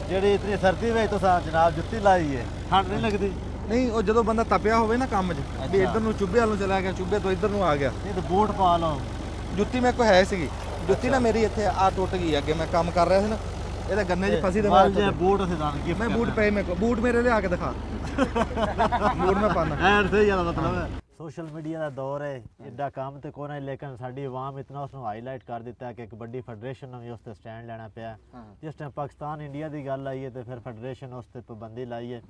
ਜਿਹੜੀ ਇਤਨੀ ਸਰਦੀ ਵਿੱਚ ਤੁਸੀਂ ਜਨਾਬ ਜੁੱਤੀ ਲਾਈ ਹੈ, ਠੰਡ ਨਹੀਂ ਲੱਗਦੀ? ਨਹੀਂ, ਉਹ ਜਦੋਂ ਬੰਦਾ ਤਪਿਆ ਹੋਵੇ ਨਾ ਕੰਮ 'ਚ ਵੀ ਇੱਧਰ ਨੂੰ ਚੁੱਭੇ ਵੱਲ ਨੂੰ ਚਲਾ ਗਿਆ, ਚੁੱਭੇ ਤੋਂ ਇੱਧਰ ਨੂੰ ਆ ਗਿਆ, ਨਹੀਂ ਤਾਂ ਬੂਟ ਪਾ ਲਓ। ਜੁੱਤੀ ਮੇਰੇ ਕੋਲ ਹੈ ਸੀਗੀ, ਜੁੱਤੀ ਨਾ ਮੇਰੀ ਇੱਥੇ ਆ ਟੁੱਟ ਗਈ। ਅੱਗੇ ਮੈਂ ਕੰਮ ਕਰ ਰਿਹਾ ਸੀ ਨਾ, ਇਹਦੇ ਗੰਨੇ 'ਚ ਫਸੀ ਤੇ ਜੇ ਬੂਟ ਅਸੀਂ ਦਾਨ ਗਿਫਟ ਮੈਂ ਬੂਟ ਪਏ ਮੇਰੇ ਕੋਲ, ਬੂਟ ਮੇਰੇ ਲਿਆ ਕੇ ਦਿਖਾ। ਬੂਟ ਮੈਂ ਪਾਣਾ ਐਡ ਸਹੀ ਜ਼ਿਆਦਾ ਮਤਲਬ ਹੈ। ਸੋਸ਼ਲ ਮੀਡੀਆ ਦਾ ਦੌਰ ਹੈ, ਐਡਾ ਕੰਮ ਤੇ ਕੋਈ ਨਹੀਂ, ਲੇਕਿਨ ਸਾਡੀ ਆਵਾਮ ਇਤਨਾ ਉਸ ਨੂੰ ਹਾਈਲਾਈਟ ਕਰ ਦਿੱਤਾ ਕਿ ਇੱਕ ਵੱਡੀ ਫੈਡਰੇਸ਼ਨ ਨੂੰ ਵੀ ਉਸ ਤੇ ਸਟੈਂਡ ਲੈਣਾ ਪਿਆ। ਜਿਸ ਟਾਈਮ ਪਾਕਿਸਤਾਨ ਇੰਡੀਆ ਦੀ ਗੱਲ ਆਈ ਹੈ ਤੇ ਫਿਰ ਫੈਡਰੇਸ਼ਨ ਉਸ ਤੇ ਪਾਬੰਦੀ ਲਾਈ ਹੈ।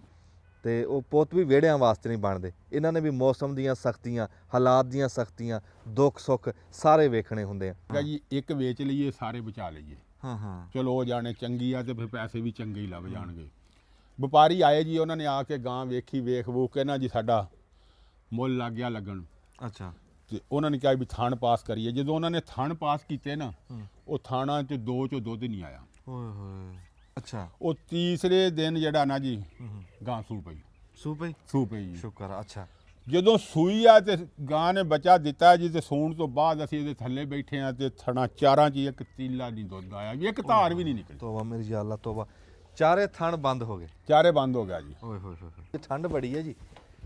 ਤੇ ਉਹ ਪੁੱਤ ਵੀ ਵਿਹੜਿਆਂ ਵਾਸਤੇ ਨਹੀਂ ਬਣਦੇ, ਇਹਨਾਂ ਨੇ ਵੀ ਮੌਸਮ ਦੀਆਂ ਸਖਤੀਆਂ, ਹਾਲਾਤ ਦੀਆਂ ਸਖਤੀਆਂ, ਦੁੱਖ ਸੁੱਖ ਸਾਰੇ ਵੇਖਣੇ ਹੁੰਦੇ ਆ ਜੀ। ਇੱਕ ਵੇਚ ਲਈਏ, ਸਾਰੇ ਬਚਾ ਲਈਏ। ਹਾਂ ਚਲੋ ਉਹ ਜਾਣੇ ਚੰਗੀ ਆ ਤੇ ਫਿਰ ਪੈਸੇ ਵੀ ਚੰਗੇ ਹੀ ਲੱਗ ਜਾਣਗੇ। ਵਪਾਰੀ ਆਏ ਜੀ, ਉਹਨਾਂ ਨੇ ਆ ਕੇ ਗਾਂ ਵੇਖੀ, ਵੇਖ ਵੂਖ ਕੇ ਨਾ ਜੀ ਸਾਡਾ ਮੁੱਲ ਲੱਗ ਗਿਆ ਲੱਗਣ। ਅੱਛਾ। ਤੇ ਉਹਨਾਂ ਨੇ ਕਿਹਾ ਵੀ ਥਣ ਪਾਸ ਕਰੀਏ। ਜਦੋਂ ਉਹਨਾਂ ਨੇ ਥਣ ਪਾਸ ਕੀਤੇ ਨਾ, ਉਹ ਥਾਣਾ 'ਚ 2 ਚੋਂ ਦੁੱਧ ਨਹੀਂ ਆਇਆ। ਓਏ ਹੋਏ। ਅੱਛਾ। ਉਹ ਤੀਸਰੇ ਦਿਨ ਜਿਹੜਾ ਨਾ ਜੀ ਗਾਂ ਸੂ ਪਈ ਸੂ ਪਈ ਜੀ। ਸ਼ੁਕਰ ਆ। ਅੱਛਾ। ਜਦੋਂ ਸੂਈ ਆ ਤੇ ਗਾਂ ਨੇ ਬੱਚਾ ਦਿੱਤਾ ਜੀ, ਤੇ ਸੂਣ ਤੋਂ ਬਾਅਦ ਅਸੀਂ ਇਹਦੇ ਥੱਲੇ ਬੈਠੇ ਆ ਤੇ ਥਣਾ ਚਾਰਾਂ 'ਚ ਇੱਕ ਤੀਲਾ ਨਹੀਂ ਦੁੱਧ ਆਇਆ ਵੀ, ਇੱਕ ਧਾਰ ਵੀ ਨਹੀਂ ਨਿਕਲੀ। ਤੋਬਾ ਮੇਰੀ ਜੀ, ਅੱਲਾ ਤੋਬਾ। ਚਾਰੇ ਥਣ ਬੰਦ ਹੋ ਗਏ, ਚਾਰੇ ਬੰਦ ਹੋ ਗਿਆ ਜੀ। ਓਏ ਹੋਏ ਹੋਏ। ਇਹ ਠੰਡ ਬੜੀ ਹੈ ਜੀ,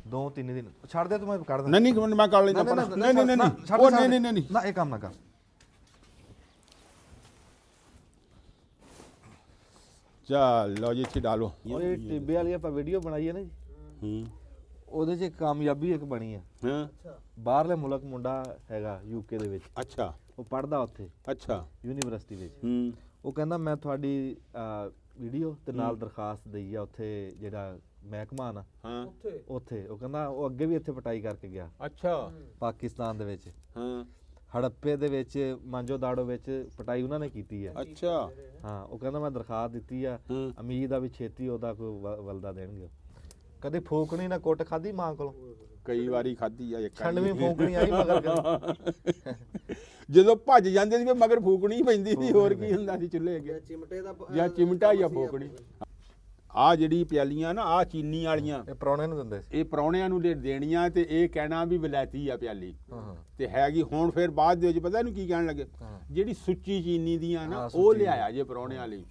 2-3 ਦਿਨ ਛੱਡ ਦੇ ਤੂੰ, ਮੈਂ ਕੱਢ ਦਿੰਦਾ। ਨਹੀਂ ਮੈਂ ਕਰ ਲੈਂਦਾ। ਨਹੀਂ ਨਾ ਇਹ ਕੰਮ ਨਾ ਕਰ। ਚੱਲ ਲਓ ਜੀ, ਇੱਥੇ ਡਾਲੋ। ਇਹ ਟਿੱਬੇ ਵਾਲੀ ਆਪਾਂ ਵੀਡੀਓ ਬਣਾਈ ਹੈ ਨਾ ਜੀ, ਉਹਦੇ 'ਚ ਕਾਮਯਾਬੀ ਇੱਕ ਬਣੀ ਆ। ਹਾਂ। ਬਾਹਰਲੇ ਮੁਲਕ ਮੁੰਡਾ ਹੈਗਾ ਯੂਕੇ ਦੇ ਵਿੱਚ, ਅੱਛਾ। ਉਹ ਪੜ੍ਹਦਾ ਉੱਥੇ, ਅੱਛਾ। ਯੂਨੀਵਰਸਿਟੀ ਵਿੱਚ। ਉਹ ਕਹਿੰਦਾ ਮੈਂ ਤੁਹਾਡੀ ਵੀਡੀਓ ਤੇ ਨਾਲ ਦਰਖਾਸਤ ਦਈ ਆ ਉੱਥੇ ਜਿਹੜਾ ਮਹਿਕਮਾ ਨਾ, ਉੱਥੇ ਉਹ ਕਹਿੰਦਾ ਉਹ ਅੱਗੇ ਵੀ ਇੱਥੇ ਪਟਾਈ ਕਰਕੇ ਗਿਆ। ਅੱਛਾ। ਪਾਕਿਸਤਾਨ ਦੇ ਵਿੱਚ ਹਾਂ। ਹੜੱਪੇ ਦੇ ਵਿੱਚ, ਮਾਂਜੋ ਦਾੜੋ ਵਿੱਚ ਪਟਾਈ ਉਹਨਾਂ ਨੇ ਕੀਤੀ ਹੈ। ਅੱਛਾ। ਹਾਂ। ਉਹ ਕਹਿੰਦਾ ਮੈਂ ਦਰਖਾਸਤ ਦਿੱਤੀ ਆ, ਉਮੀਦ ਆ ਵੀ ਛੇਤੀ ਉਹਦਾ ਕੋਈ ਵਲਦਾ ਦੇਣਗੇ। ਕਦੇ ਫੋਕਣੀ ਨਾ ਕੁੱਟ ਖਾਧੀ ਮਾਂ ਕੋਲੋਂ? ਕਈ ਵਾਰੀ ਖਾਧੀ ਆ। 96 ਫੋਕਣੀ ਆਈ ਮਗਰ ਕਦੇ। ਜਦੋਂ ਭੱਜ ਜਾਂਦੇ ਸੀ ਮਗਰ ਫੂਕਣੀ ਪੈਂਦੀ ਸੀ, ਹੋਰ ਕੀ ਹੁੰਦਾ ਸੀ ਚੁੱਲ੍ਹੇ ਅੱਗੇ? ਜਾਂ ਚਿਮਟਾ ਜਾਂ ਫੂਕਣੀ। ਆ ਜਿਹੜੀ ਪਿਆਲੀਆਂ ਨਾ, ਆ ਚੀਨੀ ਵਾਲੀਆਂ, ਇਹ ਪ੍ਰਾਹੁਣੇ ਨੂੰ ਦਿੰਦੇ ਸੀ। ਇਹ ਪ੍ਰਾਹੁਣਿਆਂ ਨੂੰ ਦੇਣੀਆਂ ਤੇ ਇਹ ਕਹਿਣਾ ਵੀ ਵਲੈਤੀ ਆ ਪਿਆਲੀ ਤੇ ਹੈਗੀ। ਹੁਣ ਫਿਰ ਬਾਅਦ ਦੇ ਵਿੱਚ ਪਤਾ ਇਹਨੂੰ ਕੀ ਕਹਿਣ ਲੱਗੇ, ਜਿਹੜੀ ਸੁੱਚੀ ਚੀਨੀ ਦੀਆਂ ਨਾ, ਉਹ ਲਿਆਇਆ ਜੇ ਪ੍ਰਾਹੁਣਿਆਂ ਲਈ।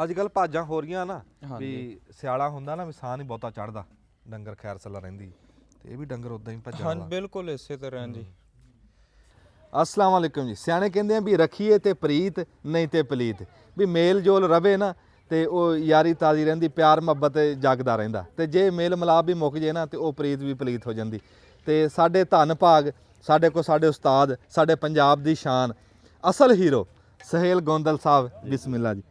ਅੱਜ ਕੱਲ ਭਾਜਾਂ ਹੋ ਰਹੀਆਂ ਨਾ ਵੀ ਸਿਆਲਾ ਹੁੰਦਾ ਨਾ, ਵੀ ਸਾਹ ਨਹੀਂ ਬਹੁਤਾ ਚੜਦਾ, ਡੰਗਰ ਖੈਰ ਸਲਾ ਰਹਿੰਦੀ, ਤੇ ਇਹ ਵੀ ਡੰਗਰ ਉਦਾਂ ਹੀ ਭੱਜਾ। ਹਾਂ ਬਿਲਕੁਲ ਇਸੇ ਤਰ੍ਹਾਂ ਜੀ। अस्सलाम वालेकुम जी। सियाने कहते हैं भी रखिए ते प्रीत नहीं ते पलीत, भी मेल जोल रवे ना ਤੇ ਉਹ ਯਾਰੀ ਤਾਜ਼ੀ ਰਹਿੰਦੀ, ਪਿਆਰ ਮੁਹੱਬਤ ਜਗਦਾ ਰਹਿੰਦਾ। ਤੇ ਜੇ ਮੇਲ ਮਿਲਾਪ ਵੀ ਮੁੱਕ ਜੇ ਨਾ ਤੇ ਉਹ ਪ੍ਰੀਤ ਵੀ ਪਲੀਤ ਹੋ ਜਾਂਦੀ। ਤੇ ਸਾਡੇ ਧੰਨ ਭਾਗ ਸਾਡੇ ਕੋਲ ਸਾਡੇ ਉਸਤਾਦ, ਸਾਡੇ ਪੰਜਾਬ ਦੀ ਸ਼ਾਨ, ਅਸਲ ਹੀਰੋ ਸਹੇਲ ਗੋਂਦਲ ਸਾਹਿਬ, ਬਿਸਮਿਲ੍ਲਾ ਜੀ।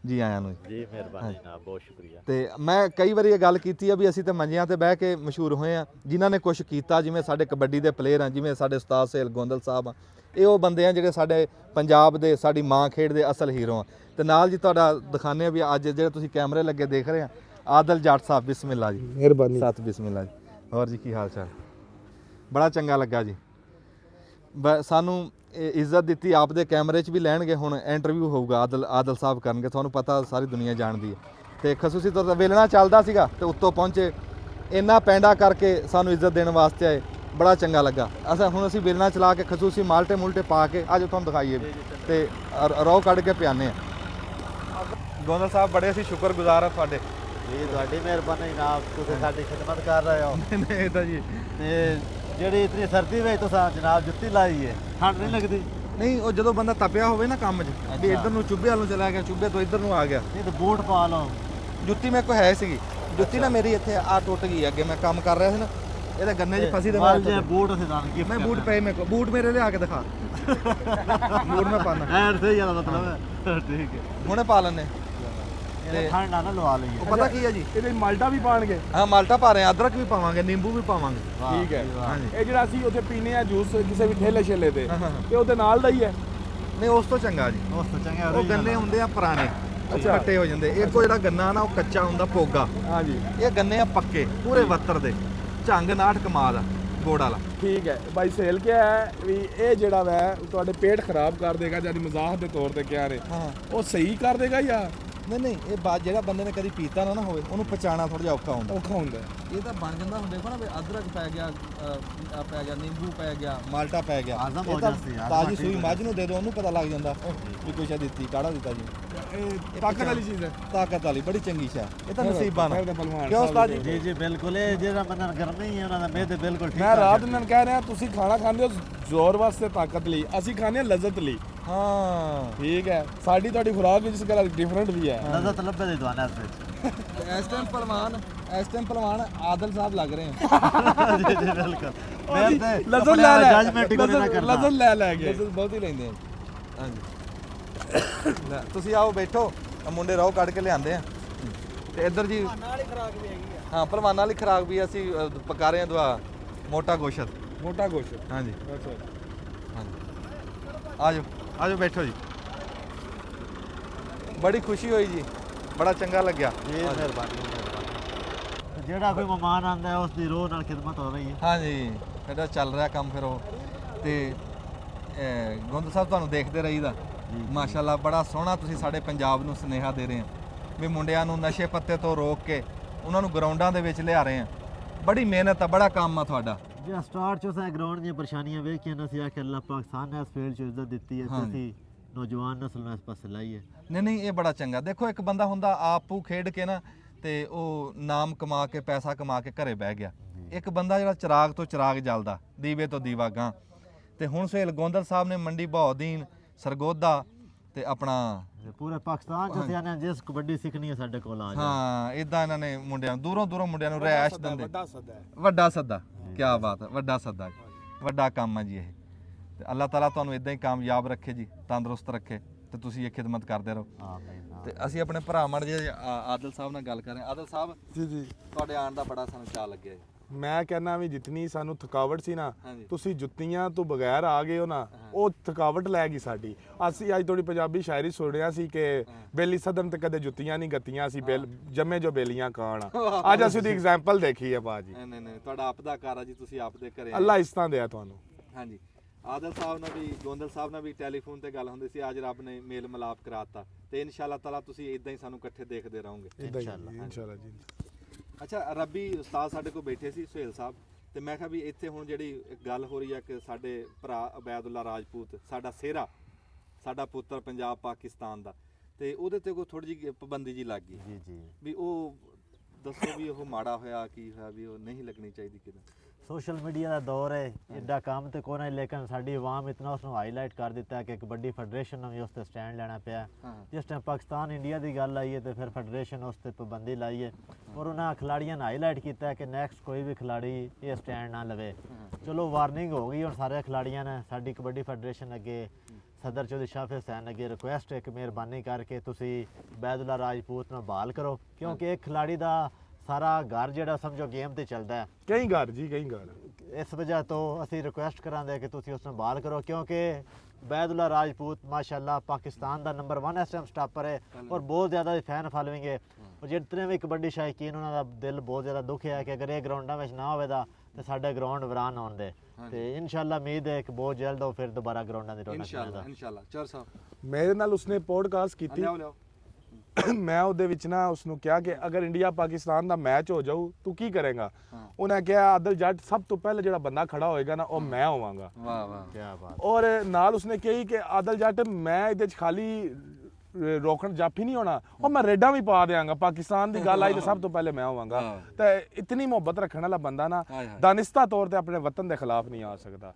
ਜੀ ਆਇਆਂ ਨੂੰ ਜੀ। ਮਿਹਰਬਾਨੀ ਜਨਾਬ, ਬਹੁਤ ਸ਼ੁਕਰੀਆ। ਤੇ ਮੈਂ ਕਈ ਵਾਰੀ ਇਹ ਗੱਲ ਕੀਤੀ ਆ ਵੀ ਅਸੀਂ ਤਾਂ ਮੰਜਿਆਂ ਤੇ ਬਹਿ ਕੇ ਮਸ਼ਹੂਰ ਹੋਏ ਆ, ਜਿਨ੍ਹਾਂ ਨੇ ਕੁਝ ਕੀਤਾ, ਜਿਵੇਂ ਸਾਡੇ ਕਬੱਡੀ ਦੇ ਪਲੇਅਰ ਆ, ਜਿਵੇਂ ਸਾਡੇ ਉਸਤਾਦ ਸਹੇਲ ਗੋਂਦਲ ਸਾਹਿਬ ਆ, ਇਹ ਉਹ ਬੰਦੇ ਆ ਜਿਹੜੇ ਸਾਡੇ ਪੰਜਾਬ ਦੇ, ਸਾਡੀ ਮਾਂ ਖੇਡ ਦੇ ਅਸਲ ਹੀਰੋ ਆ। ਤੇ ਨਾਲ ਜੀ ਤੁਹਾਡਾ ਦਿਖਾਣੇ ਆ ਵੀ ਅੱਜ ਜਿਹੜੇ ਤੁਸੀਂ ਕੈਮਰੇ ਲੱਗੇ ਦੇਖ ਰਹੇ ਆ, ਆਦਲ ਜੱਟ ਸਾਹਿਬ, ਬਿਸਮਿਲ੍ਲਾ ਜੀ। ਮਿਹਰਬਾਨੀ। ਸਤ ਬਿਸਮਿਲ੍ਲਾ ਜੀ। ਹੋਰ ਜੀ ਕੀ ਹਾਲ ਚਾਲ? ਬੜਾ ਚੰਗਾ ਲੱਗਾ ਜੀ। ਸਾਨੂੰ ਇੱਜ਼ਤ ਦਿੱਤੀ, ਆਪਦੇ ਕੈਮਰੇ 'ਚ ਵੀ ਲੈਣਗੇ। ਹੁਣ ਇੰਟਰਵਿਊ ਹੋਊਗਾ, ਆਦਲ ਸਾਹਿਬ ਕਰਨਗੇ, ਤੁਹਾਨੂੰ ਪਤਾ ਸਾਰੀ ਦੁਨੀਆ ਜਾਣਦੀ ਹੈ। ਤੇ ਖਸੂਸੀ ਤੌਰ 'ਤੇ ਵੇਲਣਾ ਚੱਲਦਾ ਸੀਗਾ ਤੇ ਉੱਤੋਂ ਪਹੁੰਚੇ, ਇੰਨਾ ਪੈਂਡਾ ਕਰਕੇ ਸਾਨੂੰ ਇੱਜ਼ਤ ਦੇਣ ਵਾਸਤੇ ਆਏ, ਬੜਾ ਚੰਗਾ ਲੱਗਾ। ਹੁਣ ਅਸੀਂ ਵੇਲਣਾ ਚਲਾ ਕੇ ਖਸੂਸੀ ਮਾਲਟੇ ਮੁਲਟੇ ਪਾ ਕੇ ਅੱਜ ਤੁਹਾਨੂੰ ਦਿਖਾਈਏ ਤੇ ਰੋਹ ਕੱਢ ਕੇ ਪਿਆਨੇ ਆ। ਗੋਂਦਲ ਸਾਹਿਬ ਬੜੇ ਅਸੀਂ ਸ਼ੁਕਰਗੁਜ਼ਾਰ ਆ ਤੁਹਾਡੇ। ਜੀ ਤੁਹਾਡੀ ਮਿਹਰਬਾਨੀ ਜਨਾਬ, ਤੁਸੀਂ ਸਾਡੀ ਖਿਦਮਤ ਕਰ ਰਹੇ ਹੋ। ਨਹੀਂ ਤਾਂ ਜੀ, ਤੇ ਜਿਹੜੀ ਇਤਨੀ ਸਰਦੀ ਵਿੱਚ ਤੁਸੀਂ ਜਨਾਬ ਜੁੱਤੀ ਲਾਈ ਹੈ, ਠੰਡ ਨਹੀਂ ਲੱਗਦੀ? ਨਹੀਂ, ਉਹ ਜਦੋਂ ਬੰਦਾ ਤਪਿਆ ਹੋਵੇ ਨਾ ਕੰਮ 'ਚ ਵੀ ਇੱਧਰ ਨੂੰ ਚੁੱਭੇ ਵੱਲ ਨੂੰ ਚਲਾ ਗਿਆ, ਚੁੱਭੇ ਤੋਂ ਇੱਧਰ ਨੂੰ ਆ ਗਿਆ, ਨਹੀਂ ਤਾਂ ਬੂਟ ਪਾ ਲਓ। ਜੁੱਤੀ ਮੇਰੇ ਕੋਲ ਹੈ ਸੀਗੀ, ਜੁੱਤੀ ਨਾ ਮੇਰੀ ਇੱਥੇ ਆ ਟੁੱਟ ਗਈ। ਅੱਗੇ ਮੈਂ ਕੰਮ ਕਰ ਰਿਹਾ ਸੀ ਨਾ, ਇਹਦੇ ਗੰਨੇ 'ਚ ਫਸੀ ਤੇ ਜੇ ਬੂਟ ਅਸੀਂ ਦਾਨ ਗਿਫਟ ਮੈਂ ਬੂਟ ਪਏ ਮੇਰੇ ਕੋਲ, ਬੂਟ ਮੇਰੇ ਲਿਆ ਕੇ ਦਿਖਾ। ਬੂਟ ਮੈਂ ਪਾਣਾ ਐਡ ਸਹੀ ਜ਼ਿਆਦਾ ਮਤਲਬ ਹੈ। ਠੀਕ ਹੈ, ਹੁਣੇ ਪਾ ਲੈਣੇ। ਇਹ ਠੰਡ ਨਾ ਲਵਾ ਲਈਏ। ਉਹ ਪਤਾ ਕੀ ਹੈ ਜੀ, ਇਹਦੇ ਮਾਲਟਾ ਵੀ ਪਾਣਗੇ? ਹਾਂ ਮਾਲਟਾ ਪਾ ਰਹੇ ਆ, ਅਦਰਕ ਵੀ ਪਾਵਾਂਗੇ, ਨਿੰਬੂ ਵੀ ਪਾਵਾਂਗੇ। ਠੀਕ ਹੈ। ਹਾਂਜੀ। ਇਹ ਜਿਹੜਾ ਅਸੀਂ ਉੱਥੇ ਪੀਨੇ ਆ ਜੂਸ ਕਿਸੇ ਵੀ ਠੇਲੇ ਛੇਲੇ ਤੇ, ਤੇ ਉਹਦੇ ਨਾਲ ਦਾ ਹੀ ਹੈ? ਨਹੀਂ, ਉਸ ਤੋਂ ਚੰਗਾ ਜੀ। ਉਸ ਤੋਂ ਚੰਗਾ ਉਹ ਗੰਨੇ ਹੁੰਦੇ ਆ ਪੁਰਾਣੇ, ਉਹ ਕੱਟੇ ਹੋ ਜਾਂਦੇ। ਇੱਕ ਉਹ ਜਿਹੜਾ ਗੰਨਾ ਨਾ, ਉਹ ਕੱਚਾ ਹੁੰਦਾ, ਪੋਗਾ। ਹਾਂਜੀ। ਇਹ ਗੰਨੇ ਆ ਪੱਕੇ, ਪੂਰੇ ਵੱਤਰ ਦੇ, ਝੰਗ ਨਾਟ ਕਮਾਲ ਆ, ਗੋੜ ਵਾਲਾ। ਠੀਕ ਹੈ ਬਾਈ। ਸੇਲ ਕਿਹਾ ਹੈ ਵੀ ਇਹ ਜਿਹੜਾ ਵੈ ਤੁਹਾਡੇ ਪੇਟ ਖਰਾਬ ਕਰ ਦੇਗਾ, ਜਾਨੀ ਮਜ਼ਾਕ ਦੇ ਤੌਰ ਤੇ ਕਿਹਾ ਨੇ, ਉਹ ਸਹੀ ਕਰ ਦੇਗਾ ਜਾਂ ਨਹੀਂ ਇਹ ਬਾਤ ਜਿਹੜਾ ਬੰਦੇ ਨੇ ਕਦੀ ਪੀਤਾ ਨਾ ਹੋਵੇ, ਉਹਨੂੰ ਪਚਾਣਾ ਥੋੜਾ ਜਿਹਾ ਔਖਾ ਹੁੰਦਾ। ਇਹ ਤਾਂ ਬਣ ਜਾਂਦਾ ਹੁਣ, ਦੇਖੋ ਨਾ ਵੀ ਅਦਰਕ ਪੈ ਗਿਆ, ਪੈ ਗਿਆ ਨਿੰਬੂ, ਪੈ ਗਿਆ ਮਾਲਟਾ, ਪੈ ਗਿਆ। ਆਜ਼ਮ ਹੋ ਇਹ ਤਾਂ ਜਾਂਦੀ ਆ, ਤਾਜ਼ੀ ਸੂਈ ਮੱਝ ਨੂੰ ਦੇ ਦਿਓ, ਉਹਨੂੰ ਪਤਾ ਲੱਗ ਜਾਂਦਾ ਵੀ ਕੋਈ ਸ਼ਾ ਦਿੱਤੀ, ਕਾੜਾ ਦਿੱਤਾ ਜੀ। ਤਾਕਤ ਵਾਲੀ ਚੀਜ਼ ਹੈ। ਤਾਕਤ ਵਾਲੀ ਬੜੀ ਚੰਗੀ ਸ਼ੈ, ਇਹ ਤਾਂ ਨਸੀਬਾਂ ਨਾਲ। ਫਿਰ ਤਾਂ ਪਹਿਲਵਾਨ ਕਿਉਂ ਉਸਤਾਦ ਜੀ? ਜੀ ਜੀ ਬਿਲਕੁਲ, ਇਹ ਜਿਹੜਾ ਬੰਦਾ ਗਰਮੀ ਹੈ ਉਹਨਾਂ ਦਾ ਮਿਹਦੇ ਬਿਲਕੁਲ ਠੀਕ ਮੈਂ ਰਾਤ ਨੂੰ ਕਹਿ ਰਿਹਾ ਤੁਸੀਂ ਖਾਣਾ ਖਾਂਦੇ ਹੋ ਜ਼ੋਰ ਵਾਸਤੇ, ਤਾਕਤ ਲਈ, ਅਸੀਂ ਖਾਂਦੇ ਹਾਂ ਲਜ਼ਤ ਲਈ। ਹਾਂ ਠੀਕ ਹੈ, ਸਾਡੀ ਤੁਹਾਡੀ ਖੁਰਾਕ ਵੀ ਜਿਸ ਗੱਲ ਡਿਫਰੈਂਟ ਵੀ ਹੈ। ਲਜ਼ਤ ਲੱਭੇ ਦੀ ਦਵਾਨਾ ਇਸ ਵਿੱਚ। ਇਸ ਟਾਈਮ ਪਹਿਲਵਾਨ ਆਦਲ ਸਾਹਿਬ ਲੱਗ ਰਹੇ ਆ। ਜੀ ਜੀ ਬਿਲਕੁਲ, ਮੈਂ ਤੇ ਲਜ਼ਤ ਲੈ ਲੈ, ਜਜਮੈਂਟ ਹੀ ਕੋਈ ਨਾ ਕਰਦਾ। ਲਜ਼ਤ ਲੈ ਕੇ ਲਜ਼ਤ ਬਹੁਤ ਹੀ ਲੈਂਦੇ ਆ। ਹਾਂਜੀ ਲੈ, ਤੁਸੀਂ ਆਓ ਬੈਠੋ, ਆਹ ਮੁੰਡੇ ਰੋਹ ਕੱਢ ਕੇ ਲਿਆਂਦੇ ਆ। ਤੇ ਇੱਧਰ ਜੀ ਨਾਲ ਹੀ ਖਰਾਕ ਵੀ ਹੈਗੀ ਆ। ਹਾਂ ਪਹਿਲਵਾਨਾਂ ਵਾਲੀ ਖੁਰਾਕ ਵੀ ਅਸੀਂ ਪਕਾ ਰਹੇ ਹਾਂ ਦੁਆ ਮੋਟਾ ਗੋਸ਼ਤ। ਮੋਟਾ ਗੋਸ਼ਤ। ਹਾਂਜੀ ਅੱਛਾ ਹਾਂਜੀ, ਆਜੋ ਬੈਠੋ ਜੀ। ਬੜੀ ਖੁਸ਼ੀ ਹੋਈ ਜੀ, ਬੜਾ ਚੰਗਾ ਲੱਗਿਆ। ਜੀ ਮਿਹਰਬਾਨੀ। ਜਿਹੜਾ ਕੋਈ ਮਹਿਮਾਨ ਆਂਦਾ ਹੈ ਉਸ ਦੀ ਰੋਹ ਨਾਲ ਖਿਦਮਤ ਹੋ ਰਹੀ ਹੈ। ਹਾਂਜੀ ਸਾਡਾ ਚੱਲ ਰਿਹਾ ਕੰਮ ਫਿਰ ਉਹ। ਤੇ ਗੋਂਦ ਸਾਹਿਬ ਤੁਹਾਨੂੰ ਦੇਖਦੇ ਰਹੀਦਾ, ਮਾਸ਼ਾਅੱਲਾ ਬੜਾ ਸੋਹਣਾ ਤੁਸੀਂ ਸਾਡੇ ਪੰਜਾਬ ਨੂੰ ਸੁਨੇਹਾ ਦੇ ਰਹੇ ਆ ਵੀ ਮੁੰਡਿਆਂ ਨੂੰ ਨਸ਼ੇ ਪੱਤੇ ਤੋਂ ਰੋਕ ਕੇ ਉਹਨਾਂ ਨੂੰ ਗਰਾਊਂਡਾਂ ਦੇ ਵਿੱਚ ਲਿਆ ਰਹੇ ਆ। ਬੜੀ ਮਿਹਨਤ ਆ, ਬੜਾ ਕੰਮ ਆ ਤੁਹਾਡਾ। ਜੇ ਸਟਾਰਟ ਚ ਉਸੇ ਗਰਾਊਂਡ ਦੀਆਂ ਪਰੇਸ਼ਾਨੀਆਂ ਵੇਖੀਆਂ ਨਾ, ਅਸੀਂ ਆਖਿਆ ਅੱਲਾਹ ਪਾਕਿਸਤਾਨ ਨੇ ਇਸ ਫੀਲਡ 'ਚ ਇੱਜ਼ਤ ਦਿੱਤੀ ਹੈ ਤੇ ਅਸੀਂ ਨੌਜਵਾਨ ਨਸਲ ਨੂੰ ਇਸ ਪਾਸੇ ਲਾਈਏ। ਨਹੀਂ ਇਹ ਬੜਾ ਚੰਗਾ। ਦੇਖੋ ਇੱਕ ਬੰਦਾ ਹੁੰਦਾ ਆਪੂ ਖੇਡ ਕੇ ਨਾ ਤੇ ਉਹ ਨਾਮ ਕਮਾ ਕੇ ਪੈਸਾ ਕਮਾ ਕੇ ਘਰੇ ਬਹਿ ਗਿਆ। ਇੱਕ ਬੰਦਾ ਜਿਹੜਾ ਚਿਰਾਗ ਤੋਂ ਚਿਰਾਗ ਜਲਦਾ, ਦੀਵੇ ਤੋਂ ਦੀਵਾ ਗਾਂ। ਤੇ ਹੁਣ ਸੁਹੇਲ ਗੋਂਦਲ ਸਾਹਿਬ ਨੇ ਮੰਡੀ ਬਹਾਉਦੀਨ, ਸਰਗੋਦਾ ਤੇ ਆਪਣਾ ਪੂਰੇ ਪਾਕਿਸਤਾਨ 'ਚ ਅਸੀਂ ਆਨੇ ਜਿਸ ਕਬੱਡੀ ਸਿੱਖਣੀ ਹੈ ਸਾਡੇ ਕੋਲ ਆ ਜਾ। ਹਾਂ ਇਦਾਂ ਇਹਨਾਂ ਨੇ ਮੁੰਡਿਆਂ ਨੂੰ ਦੂਰੋਂ ਮੁੰਡਿਆਂ ਨੂੰ ਰਿਹਾਇਸ਼ ਦਿੰਦੇ। ਵੱਡਾ ਸੱਦਾ ਹੈ। ਵੱਡਾ ਸੱਦਾ, ਕੀ ਬਾਤ ਹੈ, ਵੱਡਾ ਸੱਦਾ, ਵੱਡਾ ਕੰਮ ਹੈ ਜੀ ਇਹ। ਤੇ ਅੱਲਾਹ ਤਾਲਾ ਤੁਹਾਨੂੰ ਇਦਾਂ ਹੀ ਕਾਮਯਾਬ ਰੱਖੇ ਜੀ, ਤੰਦਰੁਸਤ ਰੱਖੇ ਤੇ ਤੁਸੀਂ ਇਹ ਖਿਦਮਤ ਕਰਦੇ ਰਹੋ। ਤੇ ਅਸੀਂ ਆਪਣੇ ਭਰਾ ਮੜ ਜੇ ਆਦਲ ਸਾਹਿਬ ਨਾਲ ਗੱਲ ਕਰ ਰਹੇ ਹਾਂ। ਆਦਲ ਸਾਹਿਬ ਜੀ ਜੀ, ਤੁਹਾਡੇ ਆਉਣ ਦਾ ਬੜਾ ਸਾਨੂੰ ਚਾਅ ਲੱਗਿਆ ਜੀ। ਮੈਂ ਕਹਿੰਦਾ ਵੀ ਜਿਤਨੀ ਸਾਨੂੰ ਥਕਾਵਟ ਸੀ ਨਾ, ਹਾਂਜੀ। ਤੁਸੀਂ ਜੁੱਤੀਆਂ ਤੋਂ ਬਗੈਰ ਆ ਗਏ ਹੋ ਨਾ, ਉਹ ਥਕਾਵਟ ਲੈ ਗਈ ਸਾਡੀ। ਅਸੀਂ ਅੱਜ ਥੋੜੀ ਪੰਜਾਬੀ ਸ਼ਾਇਰੀ ਸੁਣ ਰਿਹਾ ਸੀ ਕਿ ਬੇਲੀ ਸਦਨ ਤੇ ਕਦੇ ਜੁੱਤੀਆਂ ਨਹੀਂ ਗੱਤੀਆਂ, ਅਸੀਂ ਜੰਮੇ ਜੋ ਬੇਲੀਆਂ ਖਾਣ। ਅੱਜ ਅਸੀਂ ਉਹਦੀ ਐਗਜ਼ਾਮਪਲ ਦੇਖੀ ਹੈ ਬਾਜੀ। ਨਹੀਂ ਤੁਹਾਡਾ ਆਪ ਦਾ ਕਾਰ ਆ ਜੀ, ਤੁਸੀਂ ਆਪ ਦੇ ਘਰੇ ਅੱਲਾ ਇਸਤਾਂ ਦਿਆ ਤੁਹਾਨੂੰ। ਹਾਂਜੀ ਆਦਲ ਸਾਹਿਬ ਨਾਲ ਵੀ ਗੋਂਦਲ ਸਾਹਿਬ ਨਾਲ ਵੀ ਟੈਲੀਫੋਨ ਤੇ ਗੱਲ ਹੁੰਦੀ ਸੀ, ਅੱਜ ਰੱਬ ਨੇ ਮੇਲ ਮਿਲਾਪ ਕਰਾਤਾ ਤੇ ਇਨਸ਼ਾਅੱਲਾ ਤਾਲਾ ਤੁਸੀਂ ਇਦਾਂ ਹੀ ਸਾਨੂੰ ਇਕੱਠੇ ਦੇਖਦੇ ਰਹੋਗੇ ਇਨਸ਼ਾਅੱਲਾ ਜੀ। ਅੱਛਾ ਰੱਬੀ ਉਸਤਾਦ ਸਾਡੇ ਕੋਲ ਬੈਠੇ ਸੀ ਸੁਹੇਲ ਸਾਹਿਬ, ਤੇ ਮੈਂ ਕਿਹਾ ਵੀ ਇੱਥੇ ਹੁਣ ਜਿਹੜੀ ਇੱਕ ਗੱਲ ਹੋ ਰਹੀ ਹੈ ਕਿ ਸਾਡੇ ਭਰਾ ਅਬੈਦੁੱਲਾ ਰਾਜਪੂਤ, ਸਾਡਾ ਸਿਹਰਾ, ਸਾਡਾ ਪੁੱਤਰ ਪੰਜਾਬ ਪਾਕਿਸਤਾਨ ਦਾ, ਤੇ ਉਹਦੇ ਤੇ ਕੋਈ ਥੋੜੀ ਜਿਹੀ ਪਾਬੰਦੀ ਜੀ ਲੱਗ ਗਈ ਜੀ ਜੀ, ਵੀ ਉਹ ਦੱਸੋ ਵੀ ਉਹ ਮਾੜਾ ਹੋਇਆ ਕੀ ਹੋਇਆ ਵੀ ਉਹ ਨਹੀਂ ਲੱਗਣੀ ਚਾਹੀਦੀ ਕਿਦਾਂ? ਸੋਸ਼ਲ ਮੀਡੀਆ ਦਾ ਦੌਰ ਹੈ, ਐਡਾ ਕੰਮ ਤੇ ਕੋਈ ਨਹੀਂ, ਲੇਕਿਨ ਸਾਡੀ ਆਵਾਮ ਇਤਨਾ ਉਸ ਨੂੰ ਹਾਈਲਾਈਟ ਕਰ ਦਿੱਤਾ ਕਿ ਇੱਕ ਵੱਡੀ ਫੈਡਰੇਸ਼ਨ ਨੂੰ ਵੀ ਉਸ ਤੇ ਸਟੈਂਡ ਲੈਣਾ ਪਿਆ। ਜਿਸ ਟਾਈਮ ਪਾਕਿਸਤਾਨ ਇੰਡੀਆ ਦੀ ਗੱਲ ਆਈ ਹੈ ਤੇ ਫਿਰ ਫੈਡਰੇਸ਼ਨ ਉਸ ਤੇ ਪਾਬੰਦੀ ਲਾਈ ਹੈ ਔਰ ਉਹਨਾਂ ਖਿਲਾੜੀਆਂ ਨੇ ਹਾਈਲਾਈਟ ਕੀਤਾ ਕਿ ਨੈਕਸਟ ਕੋਈ ਵੀ ਖਿਲਾੜੀ ਇਹ ਸਟੈਂਡ ਨਾ ਲਵੇ। ਚਲੋ ਵਾਰਨਿੰਗ ਹੋ ਗਈ ਹੁਣ ਸਾਰੇ ਖਿਲਾੜੀਆਂ ਨੇ। ਸਾਡੀ ਕਬੱਡੀ ਫੈਡਰੇਸ਼ਨ ਅੱਗੇ ਸਦਰ ਚੌਧਰੀ ਸ਼ਾਫ ਹੁਸੈਨ ਅੱਗੇ ਰਿਕੁਐਸਟ ਹੈ ਕਿ ਮਿਹਰਬਾਨੀ ਕਰਕੇ ਤੁਸੀਂ ਅਬੈਦੁੱਲਾ ਰਾਜਪੂਤ ਨੂੰ ਬਹਾਲ ਕਰੋ, ਕਿਉਂਕਿ ਇੱਕ ਖਿਲਾੜੀ ਦਾ ਸਾਰਾ ਘਰ ਜਿਹੜਾ ਸਮਝੋ ਗੇਮ ਤੇ ਚੱਲਦਾ ਹੈ। ਕਈ ਘਰ ਜੀ, ਕਈ ਘਰ। ਇਸ ਵਜ੍ਹਾ ਤੋਂ ਅਸੀਂ ਰਿਕੁਐਸਟ ਕਰਾਂਗੇ ਕਿ ਤੁਸੀਂ ਉਸ ਨੂੰ ਬਹਾਲ ਕਰੋ, ਕਿਉਂਕਿ ਅਬੈਦੁੱਲਾ ਰਾਜਪੂਤ ਮਾਸ਼ਾਅੱਲਾ ਪਾਕਿਸਤਾਨ ਦਾ ਨੰਬਰ 1 ਇਸ ਟਾਈਮ ਸਟਾਪਰ ਹੈ ਔਰ ਬਹੁਤ ਜ਼ਿਆਦਾ ਫੈਨ ਫਾਲੋਇੰਗ ਹੈ। ਔਰ ਜਿਤਨੇ ਵੀ ਕਬੱਡੀ ਸ਼ੌਕੀਨ ਉਹਨਾਂ ਦਾ ਦਿਲ ਬਹੁਤ ਜ਼ਿਆਦਾ ਦੁੱਖ ਹੈ ਕਿ ਅਗਰ ਇਹ ਗਰਾਊਂਡਾਂ ਵਿੱਚ ਨਾ ਹੋਵੇ ਤਾਂ ਸਾਡੇ ਗਰਾਊਂਡ ਵੀਰਾਨ ਹੋਣ ਦੇ। ਤੇ ਇਨਸ਼ਾਅੱਲਾ ਉਮੀਦ ਹੈ ਕਿ ਬਹੁਤ ਜਲਦ ਉਹ ਫਿਰ ਦੁਬਾਰਾ ਗਰਾਊਂਡਾਂ ਦੀ ਰੌਣਕ ਕਰੇਗਾ। ਇਨਸ਼ਾਅੱਲਾ ਚਰ ਸਾਹਿਬ ਮੇਰੇ ਨਾਲ ਉਸਨੇ ਪੋਡਕਾਸਟ ਕੀਤੀ। ਮੈਂ ਉਹਦੇ ਵਿੱਚ ਨਾ ਉਸਨੂੰ ਕਿਹਾ ਕਿ ਅਗਰ ਇੰਡੀਆ ਪਾਕਿਸਤਾਨ ਦਾ ਮੈਚ ਹੋ ਜਾਊ ਤੂੰ ਕੀ ਕਰੇਗਾ? ਉਹਨੇ ਕਿਹਾ ਆਦਲ ਜੱਟ ਸਭ ਤੋਂ ਪਹਿਲੇ ਜਿਹੜਾ ਬੰਦਾ ਖੜਾ ਹੋਏਗਾ ਨਾ ਉਹ ਮੈਂ ਹੋਵਾਂਗਾ। ਵਾਹ ਵਾਹ ਕੀ ਬਾਤ। ਔਰ ਨਾਲ ਉਸਨੇ ਕਹੀ ਕਿ ਆਦਲ ਜੱਟ ਮੈਂ ਇਹਦੇ 'ਚ ਖਾਲੀ ਰੋਕਣ ਜਾਫੀ ਨਹੀਂ ਹੋਣਾ, ਉਹ ਮੈਂ ਰੇਡਾਂ ਵੀ ਪਾ ਦਿਆਂਗਾ। ਪਾਕਿਸਤਾਨ ਦੀ ਗੱਲ ਆਈ ਤਾਂ ਸਭ ਤੋਂ ਪਹਿਲੇ ਮੈਂ ਹੋਵਾਂਗਾ। ਤੇ ਇਤਨੀ ਮੁਹੱਬਤ ਰੱਖਣ ਵਾਲਾ ਬੰਦਾ ਨਾ ਦਾਨਿਸਤਾ ਤੌਰ ਤੇ ਆਪਣੇ ਵਤਨ ਦੇ ਖਿਲਾਫ ਨਹੀਂ ਆ ਸਕਦਾ।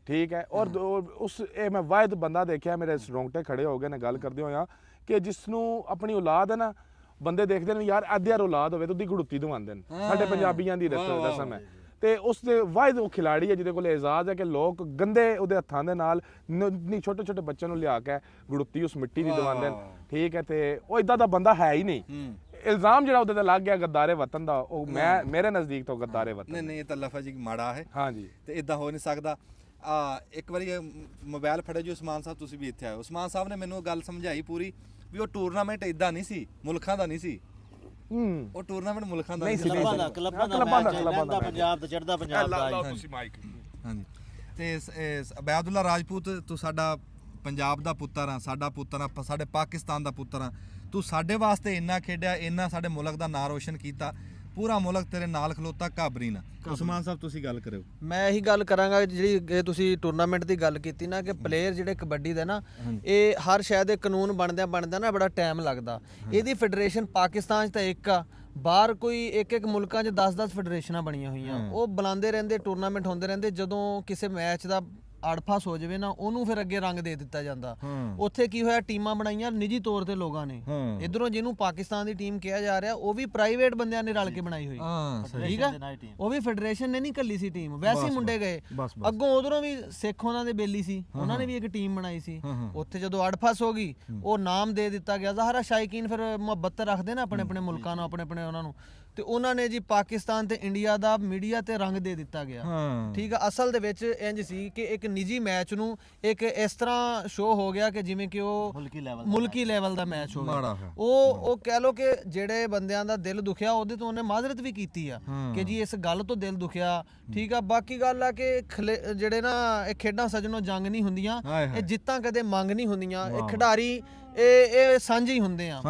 ਠੀਕ ਹੈ। ਔਰ ਉਸ ਇਹ ਮੈਂ ਵਾਹਿਦ ਬੰਦਾ ਦੇਖਿਆ, ਮੇਰੇ ਰੋਂਗਟੇ ਖੜੇ ਹੋ ਗਏ ਨੇ ਗੱਲ ਕਰਦੇ ਹੋਇਆ, ਕਿ ਜਿਸ ਨੂੰ ਆਪਣੀ ਔਲਾਦ ਹੈ ਨਾ, ਬੰਦੇ ਦੇਖਦੇ ਨੇ ਯਾਰ ਅੱਧਿਆਰ ਔਲਾਦ ਹੋਵੇ ਤਾਂ ਉਹਦੀ ਘੜੂਤੀ ਦਵਾਉਂਦੇ ਨੇ। ਸਾਡੇ ਪੰਜਾਬੀਆਂ ਦੀ ਰਸਮ ਹੈ। ਤੇ ਉਸ ਦੇ ਵਾਹਿਦ ਉਹ ਖਿਲਾੜੀ ਹੈ ਜਿਹਦੇ ਕੋਲ ਇਜਾਜ਼ ਹੈ ਕਿ ਲੋਕ ਗੰਦੇ ਉਹਦੇ ਹੱਥਾਂ ਦੇ ਨਾਲ ਨਹੀਂ ਛੋਟੇ ਛੋਟੇ ਬੱਚਿਆਂ ਨੂੰ ਲਿਆ ਕੇ ਗੁੜਤੀ ਉਸ ਮਿੱਟੀ ਦੀ ਦਵਾਉਂਦੇ ਨੇ। ਠੀਕ ਹੈ। ਤੇ ਉਹ ਇਦਾਂ ਦਾ ਬੰਦਾ ਹੈ ਹੀ ਨਹੀਂ। ਇਲਜ਼ਾਮ ਜਿਹੜਾ ਉਹਦੇ ਤੇ ਲੱਗ ਗਿਆ ਗੱਦਾਰੇ ਵਤਨ ਦਾ, ਉਹ ਮੈਂ ਮੇਰੇ ਨਜ਼ਦੀਕ ਤੋਂ ਗੱਦਾਰੇ ਵਤਨ। ਨਹੀਂ ਇਹ ਤਾਂ ਲਫ਼ਜ਼ ਹੀ ਮਾੜਾ ਹੈ। ਹਾਂਜੀ ਤੇ ਇਦਾਂ ਹੋ ਨਹੀਂ ਸਕਦਾ। ਇੱਕ ਵਾਰੀ ਮੋਬਾਈਲ ਫੜਿਆ ਜੀ ਉਸਮਾਨ ਸਾਹਿਬ, ਤੁਸੀਂ ਵੀ ਇੱਥੇ ਆਏ। ਉਸਮਾਨ ਸਾਹਿਬ ਨੇ ਮੈਨੂੰ ਗੱਲ ਸਮਝਾਈ ਪੂਰੀ ਵੀ ਉਹ ਟੂਰਨਾਮੈਂਟ ਇਦਾਂ ਨਹੀਂ ਸੀ, ਮੁਲਕਾਂ ਦਾ ਨਹੀਂ ਸੀ। ਉਹ ਟੂਰਨਾਮੈਂਟ ਮੁਲਕਾਂ ਦਾ ਨਹੀਂ ਸੀ, ਕਲੱਬਾਂ ਦਾ ਪੰਜਾਬ ਤੇ ਚੜਦਾ ਪੰਜਾਬ ਦਾ। ਤੁਸੀਂ ਮਾਈਕ। ਹਾਂਜੀ। ਤੇ ਅਬੈਦੁੱਲਾ ਰਾਜਪੂਤ ਤੂੰ ਸਾਡਾ ਪੰਜਾਬ ਦਾ ਪੁੱਤਰ ਆ, ਸਾਡਾ ਪੁੱਤਰ ਆ, ਸਾਡੇ ਪਾਕਿਸਤਾਨ ਦਾ ਪੁੱਤਰ ਆ। ਤੂੰ ਸਾਡੇ ਵਾਸਤੇ ਇੰਨਾ ਖੇਡਿਆ, ਇੰਨਾ ਸਾਡੇ ਮੁਲਕ ਦਾ ਨਾਂ ਰੋਸ਼ਨ ਕੀਤਾ। ਪੂਰਾ ਮੁਲਕ ਤੇਰੇ ਨਾਲ ਖਲੋਤਾ ਘਾਬਰੀ ਨਾ। ਉਸਮਾਨ ਸਾਹਿਬ ਤੁਸੀਂ ਗੱਲ ਕਰਿਓ। ਮੈਂ ਇਹੀ ਗੱਲ ਕਰਾਂਗਾ ਜਿਹੜੀ ਇਹ ਤੁਸੀਂ ਟੂਰਨਾਮੈਂਟ ਦੀ ਗੱਲ ਕੀਤੀ ਨਾ ਕਿ ਪਲੇਅਰ ਜਿਹੜੇ ਕਬੱਡੀ ਦੇ ਨਾ ਇਹ ਹਰ ਸ਼ਾਇਦ ਇਹ ਕਾਨੂੰਨ ਬਣਦਿਆਂ ਨਾ ਬੜਾ ਟਾਈਮ ਲੱਗਦਾ। ਇਹਦੀ ਫੈਡਰੇਸ਼ਨ ਪਾਕਿਸਤਾਨ 'ਚ ਤਾਂ ਇੱਕ ਆ, ਬਾਹਰ ਕੋਈ ਇੱਕ ਮੁਲਕਾਂ 'ਚ 10-10 ਫੈਡਰੇਸ਼ਨਾਂ ਬਣੀਆਂ ਹੋਈਆਂ, ਉਹ ਬੁਲਾਉਂਦੇ ਰਹਿੰਦੇ, ਟੂਰਨਾਮੈਂਟ ਹੁੰਦੇ ਰਹਿੰਦੇ। ਜਦੋਂ ਕਿਸੇ ਮੈਚ ਦਾ ਅੜਫਾਸ ਹੋ ਜਾਵੇ ਨਾ ਉਹਨੂੰ ਫਿਰ ਅੱਗੇ ਰੰਗ ਦੇ ਦਿੱਤਾ ਜਾਂਦਾ। ਉੱਥੇ ਕੀ ਹੋਇਆ, ਟੀਮਾਂ ਬਣਾਈਆਂ ਨਿੱਜੀ ਤੌਰ ਤੇ ਲੋਕਾਂ ਨੇ, ਇਧਰੋਂ ਜਿਹਨੂੰ ਪਾਕਿਸਤਾਨ ਦੀ ਟੀਮ ਕਿਹਾ ਜਾ ਰਿਹਾ ਉਹ ਵੀ ਪ੍ਰਾਈਵੇਟ ਬੰਦਿਆਂ ਨੇ ਰਲ ਕੇ ਬਣਾਈ ਹੋਈ, ਠੀਕ ਆ, ਉਹ ਵੀ ਫੈਡਰੇਸ਼ਨ ਨੇ ਨਹੀਂ ਕੱਲੀ ਸੀ ਟੀਮ, ਵੈਸੇ ਹੀ ਮੁੰਡੇ ਗਏ। ਅੱਗੋਂ ਉਧਰੋਂ ਵੀ ਸਿੱਖ ਉਹਨਾਂ ਦੇ ਬੇਲੀ ਸੀ, ਉਹਨਾਂ ਨੇ ਵੀ ਇੱਕ ਟੀਮ ਬਣਾਈ ਸੀ। ਉੱਥੇ ਜਦੋਂ ਅੜਫਾਸ ਹੋ ਗਈ ਉਹ ਨਾਮ ਦੇ ਦਿੱਤਾ ਗਿਆ। ਜ਼ਾਹਰਾ ਸ਼ਾਇਕੀਨ ਫਿਰ ਮੁਹੱਬਤ ਰੱਖਦੇ ਨਾ ਆਪਣੇ ਆਪਣੇ ਮੁਲਕਾਂ ਨੂੰ, ਆਪਣੇ ਆਪਣੇ ਉਹਨਾਂ ਨੂੰ, ਤੇ ਉਹਨਾਂ ਨੇ ਜੀ ਪਾਕਿਸਤਾਨ ਤੇ ਇੰਡੀਆ ਦਾ ਮੀਡੀਆ ਤੇ ਰੰਗ ਦੇ ਦਿੱਤਾ ਗਿਆ, ਠੀਕ ਆ। ਅਸਲ ਦੇ ਵਿੱਚ ਇੰਜ ਸੀ ਕਿ ਇੱਕ ਨਿੱਜੀ ਮੈਚ ਨੂੰ ਇੱਕ ਇਸ ਤਰ੍ਹਾਂ ਸ਼ੋਅ ਹੋ ਗਿਆ ਕਿ ਜਿਵੇਂ ਕਿ ਉਹ ਮੁਲਕੀ ਲੈਵਲ ਦਾ ਮੈਚ ਹੋ ਗਿਆ। ਉਹ ਕਹਿ ਲੋ ਕਿ ਜਿਹੜੇ ਬੰਦਿਆਂ ਦਾ ਦਿਲ ਦੁਖਿਆ ਉਹਦੇ ਤੋਂ ਉਹਨੇ ਮਾਜ਼ਰਤ ਵੀ ਕੀਤੀ ਆ ਕਿ ਜੀ ਇਸ ਗੱਲ ਤੋਂ ਦਿਲ ਦੁਖਿਆ, ਠੀਕ ਆ। ਬਾਕੀ ਗੱਲ ਆ ਕਿ ਜਿਹੜੇ ਨਾ ਇਹ ਖੇਡਾਂ ਸੱਜਣੋਂ ਜੰਗ ਨਹੀਂ ਹੁੰਦੀਆਂ, ਇਹ ਜਿੱਤਾਂ ਕਦੇ ਮੰਗ ਨਹੀਂ ਹੁੰਦੀਆਂ। ਇਹ ਖਿਡਾਰੀ ਇਹ ਸਾਂਝੇ ਹੀ ਹੁੰਦੇ ਆ।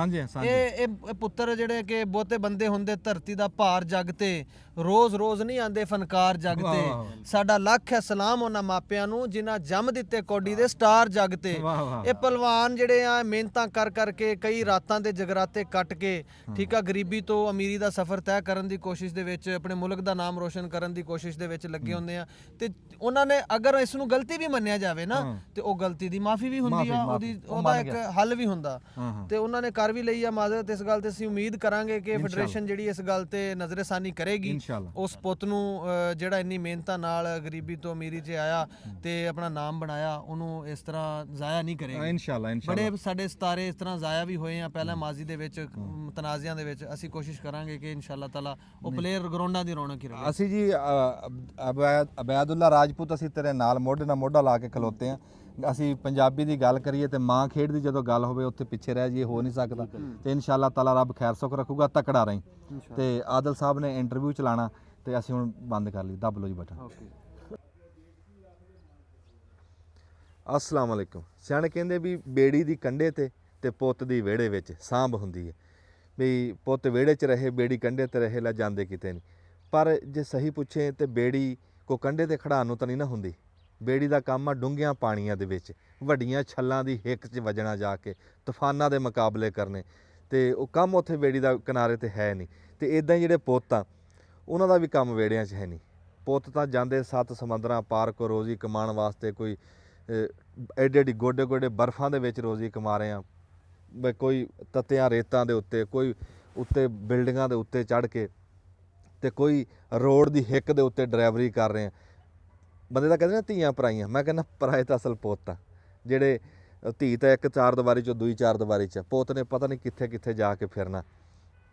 ਇਹ ਪੁੱਤਰ ਜਿਹੜੇ ਕਿ ਬਹੁਤੇ ਬੰਦੇ ਹੁੰਦੇ ਧਰਤੀ ਦਾ ਭਾਰ ਜੱਗ ਤੇ, ਰੋਜ਼ ਨਹੀਂ ਆਂਦੇ ਫਨਕਾਰ ਜੱਗ ਤੇ। ਸਾਡਾ ਲੱਖ ਹੈ ਸਲਾਮ ਉਹਨਾਂ ਮਾਪਿਆਂ ਨੂੰ ਜਿਨ੍ਹਾਂ ਜੰਮ ਦਿੱਤੇ ਕੌਡੀ ਦੇ ਸਟਾਰ ਜੱਗ ਤੇ। ਇਹ ਪਹਿਲਵਾਨ ਜਿਹੜੇ ਆ ਮਿਹਨਤਾਂ ਕਰ ਕਰਕੇ ਕਈ ਰਾਤਾਂ ਦੇ ਜਗਰਾਤੇ ਕੱਟ ਕੇ, ਠੀਕ ਆ, ਗਰੀਬੀ ਤੋਂ ਅਮੀਰੀ ਦਾ ਸਫ਼ਰ ਤੈਅ ਕਰਨ ਦੀ ਕੋਸ਼ਿਸ਼ ਦੇ ਵਿੱਚ, ਆਪਣੇ ਮੁਲਕ ਦਾ ਨਾਮ ਰੋਸ਼ਨ ਕਰਨ ਦੀ ਕੋਸ਼ਿਸ਼ ਦੇ ਵਿੱਚ ਲੱਗੇ ਹੁੰਦੇ ਆ। ਤੇ ਉਹਨਾਂ ਨੇ ਅਗਰ ਇਸ ਨੂੰ ਗਲਤੀ ਵੀ ਮੰਨਿਆ ਜਾਵੇ ਨਾ ਤੇ ਉਹ ਗਲਤੀ ਦੀ ਮਾਫੀ ਵੀ ਹੁੰਦੀ ਆ, ਉਹਦਾ ਇੱਕ ਹੱਲ ਵੀ ਹੁੰਦਾ। ਤੇ ਉਹਨਾਂ ਨੇ ਕਰ ਵੀ ਲਈ ਆ ਮਾਜ਼ਰਤ ਇਸ ਗੱਲ ਤੇ। ਅਸੀਂ ਉਮੀਦ ਕਰਾਂਗੇ ਕਿ ਫੈਡਰੇਸ਼ਨ ਜਿਹੜੀ ਇਸ ਗੱਲ ਤੇ ਨਜ਼ਰਸਾਨੀ ਕਰੇਗੀ, ਉਸ ਪੁੱਤ ਨੂੰ ਜਿਹੜਾ ਇੰਨੀ ਮਿਹਨਤਾਂ ਨਾਲ ਗਰੀਬੀ ਤੋਂ ਅਮੀਰੀ 'ਚ ਆਇਆ ਤੇ ਆਪਣਾ ਨਾਮ ਬਣਾਇਆ, ਉਹਨੂੰ ਇਸ ਤਰ੍ਹਾਂ ਜ਼ਾਇਆ ਨਹੀਂ ਕਰੇਗਾ ਇਨਸ਼ਾਅੱਲਾ। ਬੜੇ ਸਾਡੇ ਸਿਤਾਰੇ ਇਸ ਤਰ੍ਹਾਂ ਜ਼ਾਇਆ ਵੀ ਹੋਏ ਆ ਪਹਿਲਾਂ ਮਾਜ਼ੀ ਦੇ ਵਿੱਚ ਤਨਾਜ਼ਿਆਂ ਦੇ ਵਿੱਚ। ਅਸੀਂ ਕੋਸ਼ਿਸ਼ ਕਰਾਂਗੇ ਕਿ ਇਨਸ਼ਾਅੱਲਾ ਤਾਲਾ ਉਹ ਪਲੇਅਰ ਗਰਾਊਂਡਾਂ ਦੀ ਰੌਣਕ ਹੀ ਰਹੇ। ਅਸੀਂ ਜੀ ਅਬੈਦੁੱਲਾ ਰਾਜਪੂਤ ਅਸੀਂ ਤੇਰੇ ਨਾਲ ਮੋਢੇ ਨਾਲ ਮੋਢਾ ਲਾ ਕੇ ਖਲੋਤੇ ਆ। ਅਸੀਂ ਪੰਜਾਬੀ ਦੀ ਗੱਲ ਕਰੀਏ ਤੇ ਮਾਂ ਖੇਡ ਦੀ ਜਦੋਂ ਗੱਲ ਹੋਵੇ ਉੱਥੇ ਪਿੱਛੇ ਰਹਿ ਜਾਈਏ, ਹੋ ਨਹੀਂ ਸਕਦਾ। ਤੇ ਇਨਸ਼ਾਅੱਲਾ ਤਾਲਾ ਰੱਬ ਖੈਰ ਸੁੱਖ ਰੱਖੂਗਾ, ਤਕੜਾ ਰਹੀਂ। ਤੇ ਆਦਲ ਸਾਹਿਬ ਨੇ ਇੰਟਰਵਿਊ ਚਲਾਣਾ ਤੇ ਅਸੀਂ ਹੁਣ ਬੰਦ ਕਰ ਲਈ, ਦੱਬ ਲਓ ਜੀ ਬਟਨ। ਅਸਲਾਮ ਵਾਲੇਕੁਮ। ਸਿਆਣੇ ਕਹਿੰਦੇ ਵੀ ਬੇੜੀ ਦੀ ਕੰਢੇ ਤੇ ਪੁੱਤ ਦੀ ਵਿਹੜੇ ਵਿੱਚ ਸਾਂਭ ਹੁੰਦੀ ਹੈ, ਵੀ ਪੁੱਤ ਵਿਹੜੇ 'ਚ ਰਹੇ ਬੇੜੀ ਕੰਢੇ ਤੇ ਰਹੇ, ਲੈ ਜਾਂਦੇ ਕਿਤੇ ਨਹੀਂ। ਪਰ ਜੇ ਸਹੀ ਪੁੱਛੇ ਤੇ ਬੇੜੀ ਕੋ ਕੰਢੇ ਤੇ ਖੜਾਉਣ ਨੂੰ ਤਾਂ ਨਹੀਂ ਨਾ ਹੁੰਦੀ। ਬੇੜੀ ਦਾ ਕੰਮ ਆ ਡੂੰਘਿਆਂ ਪਾਣੀਆਂ ਦੇ ਵਿੱਚ ਵੱਡੀਆਂ ਛੱਲਾਂ ਦੀ ਹਿੱਕ 'ਚ ਵੱਜਣਾ, ਜਾ ਕੇ ਤੂਫਾਨਾਂ ਦੇ ਮੁਕਾਬਲੇ ਕਰਨੇ, ਤੇ ਉਹ ਕੰਮ ਉੱਥੇ ਬੇੜੀ ਦਾ ਕਿਨਾਰੇ ਤੇ ਹੈ ਨਹੀਂ। ਤੇ ਇਦਾਂ ਹੀ ਜਿਹੜੇ ਪੁੱਤ ਆ ਉਹਨਾਂ ਦਾ ਵੀ ਕੰਮ ਵਿਹੜਿਆਂ 'ਚ ਹੈ ਨਹੀਂ। ਪੁੱਤ ਤਾਂ ਜਾਂਦੇ 7 ਸਮੁੰਦਰਾਂ ਪਾਰ ਕੋ ਰੋਜ਼ੀ ਕਮਾਉਣ ਵਾਸਤੇ, ਕੋਈ ਐਡੇ ਗੋਡੇ ਬਰਫ਼ਾਂ ਦੇ ਵਿੱਚ ਰੋਜ਼ੀ ਕਮਾ ਰਹੇ ਆ, ਕੋਈ ਤੱਤਿਆਂ ਰੇਤਾਂ ਦੇ ਉੱਤੇ, ਕੋਈ ਉੱਤੇ ਬਿਲਡਿੰਗਾਂ ਦੇ ਉੱਤੇ ਚੜ੍ਹ ਕੇ, ਤੇ ਕੋਈ ਰੋਡ ਦੀ ਹਿੱਕ ਦੇ ਉੱਤੇ ਡਰਾਈਵਰੀ ਕਰ ਰਹੇ ਆ। ਬੰਦੇ ਤਾਂ ਕਹਿੰਦੇ ਨਾ ਧੀਆਂ ਪਰਾਈਆਂ, ਮੈਂ ਕਹਿੰਦਾ ਪਰਾਏ ਤਾਂ ਅਸਲ ਪੁੱਤ ਆ। ਜਿਹੜੇ ਧੀ ਤਾਂ ਇੱਕ 4 ਦੀਵਾਰੀ 'ਚੋਂ ਦੂਈ 4 ਦੀਵਾਰੀ 'ਚ, ਪੁੱਤ ਨੇ ਪਤਾ ਨਹੀਂ ਕਿੱਥੇ ਜਾ ਕੇ ਫਿਰਨਾ।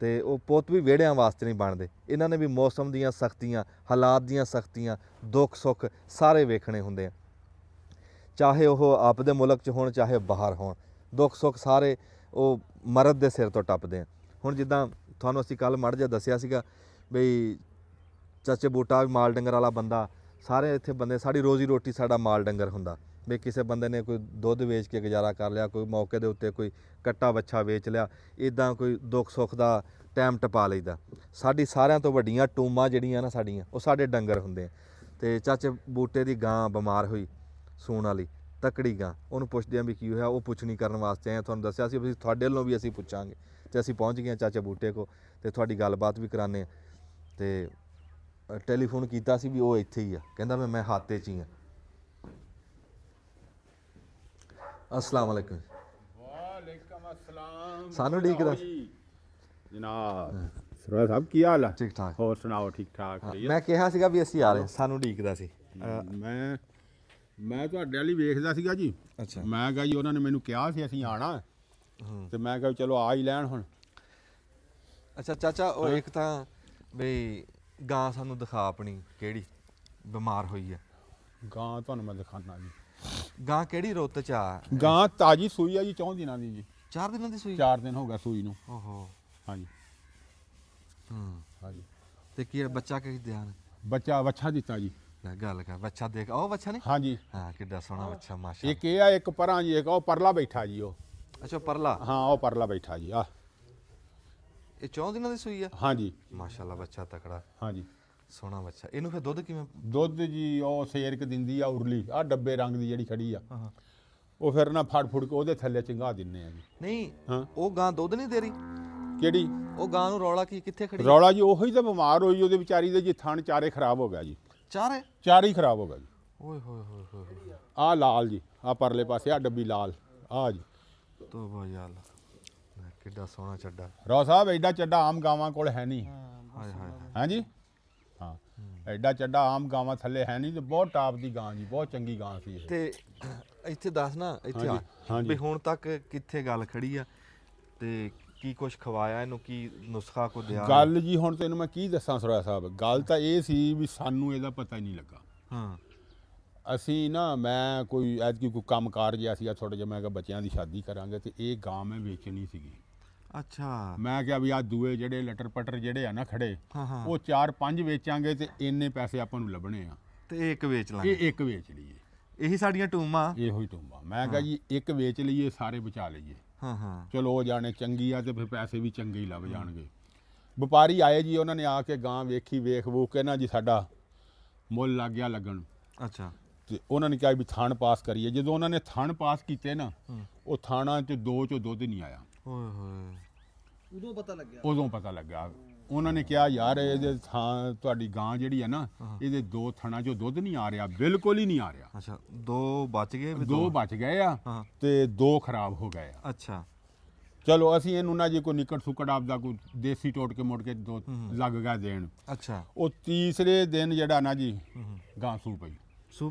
ਤੇ ਉਹ ਪੁੱਤ ਵੀ ਵਿਹੜਿਆਂ ਵਾਸਤੇ ਨਹੀਂ ਬਣਦੇ। ਇਹਨਾਂ ਨੇ ਵੀ ਮੌਸਮ ਦੀਆਂ ਸਖਤੀਆਂ, ਹਾਲਾਤ ਦੀਆਂ ਸਖਤੀਆਂ, ਦੁੱਖ ਸੁੱਖ ਸਾਰੇ ਵੇਖਣੇ ਹੁੰਦੇ ਆ, ਚਾਹੇ ਉਹ ਆਪਦੇ ਮੁਲਕ 'ਚ ਹੋਣ ਚਾਹੇ ਬਾਹਰ ਹੋਣ। ਦੁੱਖ ਸੁੱਖ ਸਾਰੇ ਉਹ ਮਰਦ ਦੇ ਸਿਰ ਤੋਂ ਟੱਪਦੇ ਆ। ਹੁਣ ਜਿੱਦਾਂ ਤੁਹਾਨੂੰ ਅਸੀਂ ਕੱਲ੍ਹ ਮੜ ਜਿਹਾ ਦੱਸਿਆ ਸੀਗਾ ਬਈ ਚਾਚੇ ਬੂਟਾ ਵੀ ਮਾਲ ਡੰਗਰ ਵਾਲਾ ਬੰਦਾ, ਸਾਰੇ ਇੱਥੇ ਬੰਦੇ, ਸਾਡੀ ਰੋਜ਼ੀ ਰੋਟੀ ਸਾਡਾ ਮਾਲ ਡੰਗਰ ਹੁੰਦਾ। ਵੀ ਕਿਸੇ ਬੰਦੇ ਨੇ ਕੋਈ ਦੁੱਧ ਵੇਚ ਕੇ ਗੁਜ਼ਾਰਾ ਕਰ ਲਿਆ, ਕੋਈ ਮੌਕੇ ਦੇ ਉੱਤੇ ਕੋਈ ਕੱਟਾ ਬੱਛਾ ਵੇਚ ਲਿਆ, ਇੱਦਾਂ ਕੋਈ ਦੁੱਖ ਸੁੱਖ ਦਾ ਟਾਈਮ ਟਪਾ ਲਈਦਾ। ਸਾਡੀ ਸਾਰਿਆਂ ਤੋਂ ਵੱਡੀਆਂ ਟੂਮਾਂ ਜਿਹੜੀਆਂ ਨਾ ਸਾਡੀਆਂ, ਉਹ ਸਾਡੇ ਡੰਗਰ ਹੁੰਦੇ ਆ। ਤੇ ਚਾਚੇ ਬੂਟੇ ਦੀ ਗਾਂ ਬਿਮਾਰ ਹੋਈ, ਸੂਣ ਵਾਲੀ ਤਕੜੀ ਗਾਂ, ਉਹਨੂੰ ਪੁੱਛਦੇ ਆ ਵੀ ਕੀ ਹੋਇਆ। ਉਹ ਪੁੱਛਣੀ ਕਰਨ ਵਾਸਤੇ ਆਏ, ਤੁਹਾਨੂੰ ਦੱਸਿਆ ਸੀ ਵੀ ਤੁਹਾਡੇ ਵੱਲੋਂ ਵੀ ਅਸੀਂ ਪੁੱਛਾਂਗੇ। ਤੇ ਅਸੀਂ ਪਹੁੰਚ ਗਏ ਚਾਚੇ ਬੂਟੇ ਕੋ, ਤੇ ਤੁਹਾਡੀ ਗੱਲਬਾਤ ਵੀ ਕਰਾਉਂਦੇ ਆ। ਤੇ ਟੈਲੀਫੋਨ ਕੀਤਾ ਸੀ ਵੀ ਉਹ ਇੱਥੇ ਹੀ ਆ, ਕਹਿੰਦਾ ਮੈਂ ਹਾਤੇ 'ਚ ਹੀ ਆ। अस्सलाम वालेकुम। वालेकुम अस्सलाम। सानू उड़ीकदा जनाब सरवर साहब की हाल है? ठीक ठाक। ਹੋਰ ਸੁਣਾਓ? ਠੀਕ ਠਾਕ। ਮੈਂ ਕਿਹਾ ਸੀਗਾ ਵੀ ਅਸੀਂ ਆ ਰਹੇ, ਸਾਨੂੰ ਉਡੀਕਦਾ ਸੀ। ਮੈਂ ਤੁਹਾਡੇ ਵਾਲੀ ਵੇਖਦਾ ਸੀਗਾ ਜੀ। ਅੱਛਾ। ਮੈਂ ਕਿਹਾ ਜੀ ਉਹਨਾਂ ਨੇ ਮੈਨੂੰ ਕਿਹਾ ਸੀ ਅਸੀਂ ਆਣਾ, ਤੇ ਮੈਂ ਕਿਹਾ ਚਲੋ ਆ ਹੀ ਲੈਣ ਹੁਣ। ਅੱਛਾ ਚਾਚਾ, ਉਹ ਇੱਕ ਤਾਂ ਬਈ ਗਾਂ ਸਾਨੂੰ ਦਿਖਾ ਆਪਣੀ ਕਿਹੜੀ ਬਿਮਾਰ ਹੋਈ ਹੈ। ਗਾਂ ਤੁਹਾਨੂੰ ਮੈਂ ਦਿਖਾਣਾ ਜੀ। ਗਾਂ ਕਿਹੜੀ ਰੁੱਤ 'ਚ ਆ? ਗਾਂ ਤਾਜੀ ਸੂਈ ਆ ਜੀ, 4 ਦਿਨਾਂ ਦੀ ਜੀ। 4 ਦਿਨਾਂ ਦੀ ਸੂਈ? 4 ਦਿਨ ਹੋ ਗਿਆ ਸੂਈ ਨੂੰ। ਓਹੋ। ਹਾਂਜੀ ਹਾਂਜੀ। ਤੇ ਕੀ ਬੱਚਾ ਕਿਹੜੀ ਦਿਆਂ? ਬੱਚਾ ਦਿੱਤਾ ਜੀ। ਲੈ ਗੱਲ ਕਰ, ਬੱਚਾ ਦੇਖ, ਉਹ ਬੱਚਾ ਨਹੀਂ? ਹਾਂਜੀ ਹਾਂ, ਕਿੱਡਾ ਸੋਹਣਾ ਬੱਚਾ ਮਾਸ਼ਾ। ਇੱਕ ਇਹ ਆ, ਇੱਕ ਪਰਾਂ ਜੀ, ਇੱਕ ਉਹ ਪਰਲਾ ਬੈਠਾ ਜੀ। ਉਹ ਅੱਛਾ ਪਰਲਾ। ਹਾਂ ਉਹ ਪਰਲਾ ਬੈਠਾ ਜੀ। ਆ ਇਹ 14 ਦਿਨਾਂ ਦੀ ਸੂਈ ਆ ਹਾਂਜੀ ਮਾਸ਼ਾਅੱਲਾ ਬੱਚਾ ਤਕੜਾ ਹਾਂਜੀ ਸੋਹਣਾ ਬੱਚਾ ਇਹਨੂੰ ਫਿਰ ਦੁੱਧ ਕਿਵੇਂ ਦੁੱਧ ਜੀ ਉਹ ਸੇਰਕ ਦਿੰਦੀ ਆ ਉਰਲੀ ਆ ਡੱਬੇ ਰੰਗ ਦੀ ਜਿਹੜੀ ਖੜੀ ਆ ਉਹ ਫਿਰ ਨਾ ਫੜ ਫੁੜ ਕੇ ਉਹਦੇ ਥੱਲੇ ਚੰਗਾ ਦਿੰਨੇ ਆ ਜੀ ਨਹੀਂ ਹਾਂ। ਉਹ ਗਾਂ ਦੁੱਧ ਨਹੀਂ ਦੇ ਰਹੀ ਕਿਹੜੀ ਉਹ ਗਾਂ ਨੂੰ ਰੌਲਾ ਕੀ ਕਿੱਥੇ ਖੜੀ ਰੌਲਾ ਜੀ ਉਹੀ ਤਾਂ ਬਿਮਾਰ ਹੋਈ ਉਹਦੇ ਵਿਚਾਰੀ ਦੇ ਜੀ ਥਣ ਚਾਰੇ ਖਰਾਬ ਹੋ ਗਿਆ ਜੀ ਚਾਰੇ ਚਾਰੇ ਹੀ ਖਰਾਬ ਹੋ ਗਿਆ ਜੀ ਓਏ ਹੋਏ ਹੋਏ ਹੋਏ ਆ ਲਾਲ ਜੀ ਆ ਪਰਲੇ ਪਾਸੇ ਆ ਡੱਬੀ ਲਾਲ ਆ ਜੀ ਤੋਬਾ ਯਾ ਅੱਲਾ ਕਿੱਡਾ ਸੋਹਣਾ ਚੱਡਾ ਰੌ ਸਾਹਿਬ ਐਡਾ ਚੱਡਾ ਆਮ ਗਾਵਾਂ ਕੋਲ ਹੈ ਨਹੀਂ ਹਾਏ ਹਾਏ ਹਾਂਜੀ ਹਾਂ ਐਡਾ ਚੱਡਾ ਆਮ ਗਾਵਾਂ ਥੱਲੇ ਹੈ ਨਹੀਂ ਤੇ ਬਹੁਤ ਟਾਪ ਦੀ ਗਾਂ ਜੀ ਬਹੁਤ ਚੰਗੀ ਗਾਂ ਸੀ ਇਹ ਤੇ ਇੱਥੇ ਦੱਸ ਨਾ ਇੱਥੇ ਆ ਹਾਂਜੀ। ਵੀ ਹੁਣ ਤੱਕ ਕਿੱਥੇ ਗੱਲ ਖੜੀ ਆ ਤੇ ਕੀ ਕੁਛ ਖਵਾਇਆ ਇਹਨੂੰ ਕੀ ਨੁਸਖਾ ਕੋ ਦਿਆ ਗੱਲ ਜੀ ਹੁਣ ਤੈਨੂੰ ਮੈਂ ਕੀ ਦੱਸਾਂ ਸੁਰਾ ਸਾਹਿਬ ਗੱਲ ਤਾਂ ਇਹ ਸੀ ਵੀ ਸਾਨੂੰ ਇਹਦਾ ਪਤਾ ਹੀ ਨਹੀਂ ਲੱਗਾ ਹਾਂ ਅਸੀਂ ਨਾ ਮੈਂ ਕੋਈ ਐਤਕੀ ਕੋਈ ਕੰਮ ਕਾਰ ਜਿਹਾ ਸੀ ਥੋੜਾ ਜਿਹਾ ਮੈਂ ਕਿਹਾ ਬੱਚਿਆਂ ਦੀ ਸ਼ਾਦੀ ਕਰਾਂਗੇ ਤੇ ਇਹ ਗਾਂ ਮੈਂ ਵੇਚਣੀ ਸੀਗੀ ਅੱਛਾ ਮੈਂ ਕਿਹਾ ਵੀ ਆ ਦੂਏ ਜਿਹੜੇ ਲਟਰ ਪਟਰ ਜਿਹੜੇ ਆ ਨਾ ਖੜੇ ਹਾਂ ਹਾਂ ਉਹ 4-5 ਵੇਚਾਂਗੇ ਤੇ ਇੰਨੇ ਪੈਸੇ ਆਪਾਂ ਨੂੰ ਲੱਭਣੇ ਆ ਤੇ ਇਹ ਇੱਕ ਵੇਚ ਲਾਂਗੇ ਇਹ ਇੱਕ ਵੇਚ ਲਈਏ ਇਹੀ ਸਾਡੀਆਂ ਟੂਮਾਂ ਇਹੋ ਹੀ ਟੁੰਬਾ ਮੈਂ ਕਿਹਾ ਜੀ ਇੱਕ ਵੇਚ ਲਈਏ ਸਾਰੇ ਬਚਾ ਲਈਏ ਹਾਂ ਹਾਂ ਚਲੋ ਉਹ ਜਾਣੇ ਚੰਗੀ ਆ ਤੇ ਫਿਰ ਪੈਸੇ ਵੀ ਚੰਗੇ ਹੀ ਲੱਭ ਜਾਣਗੇ ਵਪਾਰੀ ਆਏ ਜੀ ਉਹਨਾਂ ਨੇ ਆ ਕੇ ਗਾਂ ਵੇਖੀ ਵੇਖ ਵੂਖ ਕੇ ਨਾ ਜੀ ਸਾਡਾ ਮੁੱਲ ਲੱਗ ਗਿਆ ਲੱਗਣ ਅੱਛਾ ਤੇ ਉਹਨਾਂ ਨੇ ਕਿਹਾ ਵੀ ਥਣ ਪਾਸ ਕਰੀਏ ਜਦੋਂ ਉਹਨਾਂ ਨੇ ਥਣ ਪਾਸ ਕੀਤੇ ਨਾ ਉਹ ਥਾਣਾ ਚ 2 ਚੋਂ ਦੁੱਧ ਨਹੀਂ ਆਇਆ ਓਏ ਹੋਏ ਉਦੋਂ ਪਤਾ ਲੱਗਿਆ ਉਦੋਂ ਪਤਾ ਲੱਗਾ ਉਹਨਾਂ ਨੇ ਕਿਹਾ ਯਾਰ ਇਹਦੇ ਥਾਂ ਤੁਹਾਡੀ ਗਾਂ ਜਿਹੜੀ ਹੈ ਨਾ ਇਹਦੇ 2 ਥਣਾਂ ਚੋਂ ਦੁੱਧ ਨਹੀਂ ਆ ਰਿਹਾ ਬਿਲਕੁਲ ਹੀ ਨਹੀਂ ਆ ਰਿਹਾ ਅੱਛਾ 2 ਬਚ ਗਏ ਵੀ 2 ਬਚ ਗਏ ਆ ਹਾਂ। ਤੇ 2 ਖਰਾਬ ਹੋ ਗਏ ਆ ਅੱਛਾ ਚਲੋ ਅਸੀਂ ਇਹਨੂੰ ਨਾ ਜੀ ਕੋਈ ਨਿਕਟ ਸੁਕੜ ਆਪਦਾ ਕੋਈ ਦੇਸੀ ਟੋਟ ਕੇ ਮੁੜ ਕੇ 2 ਲੱਗ ਗਿਆ ਦੇਣ ਅੱਛਾ ਉਹ ਤੀਸਰੇ ਦਿਨ ਜਿਹੜਾ ਨਾ ਜੀ ਗਾਂ ਸੂ ਪਈ ਸੂ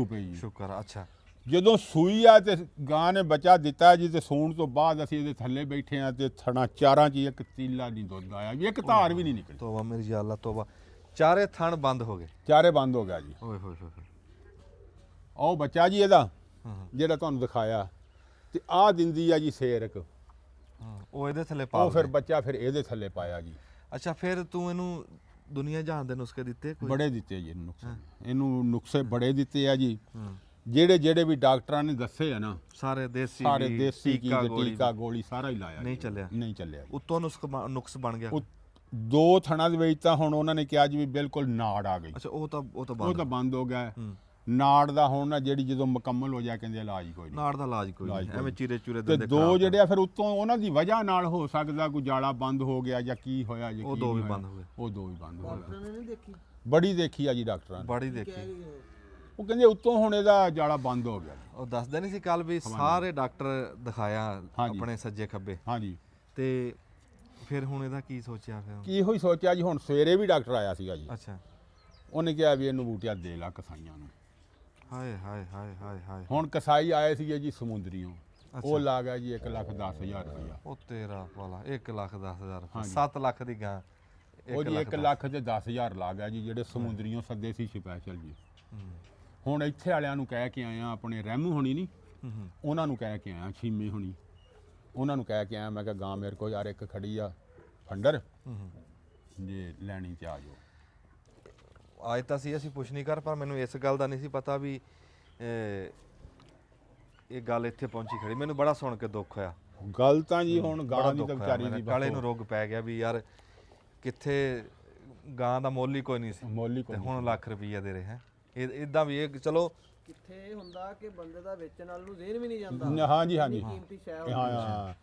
ਪਈ ਜੀ ਸ਼ੁਕਰ ਆ, ਅੱਛਾ ਜਦੋਂ ਸੂਈ ਆ ਤੇ ਗਾਂ ਨੇ ਬੱਚਾ ਦਿੱਤਾ ਜੀ ਤੇ ਸੂਣ ਤੋਂ ਬਾਅਦ ਅਸੀਂ ਇਹਦੇ ਥੱਲੇ ਬੈਠੇ ਆ ਤੇ ਥਣਾ ਚਾਰਾਂ 'ਚ ਹੀ ਇੱਕ ਤੀਲਾ ਨਹੀਂ ਦੁੱਧ ਆਇਆ ਵੀ ਇੱਕ ਧਾਰ ਵੀ ਨਹੀਂ ਨਿਕਲੀ ਤੋਬਾ ਮੇਰੀ ਯਾ ਅੱਲਾ ਤੋਬਾ ਚਾਰੇ ਥਣ ਬੰਦ ਹੋ ਗਏ ਚਾਰੇ ਬੰਦ ਹੋ ਗਿਆ ਜੀ ਓਏ ਹੋਏ ਹੋਏ ਉਹ ਬੱਚਾ ਜੀ ਇਹਦਾ ਹਾਂ ਜਿਹੜਾ ਤੁਹਾਨੂੰ ਦਿਖਾਇਆ ਤੇ ਆਹ ਦਿੰਦੀ ਆ ਜੀ ਸੇਰਕ ਹਾਂ ਉਹ ਇਹਦੇ ਥੱਲੇ ਪਾ ਉਹ ਫਿਰ ਬੱਚਾ ਫਿਰ ਇਹਦੇ ਥੱਲੇ ਪਾਇਆ ਜੀ ਅੱਛਾ ਫਿਰ ਤੂੰ ਇਹਨੂੰ ਦੁਨੀਆ ਜਹਾਨ ਦੇ ਨੁਸਖੇ ਦਿੱਤੇ ਕੋਈ ਬੜੇ ਦਿੱਤੇ ਜੀ ਇਹਨੂੰ ਨੁਕਸੇ ਇਹਨੂੰ ਨੁਕਸੇ ਬੜੇ ਦਿੱਤੇ ਆ ਜੀ ਹਾਂ ਜਿਹੜੇ ਵੀ ਡਾਕਟਰਾਂ ਨੇ ਦੱਸੇ ਆ ਨਾ ਸਾਰੇ ਦੇਸੀ ਸਾਰੇ ਵੀ, ਦੇਸੀ ਕੀ ਟੀਕਾ ਗੋਲੀ ਟੀਕਾ ਗੋਲੀ ਸਾਰਾ ਹੀ ਲਾਇਆ ਨਹੀਂ ਜੀ। ਚੱਲਿਆ। ਨਹੀਂ ਚੱਲਿਆ ਜੀ। ਉੱਤੋਂ ਨੁਕਸ ਬਣ ਗਿਆ ਉਹ 2 ਥਣਾਂ ਦੇ ਵਿੱਚ ਤਾਂ ਹੁਣ ਉਹਨਾਂ ਨੇ ਕਿਹਾ ਜੀ ਵੀ ਬਿਲਕੁਲ ਨਾੜ ਆ ਗਈ ਅੱਛਾ ਉਹ ਤਾਂ ਉਹ ਬੰਦ ਤਾਂ ਬੰਦ ਹੋ ਗਿਆ ਹੈ। ਹੂੰ। ਨਾੜ ਦਾ ਹੁਣ ਨਾ ਜਿਹੜੀ ਜਦੋਂ ਮੁਕੰਮਲ ਹੋ ਜਾ ਕਹਿੰਦੇ ਇਲਾਜ ਕੋਈ ਨਹੀਂ ਨਾੜ ਦਾ ਇਲਾਜ ਕੋਈ ਇਲਾਜ ਨਹੀਂ ਕੋਈ ਐਵੇਂ ਚੀਰੇ ਚੂਰੇ ਤੇ ਦੰਦੇ 2 ਜਿਹੜੇ ਆ ਫਿਰ ਉੱਤੋਂ ਉਹਨਾਂ ਦੀ ਵਜ੍ਹਾ ਨਾਲ ਹੋ ਸਕਦਾ ਕੋਈ ਜਾਲਾ ਬੰਦ ਹੋ ਗਿਆ ਜਾਂ ਕੀ ਹੋਇਆ ਜਾਂ ਉਹ ਕੀ 2 ਵੀ ਨਹੀਂ ਬੰਦ ਹੋਇਆ। ਹੋ ਗਏ ਉਹ 2 ਵੀ ਬੰਦ ਹੋ ਗਏ ਨੇ ਨਹੀਂ ਦੇਖੀ ਬੜੀ ਦੇਖੀ ਆ ਜੀ ਡਾਕਟਰਾਂ ਨੇ ਬੜੀ ਦੇਖੀ ਉਹ ਕਹਿੰਦੇ ਉੱਤੋਂ ਹੁਣ ਇਹਦਾ ਜਾਲਾ ਬੰਦ ਹੋ ਗਿਆ ਉਹ ਦੱਸਦੇ ਨਹੀਂ ਸੀ ਕੱਲ ਵੀ ਸਾਰੇ ਡਾਕਟਰ ਦਿਖਾਇਆ ਹਾਂਜੀ। ਆਪਣੇ ਸੱਜੇ ਖੱਬੇ ਹਾਂਜੀ ਤੇ ਫਿਰ ਹੁਣ ਇਹਦਾ ਕੀ ਸੋਚਿਆ ਫਿਰ ਕੀ ਇਹੋ ਹੀ ਸੋਚਿਆ ਜੀ ਹੁਣ ਸਵੇਰੇ ਵੀ ਡਾਕਟਰ ਆਇਆ ਸੀਗਾ ਜੀ ਅੱਛਾ ਉਹਨੇ ਕਿਹਾ ਵੀ ਇਹਨੂੰ ਬੂਟਿਆ ਦੇ ਲਾ ਕਸਾਈਆਂ ਨੂੰ ਹਾਏ ਹਾਏ ਹਾਏ ਹਾਏ ਹਾਏ ਹੁਣ ਕਸਾਈ ਆਏ ਸੀਗੇ ਜੀ ਸਮੁੰਦਰੀਓਂ ਉਹ ਲਾ ਗਿਆ ਜੀ 1,10,000 ਰੁਪਇਆ ਉਹ ਤੇਰਾ ਵਾਲਾ 1,10,000 ਹਾਂਜੀ। 7 ਲੱਖ ਦੀ ਗਾਂ ਉਹ ਜੀ 1 ਲੱਖ ਤੇ 10,000 ਲਾ ਗਿਆ ਜੀ ਜਿਹੜੇ ਸਮੁੰਦਰੀਓਂ ਸੱਦੇ ਸੀ ਸਪੈਸ਼ਲ ਜੀ ਹੁਣ ਇੱਥੇ ਵਾਲਿਆਂ ਨੂੰ ਕਹਿ ਕੇ ਆਇਆ ਆਪਣੇ ਰਹਿਮੂ ਹੋਣੀ ਨਹੀਂ ਉਹਨਾਂ ਨੂੰ ਕਹਿ ਕੇ ਆਇਆ ਛੀਮੇ ਹੋਣੀ ਉਹਨਾਂ ਨੂੰ ਕਹਿ ਕੇ ਆਇਆ ਮੈਂ ਕਿਹਾ ਗਾਂ ਮੇਰੇ ਕੋਲ ਯਾਰ ਇੱਕ ਖੜੀ ਆ ਫੰਡਰ ਜੇ ਲੈਣੀ ਤੇ ਆ ਜਾਓ ਅੱਜ ਤਾਂ ਸੀ ਅਸੀਂ ਪੁੱਛ ਨਹੀਂ ਕਰ ਪਰ ਮੈਨੂੰ ਇਸ ਗੱਲ ਦਾ ਨਹੀਂ ਸੀ ਪਤਾ ਵੀ ਇਹ ਗੱਲ ਇੱਥੇ ਪਹੁੰਚੀ ਖੜੀ ਮੈਨੂੰ ਬੜਾ ਸੁਣ ਕੇ ਦੁੱਖ ਹੋਇਆ ਗੱਲ ਤਾਂ ਜੀ ਹੁਣ ਬੜਾ ਗਾਂ ਦੀ ਦੁੱਖ ਤਾਂ ਹੋਇਆ ਵਿਚਾਰੀ ਦੀ ਕਾਲੇ ਨੂੰ ਰੋਗ ਪੈ ਗਿਆ ਵੀ ਯਾਰ ਕਿੱਥੇ ਗਾਂ ਦਾ ਮੁੱਲ ਹੀ ਕੋਈ ਨਹੀਂ ਸੀ ਮੋਲੀ ਤੇ ਕੋਈ ਹੁਣ ਲੱਖ ਰੁਪਈਆ ਦੇ ਰਹੇ ਹੈ ਇਦਾਂ ਵੀ ਇਹ ਚਲੋ ਕਿੱਥੇ ਹੁੰਦਾ ਕਿ ਬੰਦੇ ਦਾ ਵੇਚਣ ਨਾਲ ਨੂੰ ਜ਼ੇਨ ਵੀ ਨਹੀਂ ਜਾਂਦਾ ਹਾਂਜੀ ਹਾਂਜੀ ਕੀਮਤੀ ਸ਼ੈ ਹਾਂ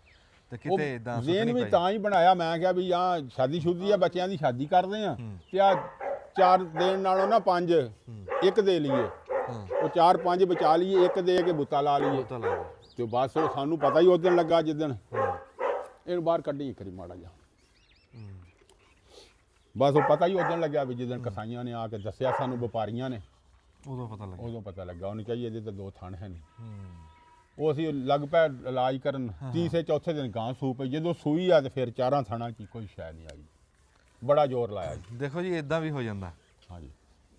ਤੇ ਕਿਤੇ ਇਦਾਂ ਜ਼ੇਨ ਵੀ ਤਾਂ ਹੀ ਬਣਾਇਆ ਮੈਂ ਕਿਹਾ ਵੀ ਆ ਸ਼ਾਦੀ ਸ਼ੁਦੀ ਆ ਬੱਚਿਆਂ ਦੀ ਸ਼ਾਦੀ ਕਰਦੇ ਆ ਤੇ ਆ 4 ਦੇਣ ਨਾਲੋਂ ਨਾ 5 ਇੱਕ ਦੇ ਲਈਏ ਉਹ 4-5 ਬਚਾ ਲਈਏ ਇੱਕ ਦੇ ਕੇ ਬੁੱਤਾ ਲਾ ਲਈਏ ਪਤਾ ਲੱਗ ਤੇ ਬਸ ਉਹ ਸਾਨੂੰ ਪਤਾ ਹੀ ਉਸ ਦਿਨ ਲੱਗਾ ਜਿੱਦਣ ਇਹਨੂੰ ਬਾਹਰ ਕੱਢੀ ਇੱਕ ਵਾਰੀ ਮਾੜਾ ਜਿਹਾ ਬਸ ਉਹ ਪਤਾ ਹੀ ਉਸ ਦਿਨ ਲੱਗਿਆ ਵੀ ਜਿੱਦਣ ਕਸਾਈਆਂ ਨੇ ਆ ਕੇ ਦੱਸਿਆ ਸਾਨੂੰ ਵਪਾਰੀਆਂ ਨੇ ਉਦੋਂ ਪਤਾ ਲੱਗਾ ਉਦੋਂ ਪਤਾ ਲੱਗਾ ਉਹਨੇ ਕਿਹਾ ਜੀ ਇਹਦੇ ਤਾਂ 2 ਥਣ ਹੈ ਨਹੀਂ ਉਹ ਅਸੀਂ ਲੱਗ ਪਏ ਇਲਾਜ ਕਰਨ ਤੀਸਰੇ ਚੌਥੇ ਦਿਨ ਗਾਂ ਸੂ ਪਈ ਜਦੋਂ ਸੂਈ ਆ ਤੇ ਫਿਰ 4 ਥਣਾਂ 'ਚ ਕੋਈ ਸ਼ੈ ਨਹੀਂ ਆਈ ਬੜਾ ਜ਼ੋਰ ਲਾਇਆ ਜੀ ਦੇਖੋ ਜੀ ਇਦਾਂ ਵੀ ਹੋ ਜਾਂਦਾ ਹਾਂਜੀ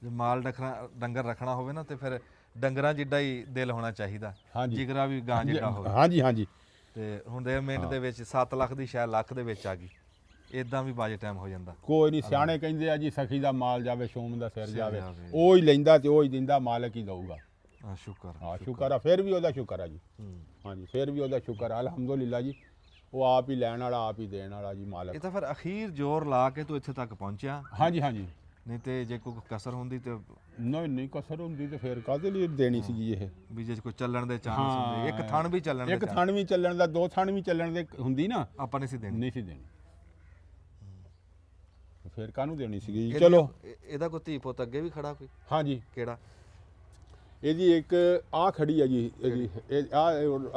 ਜੇ ਮਾਲ ਡੰਗਰ ਰੱਖਣਾ ਹੋਵੇ ਨਾ ਤੇ ਫਿਰ ਡੰਗਰਾਂ ਜਿੱਡਾ ਹੀ ਦਿਲ ਹੋਣਾ ਚਾਹੀਦਾ ਹਾਂਜੀ। ਜਿਗਰਾ ਵੀ ਗਾਂ ਜਿੱਡਾ ਹੋਵੇ ਹਾਂਜੀ ਹਾਂਜੀ ਤੇ ਹੁਣ ਦੇ ਮਿੰਟ ਦੇ ਵਿੱਚ 7 ਲੱਖ ਦੀ ਸ਼ਾਇਦ ਲੱਖ ਦੇ ਵਿੱਚ ਆ ਗਈ ਇਦਾਂ ਵੀ ਬਾਜੇ ਟਾਈਮ ਹੋ ਜਾਂਦਾ ਕੋਈ ਨਹੀਂ ਸਿਆਣੇ ਕਹਿੰਦੇ ਆ ਜੀ ਸਖੀ ਦਾ ਮਾਲ ਜਾਵੇ ਸ਼ੋਮ ਦਾ ਸਿਰ ਜਾਵੇ ਜਾਵੇ। ਉਹ ਹੀ ਲੈਂਦਾ ਤੇ ਉਹ ਹੀ ਦਿੰਦਾ ਮਾਲਕ ਹੀ ਦਊਗਾ ਸ਼ੁਕਰ ਹਾਂ ਸ਼ੁਕਰ ਆ ਫਿਰ ਵੀ ਉਹਦਾ ਸ਼ੁਕਰ ਆ ਜੀ ਹੂੰ। ਹਾਂਜੀ ਫਿਰ ਵੀ ਉਹਦਾ ਸ਼ੁਕਰ ਆ ਅਲਹਮਦੁਲਿਲਾ ਜੀ ਉਹ ਆਪ ਹੀ ਲੈਣ ਵਾਲਾ ਆਪ ਹੀ ਦੇਣ ਵਾਲਾ ਜੀ ਇਹ ਮਾਲਕ। ਤਾਂ ਫਿਰ ਅਖੀਰ ਜ਼ੋਰ ਲਾ ਕੇ ਤੂੰ ਇੱਥੇ ਤੱਕ ਪਹੁੰਚਿਆ, ਹਾਂਜੀ ਹਾਂਜੀ। ਨਹੀਂ ਤੇ ਜੇ ਕੋਈ ਕਸਰ ਹੁੰਦੀ ਤੇ ਨਹੀਂ ਨਹੀਂ ਕਸਰ ਹੁੰਦੀ ਤੇ ਫਿਰ ਕਾਹਦੇ ਲਈ ਦੇਣੀ ਸੀਗੀ ਇਹ। ਵੀ ਜੇ ਕੋਈ ਚੱਲਣ ਦੇ ਚਾਂਸ ਹੁੰਦੇ, ਇੱਕ ਥਣ ਵੀ ਚੱਲਣ ਦੇ ਇੱਕ ਥਣ ਵੀ ਚੱਲਣ ਦਾ, ਦੋ ਥਣ ਵੀ ਚੱਲਣ ਦੇ ਹੁੰਦੀ ਨਾ, ਆਪਾਂ ਨਹੀਂ ਸੀ ਦੇਣੀ। ਨਹੀਂ ਸੀ ਦੇਣੀ। ਫਿਰ ਕਾਹਨੂੰ ਦੇਣੀ ਸੀਗੀ ਜੀ। ਚਲੋ ਇਹਦਾ ਕੋਈ ਧੀ ਪੁੱਤ ਅੱਗੇ ਵੀ ਖੜਾ ਕੋਈ? ਹਾਂਜੀ। ਕਿਹੜਾ? ਇਹਦੀ ਇੱਕ ਆ ਖੜੀ ਆ ਜੀ, ਇਹਦੀ ਇਹ ਆ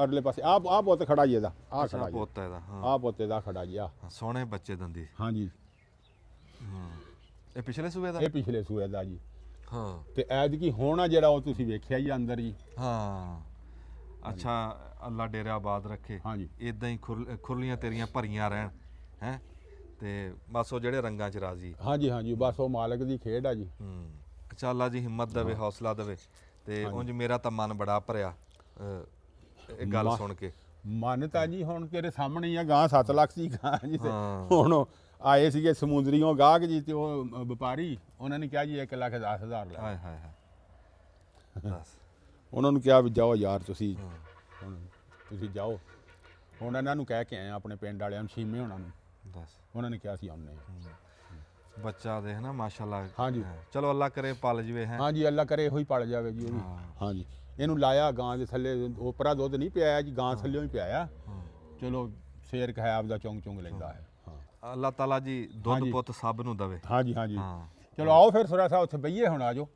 ਅਗਲੇ ਪਾਸੇ ਆ ਪੁੱਤ ਖੜਾ ਜੀ ਇਹਦਾ, ਆ ਅੱਛਾ, ਖੜਾ ਜੀ, ਪੁੱਤ ਇਹਦਾ, ਹਾਂ ਆ ਪੁੱਤ ਇਹਦਾ ਖੜਾ ਜੀ ਆ। ਸੋਹਣੇ ਬੱਚੇ ਦੰਦੀ। ਹਾਂਜੀ। ਇਹ ਪਿਛਲੇ ਸੂਬੇ ਦਾ? ਇਹ ਪਿਛਲੇ ਸੂਏ ਦਾ ਜੀ। ਹਾਂ। ਤੇ ਐਤਕੀ ਹੋਣਾ ਜਿਹੜਾ ਉਹ ਤੁਸੀਂ ਵੇਖਿਆ ਜੀ ਅੰਦਰ ਜੀ। ਹਾਂ। ਅੱਛਾ, ਅੱਲਾ ਡੇਰਾ ਆਬਾਦ ਰੱਖੇ। ਹਾਂਜੀ। ਇਦਾਂ ਹੀ ਖੁਰਲੀਆਂ ਤੇਰੀਆਂ ਭਰੀਆਂ ਰਹਿਣ ਹੈ, ਤੇ ਬਸ ਉਹ ਜਿਹੜੇ ਰੰਗਾਂ 'ਚ ਰਾਜ਼ੀ। ਹਾਂਜੀ ਹਾਂਜੀ, ਬਸ ਉਹ ਮਾਲਕ ਦੀ ਖੇਡ ਆ ਜੀ। ਅੱਛਾ, ਅੱਲਾ ਜੀ ਹਿੰਮਤ ਦੇਵੇ, ਹੌਸਲਾ ਦੇਵੇ। ਤੇ ਉਂਝ ਮੇਰਾ ਤਾਂ ਮਨ ਬੜਾ ਭਰਿਆ ਇਹ ਗੱਲ ਸੁਣ ਕੇ। ਮਾਨਤਾ ਜੀ ਹੁਣ ਤੇਰੇ ਸਾਹਮਣੇ ਹੀ ਆ, ਗਾਂ 7 ਲੱਖ ਸੀ ਗਾਂ ਜੀ, ਤੇ ਹੁਣ ਆਏ ਸੀਗੇ ਸਮੁੰਦਰੀਓਂ ਗਾਹਕ ਜੀ, ਤੇ ਉਹ ਵਪਾਰੀ ਉਹਨਾਂ ਨੇ ਕਿਹਾ ਜੀ 1,10,000 ਲੈ। ਹਾਏ ਹਾਏ ਹਾਏ। ਬਸ ਉਹਨਾਂ ਨੂੰ ਕਿਹਾ ਵੀ ਜਾਓ ਯਾਰ ਤੁਸੀਂ, ਹੁਣ ਤੁਸੀਂ ਜਾਓ। ਹੁਣ ਇਹਨਾਂ ਨੂੰ ਕਹਿ ਕੇ ਆਏ ਆ ਆਪਣੇ ਪਿੰਡ ਵਾਲਿਆਂ ਨੂੰ, ਛੀਮੇ ਹੋਣਾ ਨੂੰ, ਬਸ ਉਹਨਾਂ ਨੇ ਕਿਹਾ ਸੀ ਆਉਣੇ। ਬੱਚਾ ਦੇਖ ਨਾ ਮਾਸ਼ਾਅੱਲਾ। ਹਾਂਜੀ। ਚਲੋ ਅੱਲਾ ਕਰੇ ਪਲ ਜਵੇ ਹੈ। ਹਾਂਜੀ, ਅੱਲਾ ਕਰੇ ਇਹੋ ਹੀ ਪਲ ਜਾਵੇ ਜੀ ਇਹ ਵੀ। ਹਾਂਜੀ, ਇਹਨੂੰ ਲਾਇਆ ਗਾਂ ਦੇ ਥੱਲੇ, ਉਪਰਾ ਦੁੱਧ ਨਹੀਂ ਪਿਆਇਆ ਜੀ, ਗਾਂ ਥੱਲੇੋਂ ਹੀ ਪਿਆਇਆ। ਚਲੋ ਸ਼ੇਰ ਹੈ ਆਪਦਾ ਚੁੰਗ ਚੁੰਗ ਲੈਂਦਾ ਹੈ। ਹਾਂ। ਅੱਲਾ ਤਾਲਾ ਜੀ ਦੁੱਧ ਪੁੱਤ ਸਭ ਨੂੰ ਦਵੇ। ਹਾਂਜੀ ਹਾਂਜੀ। ਚਲੋ ਆਓ ਫਿਰ ਸੁਰਾ ਸਾਹਿਬ ਉੱਥੇ ਬਈਏ, ਹੁਣ ਆਜੋ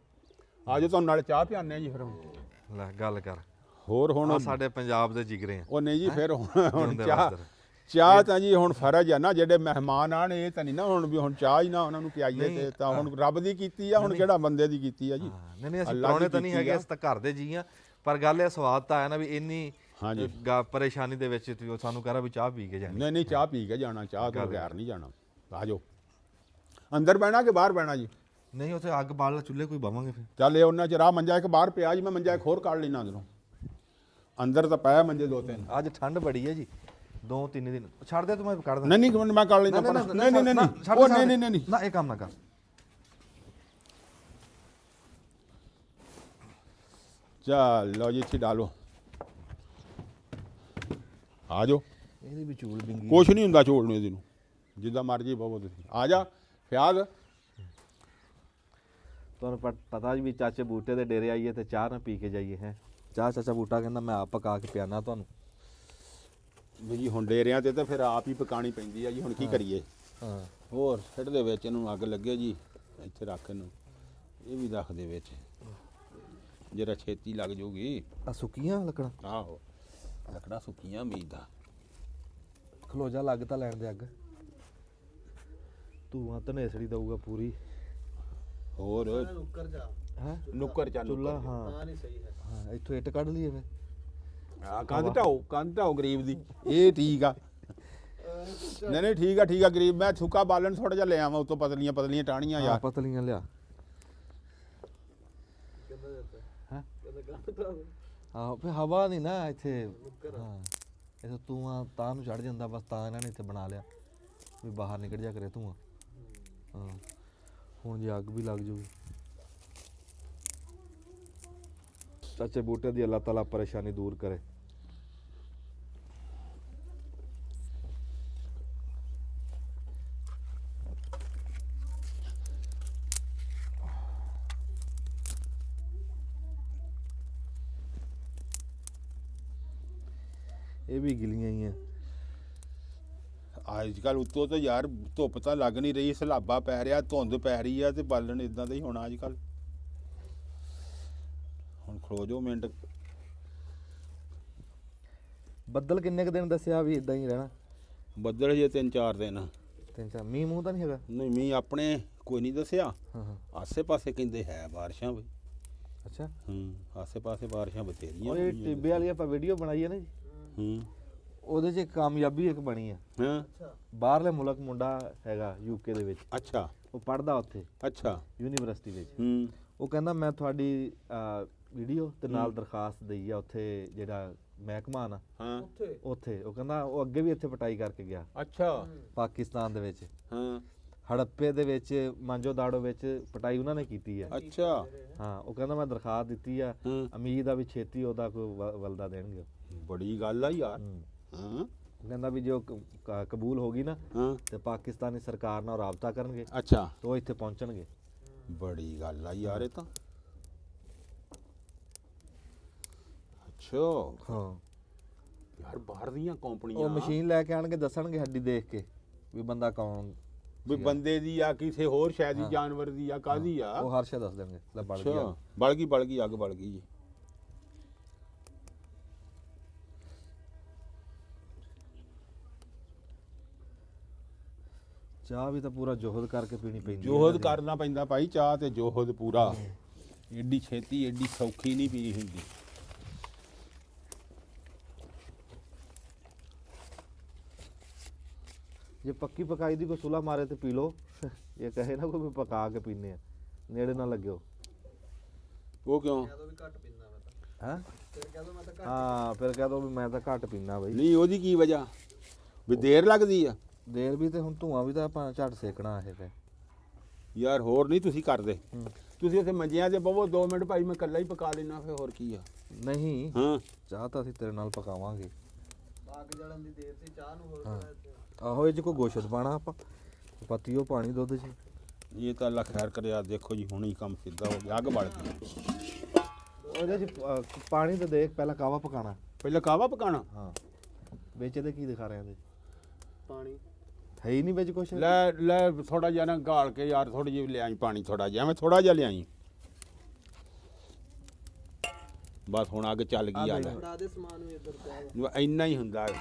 ਆਜੋ, ਤੁਹਾਨੂੰ ਨਾਲੇ ਚਾਹ ਪਿਆਉਂਦੇ ਆ ਜੀ। ਫਿਰ ਹੁਣ ਲੈ ਗੱਲ ਕਰ। ਹੋਰ ਹੁਣ ਸਾਡੇ ਪੰਜਾਬ ਦੇ ਜਿਗਰੇ ਆ। ਉਹ ਨਹੀਂ ਜੀ, ਫਿਰ ਹੁਣ ਜਿਉਂਦੇ ਚਾਹ ਵਸਦੇ। ਚਾਹ ਤਾਂ ਜੀ ਹੁਣ ਫਰਜ਼ ਆ ਨਾ, ਜਿਹੜੇ ਮਹਿਮਾਨ ਆਣ ਇਹ ਤਾਂ ਨਹੀਂ ਨਾ ਹੁਣ ਵੀ ਹੁਣ ਚਾਹ ਹੀ ਨਾ ਉਹਨਾਂ ਨੂੰ ਪਿਆਈਏ, ਤੇ ਤਾਂ ਹੁਣ ਰੱਬ ਦੀ ਕੀਤੀ ਆ, ਹੁਣ ਕਿਹੜਾ ਬੰਦੇ ਦੀ ਕੀਤੀ ਆ ਜੀ। ਨਹੀਂ ਨਹੀਂ, ਅਸੀਂ ਅੱਲਾ ਪ੍ਰਾਹੁਣੇ ਦੀ ਤਾਂ ਨਹੀਂ ਕੀਤੀ ਹੈਗੇ, ਆ। ਅਸੀਂ ਤਾਂ ਘਰ ਦੇ ਜੀ ਆ। ਪਰ ਗੱਲ ਇਹ ਸਵਾਦ ਤਾਂ ਆਇਆ ਨਾ ਵੀ ਇੰਨੀ ਹਾਂਜੀ। ਪਰੇਸ਼ਾਨੀ ਦੇ ਵਿੱਚ ਤੁਸੀਂ ਸਾਨੂੰ ਕਹ ਰਿਹਾ ਵੀ ਚਾਹ ਪੀ ਕੇ ਜਾਣੀ। ਨਹੀਂ ਨਹੀਂ, ਚਾਹ ਪੀ ਕੇ ਜਾਣਾ, ਚਾਹ ਤੋਂ ਬਗੈਰ ਨਹੀਂ ਜਾਣਾ। ਆਜੋ, ਅੰਦਰ ਬਹਿਣਾ ਕਿ ਬਾਹਰ ਬਹਿਣਾ ਜੀ? ਨਹੀਂ, ਉੱਥੇ ਅੱਗ ਬਾਲ ਚੁੱਲ੍ਹੇ ਕੋਈ ਬਾਵਾਂਗੇ ਫਿਰ। ਚੱਲ ਇਹ ਉਹਨਾਂ ਚ ਰਾਹ ਮੰਜਾ ਇੱਕ ਬਾਹਰ ਪਿਆ ਜੀ, ਮੈਂ ਮੰਜਾ ਇੱਕ ਹੋਰ ਕੱਢ ਲੈਣਾ ਅੰਦਰੋਂ। ਅੰਦਰ ਤਾਂ ਪਿਆ ਮੰਜੇ 2-3। ਅੱਜ ਠੰਡ ਬੜੀ ਹੈ ਜੀ, 2-3 ਦਿਨ ਛੱਡ ਦੇ ਤੂੰ, ਮੈਂ ਕੱਢ ਦਾਂ। ਨਹੀਂ ਨਹੀਂ, ਮੈਂ ਕੱਢ ਲੈਣਾ। ਨਹੀਂ ਨਹੀਂ ਨਹੀਂ, ਉਹ ਨਹੀਂ ਨਹੀਂ ਨਹੀਂ ਨਾ, ਇਹ ਕੰਮ ਨਾ ਕਰ। ਚੱਲ ਲਓ ਜੀ, ਇੱਥੇ ਡਾਲੋ। ਆ ਜਾਓ। ਇਹਦੀ ਵੀ ਚੂਲ ਬਿੰਗੀ। ਕੁਛ ਨਹੀਂ ਹੁੰਦਾ ਝੋਲ ਨੂੰ, ਇਹਦੇ ਨੂੰ ਜਿੱਦਾਂ ਮਰਜੀ ਬਵੋ ਤੁਸੀਂ। ਆ ਜਾ ਫਿਆਜ਼। ਤੁਹਾਨੂੰ ਪਤਾ ਜੀ ਵੀ ਚਾਚੇ ਬੂਟੇ ਦੇ ਡੇਰੇ ਆਈਏ ਤੇ ਚਾਹ ਨਾ ਪੀ ਕੇ ਜਾਈਏ ਹੈ। ਚਾਹ ਚਾਚਾ ਬੂਟਾ ਕਹਿੰਦਾ ਮੈਂ ਆਪ ਪਕਾ ਕੇ ਪਿਆਣਾ ਤੁਹਾਨੂੰ। ਵੀ ਜੀ ਹੁਣ ਡੇਰਿਆਂ ਤੇ ਤਾਂ ਫਿਰ ਆਪ ਹੀ ਪਕਾਣੀ ਪੈਂਦੀ ਆ ਜੀ, ਹੁਣ ਕੀ ਕਰੀਏ। ਹਾਂ। ਹੋਰ ਛੱਡ ਦੇ ਵਿੱਚ, ਇਹਨੂੰ ਅੱਗ ਲੱਗੇ ਜੀ, ਇੱਥੇ ਰੱਖ ਇਹਨੂੰ, ਇਹ ਵੀ ਰੱਖ ਦੇ ਵਿੱਚ, ਜਰਾ ਛੇਤੀ ਲੱਗ ਜਾਊਗੀ। ਆ ਸੁੱਕੀਆਂ ਲੱਕੜਾਂ? ਆਹੋ, ਲੱਕੜਾਂ ਸੁੱਕੀਆਂ ਉਮੀਦ ਦਾ। ਖਲੋ ਜਾ, ਲੱਗ ਤਾਂ ਲੈਣ ਦੇ ਅੱਗ। ਧੂਆਂ ਧਨੇਸੜੀ ਦਊਗਾ ਪੂਰੀ। ਹੋਰ ਨੁੱਕਰ ਜਾ ਹੈ ਨੁੱਕਰ ਚੱਲ ਚੁੱਲਾ। ਹਾਂ ਨਹੀਂ ਸਹੀ ਹੈ। ਹਾਂ, ਇੱਥੋਂ ਇੱਟ ਕੱਢ ਲਈਏ ਫਿਰ। ਆ ਕੰਧ ਢਾਓ ਗਰੀਬ ਦੀ, ਇਹ ਠੀਕ ਆ। ਨਹੀਂ ਨਹੀਂ, ਠੀਕ ਆ ਠੀਕ ਆ ਗਰੀਬ। ਮੈਂ ਸੁੱਕਾ ਬਾਲਣ ਥੋੜਾ ਜਿਹਾ ਲੈ ਆਵਾਂ ਉਤੋਂ, ਪਤਲੀਆਂ ਪਤਲੀਆਂ ਟਾਹਣੀਆਂ ਹਾਂ, ਯਾਰ। ਪਤਲੀਆਂ ਲਿਆ। ਆਹੋ, ਫਿਰ ਹਵਾ ਨਹੀਂ ਨਾ ਇੱਥੇ। ਹਾਂ, ਇਹ ਧੂਆਂ ਤਾਂ ਨੂੰ ਚੜ ਜਾਂਦਾ, ਬਸ ਤਾਂ ਇਹਨਾਂ ਨੇ ਇੱਥੇ ਬਣਾ ਲਿਆ ਵੀ ਬਾਹਰ ਨਿਕਲ ਜਾ ਕਰੇ ਧੂਆਂ। ਹਾਂ, ਹੁਣ ਜੇ ਅੱਗ ਵੀ ਲੱਗ ਜੂਗੀ। ਚਾਚੇ ਬੂਟੇ ਦੀ ਅੱਲਾਹ ਤਾਲਾ ਪਰੇਸ਼ਾਨੀ ਦੂਰ ਕਰੇ। ਇਹ ਵੀ ਗਿਲੀਆਂ ਹੀ ਆ। ਅੱਜ ਕੱਲ ਉੱਤੋਂ ਤਾਂ ਯਾਰ ਧੁੱਪ ਤਾਂ ਲੱਗ ਨਹੀਂ ਰਹੀ, ਸਲਾਬਾ ਪੈ ਰਿਹਾ, ਧੁੰਦ ਪੈ ਰਹੀ ਆ, ਤੇ ਬਾਲਣ ਇਦਾਂ ਦਾ ਹੀ ਹੋਣਾ ਅੱਜ ਕੱਲ। ਹੁਣ ਖਲੋ ਜਾਓ ਮਿੰਟ। ਬੱਦਲ ਕਿੰਨੇ ਕੁ ਦਿਨ ਦੱਸਿਆ ਵੀ ਇਦਾਂ ਹੀ ਰਹਿਣਾ? ਬੱਦਲ ਜੇ 3-4 ਦਿਨ। 3-4 ਮੀਂਹ ਮੂੰਹ ਤਾਂ ਨਹੀਂ ਹੈਗਾ? ਨਹੀਂ, ਮੀਂਹ ਆਪਣੇ ਕੋਈ ਨਹੀਂ ਦੱਸਿਆ। ਹਾਂ ਹਾਂ। ਆਸੇ ਪਾਸੇ ਕਹਿੰਦੇ ਹੈ ਬਾਰਿਸ਼ਾਂ ਵੀ। ਅੱਛਾ। ਆਸੇ ਪਾਸੇ ਬਾਰਿਸ਼ਾਂ ਬਥੇਰੀਆਂ। ਉਹ ਇਹ ਟਿੱਬੇ ਵਾਲੀ ਆਪਾਂ ਵੀਡੀਓ ਬਣਾਈ ਹੈ ਨਾ ਜੀ, ਉਹਦੇ 'ਚ ਇੱਕ ਕਾਮਯਾਬੀ ਇੱਕ ਬਣੀ ਆ। ਹਾਂ। ਬਾਹਰਲੇ ਮੁਲਕ ਮੁੰਡਾ ਹੈਗਾ ਯੂਕੇ ਦੇ ਵਿੱਚ, ਅੱਛਾ ਉਹ ਪੜ੍ਹਦਾ ਉੱਥੇ ਅੱਛਾ। ਯੂਨੀਵਰਸਿਟੀ ਵਿੱਚ। ਹੂੰ। ਉਹ ਕਹਿੰਦਾ ਮੈਂ ਤੁਹਾਡੀ ਵੀਡੀਓ ਤੇ ਨਾਲ ਦਰਖਾਸਤ ਦਈ ਆ ਉੱਥੇ ਜਿਹੜਾ ਮਹਿਕਮਾ ਨਾ ਹਾਂ। ਉੱਥੇ। ਉਹ ਕਹਿੰਦਾ ਉਹ ਅੱਗੇ ਵੀ ਇੱਥੇ ਪਟਾਈ ਕਰਕੇ ਗਿਆ ਅੱਛਾ। ਪਾਕਿਸਤਾਨ ਦੇ ਵਿੱਚ। ਹਾਂ। ਹੜੱਪੇ ਦੇ ਵਿੱਚ, ਮਾਂਜੋ ਦਾੜੋ ਵਿੱਚ ਪਟਾਈ ਉਹਨਾਂ ਨੇ ਕੀਤੀ ਆ। ਅੱਛਾ। ਹਾਂ, ਉਹ ਕਹਿੰਦਾ ਮੈਂ ਦਰਖਾਸਤ ਦਿੱਤੀ ਆ, ਉਮੀਦ ਆ ਵੀ ਛੇਤੀ ਉਹਦਾ ਕੋਈ ਵਲਦਾ ਦੇਣਗੇ। ਬੜੀ ਗੱਲ ਆ ਯਾਰ। ਹਾਂ। ਕਹਿੰਦਾ ਵੀ ਜੋ ਕਬੂਲ ਹੋਗੀ ਨਾ ਹਾਂ ਤੇ ਪਾਕਿਸਤਾਨੀ ਸਰਕਾਰ ਨਾਲ ਰਾਬਤਾ ਕਰਨਗੇ ਅੱਛਾ ਤੇ ਉਹ ਇੱਥੇ ਪਹੁੰਚਣਗੇ। ਬੜੀ ਗੱਲ ਆ ਯਾਰ ਇਹ ਤਾਂ ਅੱਛਾ ਹਾਂ ਯਾਰ ਬਾਹਰ ਦੀਆਂ ਉਹ ਕੰਪਨੀਆਂ ਮਸ਼ੀਨ ਲੈ ਕੇ ਆਣਗੇ, ਦੱਸਣਗੇ ਹੱਡੀ ਦੇਖ ਕੇ ਵੀ ਬੰਦਾ ਕੌਣ, ਵੀ ਬੰਦੇ ਦੀ ਆ ਕਿਸੇ ਹੋਰ ਸ਼ਾਇਦ ਦੀ ਜਾਨਵਰ ਦੀ ਆ ਕਾਹਦੀ ਆ ਉਹ ਹਰ ਸ਼ੈ ਦੱਸ ਦੇਣਗੇ। ਲੈ ਬਣ ਗਿਆ। ਅੱਛਾ ਬਲ ਗਈ ਅੱਗ ਬਲ ਗਈ ਜੀ। ਚਾਹ ਵੀ ਤਾਂ ਪੂਰਾ ਜੋਹਦ ਕਰਕੇ ਪੀਣੀ ਪੈਂਦੀ। ਜੋਹਦ ਕਰਨਾ ਪੈਂਦਾ ਭਾਈ, ਚਾਹ ਤੇ ਜੋਹਦ ਪੂਰਾ। ਏਡੀ ਛੇਤੀ ਏਡੀ ਸੌਖੀ ਨਹੀਂ ਪੀਣੀ ਹੁੰਦੀ। ਜੇ ਪੱਕੀ ਪਕਾਈ ਦੀ ਕੋਈ ਸੁਲਾ ਮਾਰੇ ਤੇ ਪੀ ਲਓ। ਇਹ ਕਹੇ ਨਾ ਕੋਈ ਪਕਾ ਕੇ ਪੀਨੇ ਆ, ਨੇੜੇ ਨਾ ਲੱਗਿਓ। ਉਹ ਕਿਉਂ? ਹੈਂ? ਹਾਂ ਫਿਰ ਕਹਿ ਦੋ ਵੀ ਮੈਂ ਤਾਂ ਘੱਟ ਪੀਣਾ ਬਈ। ਨਹੀਂ ਉਹਦੀ ਕੀ ਵਜ੍ਹਾ? ਵੀ ਦੇਰ ਲੱਗਦੀ ਆ ਦੇਰ ਵੀ ਤੇ ਹੁਣ ਧੂਆਂ ਵੀ ਤਾਂ ਆਪਾਂ ਝੱਟ ਸੇਕਣਾ ਇਹ ਤੇ। ਯਾਰ ਹੋਰ ਨਹੀਂ ਤੁਸੀਂ ਕਰਦੇ। ਤੁਸੀਂ ਇੱਥੇ ਮੰਜਿਆਂ 'ਤੇ ਬਵੋ 2 ਮਿੰਟ ਭਾਈ, ਮੈਂ ਇਕੱਲਾ ਹੀ ਪਕਾ ਲੈਣਾ ਫਿਰ ਹੋਰ ਕੀ ਆ। ਨਹੀਂ ਹਾਂ ਚਾਹ ਤਾਂ ਅਸੀਂ ਤੇਰੇ ਨਾਲ ਪਕਾਵਾਂਗੇ। ਅੱਗ ਜਲਣ ਦੀ ਦੇਰ ਸੀ, ਚਾਹ ਨੂੰ ਹੋਰ ਆਹੋ ਇਹ ਚ ਕੋਈ ਗੋਸ਼ਤ ਪਾਣਾ ਆਪਾਂ, ਪੱਤੀ ਉਹ ਪਾਣੀ ਦੁੱਧ 'ਚ। ਇਹ ਤਾਂ ਅੱਲਾ ਖੈਰ ਕਰਿਆ। ਦੇਖੋ ਜੀ ਹੁਣ ਹੀ ਕੰਮ ਸਿੱਧਾ ਹੋ ਗਿਆ, ਅੱਗ ਬਲ ਗਈ। ਉਹਦੇ 'ਚ ਪਾਣੀ ਤਾਂ ਦੇਖ, ਪਹਿਲਾਂ ਕਾਵਾ ਪਕਾਣਾ। ਪਹਿਲਾਂ ਕਾਵਾ ਪਕਾਣਾ? ਹਾਂ ਵਿੱਚ ਇਹਦੇ ਕੀ ਦਿਖਾ ਰਹੇ ਇਹਦੇ ਪਾਣੀ ਹੈ ਹੀ ਨਹੀਂ ਵਿੱਚ ਕੁਛ। ਲੈ ਥੋੜਾ ਜਿਹਾ ਨਾ ਗਾਲ ਕੇ ਯਾਰ, ਥੋੜੀ ਜਿਹੀ ਲਿਆਈ ਪਾਣੀ, ਥੋੜਾ ਜਿਹਾ ਮੈਂ ਥੋੜਾ ਜਿਹਾ ਲਿਆਈ। ਬਸ ਹੁਣ ਅੱਗ ਚੱਲ ਗਈ ਆ ਲੈ। ਫੜਾ ਦੇ ਸਮਾਨ ਵੀ ਇੱਧਰ ਪਿਆ ਵਾ। ਇੰਨਾ ਹੀ ਹੁੰਦਾ ਹੈ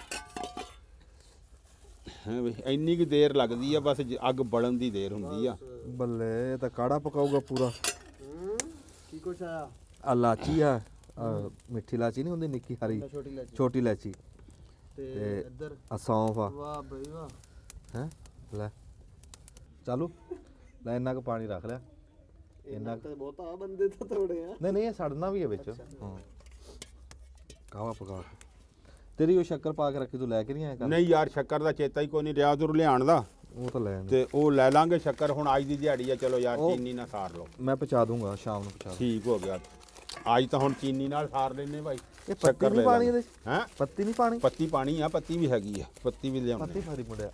ਵੀ, ਇੰਨੀ ਕੁ ਦੇਰ ਲੱਗਦੀ ਆ ਬਸ, ਅੱਗ ਬਲਣ ਦੀ ਦੇਰ ਹੁੰਦੀ ਆ। ਬੱਲੇ ਇਹ ਤਾਂ ਕਾੜਾ ਪਕਾਊਗਾ ਪੂਰਾ। ਕੀ ਕੁਛ ਆਇਆ? ਆ ਲਾਚੀ ਆ, ਮਿੱਠੀ ਲਾਚੀ ਨਹੀਂ ਹੁੰਦੀ ਨਿੱਕੀ ਹਰੀ ਛੋਟੀ ਇਲਾਚੀ ਛੋਟੀ ਇਲਾਚੀ, ਤੇ ਇੱਧਰ ਆ ਸੌਂਫ ਆ। ਵਾਹ ਬਈ ਵਾਹ। ਹੈ ਲੈ ਚਾਲੂ ਲੈ, ਇੰਨਾ ਕੁ ਪਾਣੀ ਰੱਖ ਲਿਆ। ਇਹਨਾਂ ਤਾਂ ਬਹੁਤਾ ਬੰਦੇ ਤਾਂ ਥੋੜੇ ਆ। ਨਹੀਂ ਇਹ ਸੜਨਾ ਵੀ ਹੈ ਵਿੱਚ। ਹਾਂ ਕਾਵਾ ਪਕਾ ਕੇ ਤੇਰੀ ਉਹ ਸ਼ੱਕਰ ਪਾ ਕੇ ਰੱਖੀ, ਤੂੰ ਲੈ ਕੇ ਨਹੀਂ ਆਇਆ ਕੱਲ੍ਹ? ਨਹੀਂ ਯਾਰ ਸ਼ੱਕਰ ਦਾ ਚੇਤਾ ਹੀ ਕੋਈ ਨਹੀਂ ਰਿਹਾ ਉਧਰ ਲਿਆਉਣ ਦਾ। ਉਹ ਤਾਂ ਲੈ ਆਂਦੇ। ਤੇ ਉਹ ਲੈ ਲਾਂਗੇ ਸ਼ੱਕਰ। ਹੁਣ ਅੱਜ ਦੀ ਦਿਹਾੜੀ ਆ, ਚਲੋ ਯਾਰ ਉਹ- ਚੀਨੀ ਨਾਲ ਸਾਰ ਲਓ। ਮੈਂ ਪਹੁੰਚਾ ਦੂੰਗਾ ਸ਼ਾਮ ਨੂੰ, ਪਹੁੰਚਾ ਦੂੰ। ਠੀਕ ਹੋ ਗਿਆ। ਅੱਜ ਤਾਂ ਹੁਣ ਚੀਨੀ ਨਾਲ ਸਾਰ ਲੈਨੇ ਭਾਈ। ਇਹ ਪੱਤੀ ਨਹੀਂ ਪਾਣੀ ਇਹਦੇ 'ਚ? ਹੈ ਪੱਤੀ ਨਹੀਂ ਪਾਣੀ? ਪੱਤੀ ਪਾਣੀ ਆ, ਪੱਤੀ ਵੀ ਹੈਗੀ ਆ, ਪੱਤੀ ਵੀ ਲਿਆਉਂਦੇ ਪੱਤੀ ਫਾਰੀ ਮੁੰਡਿਆ।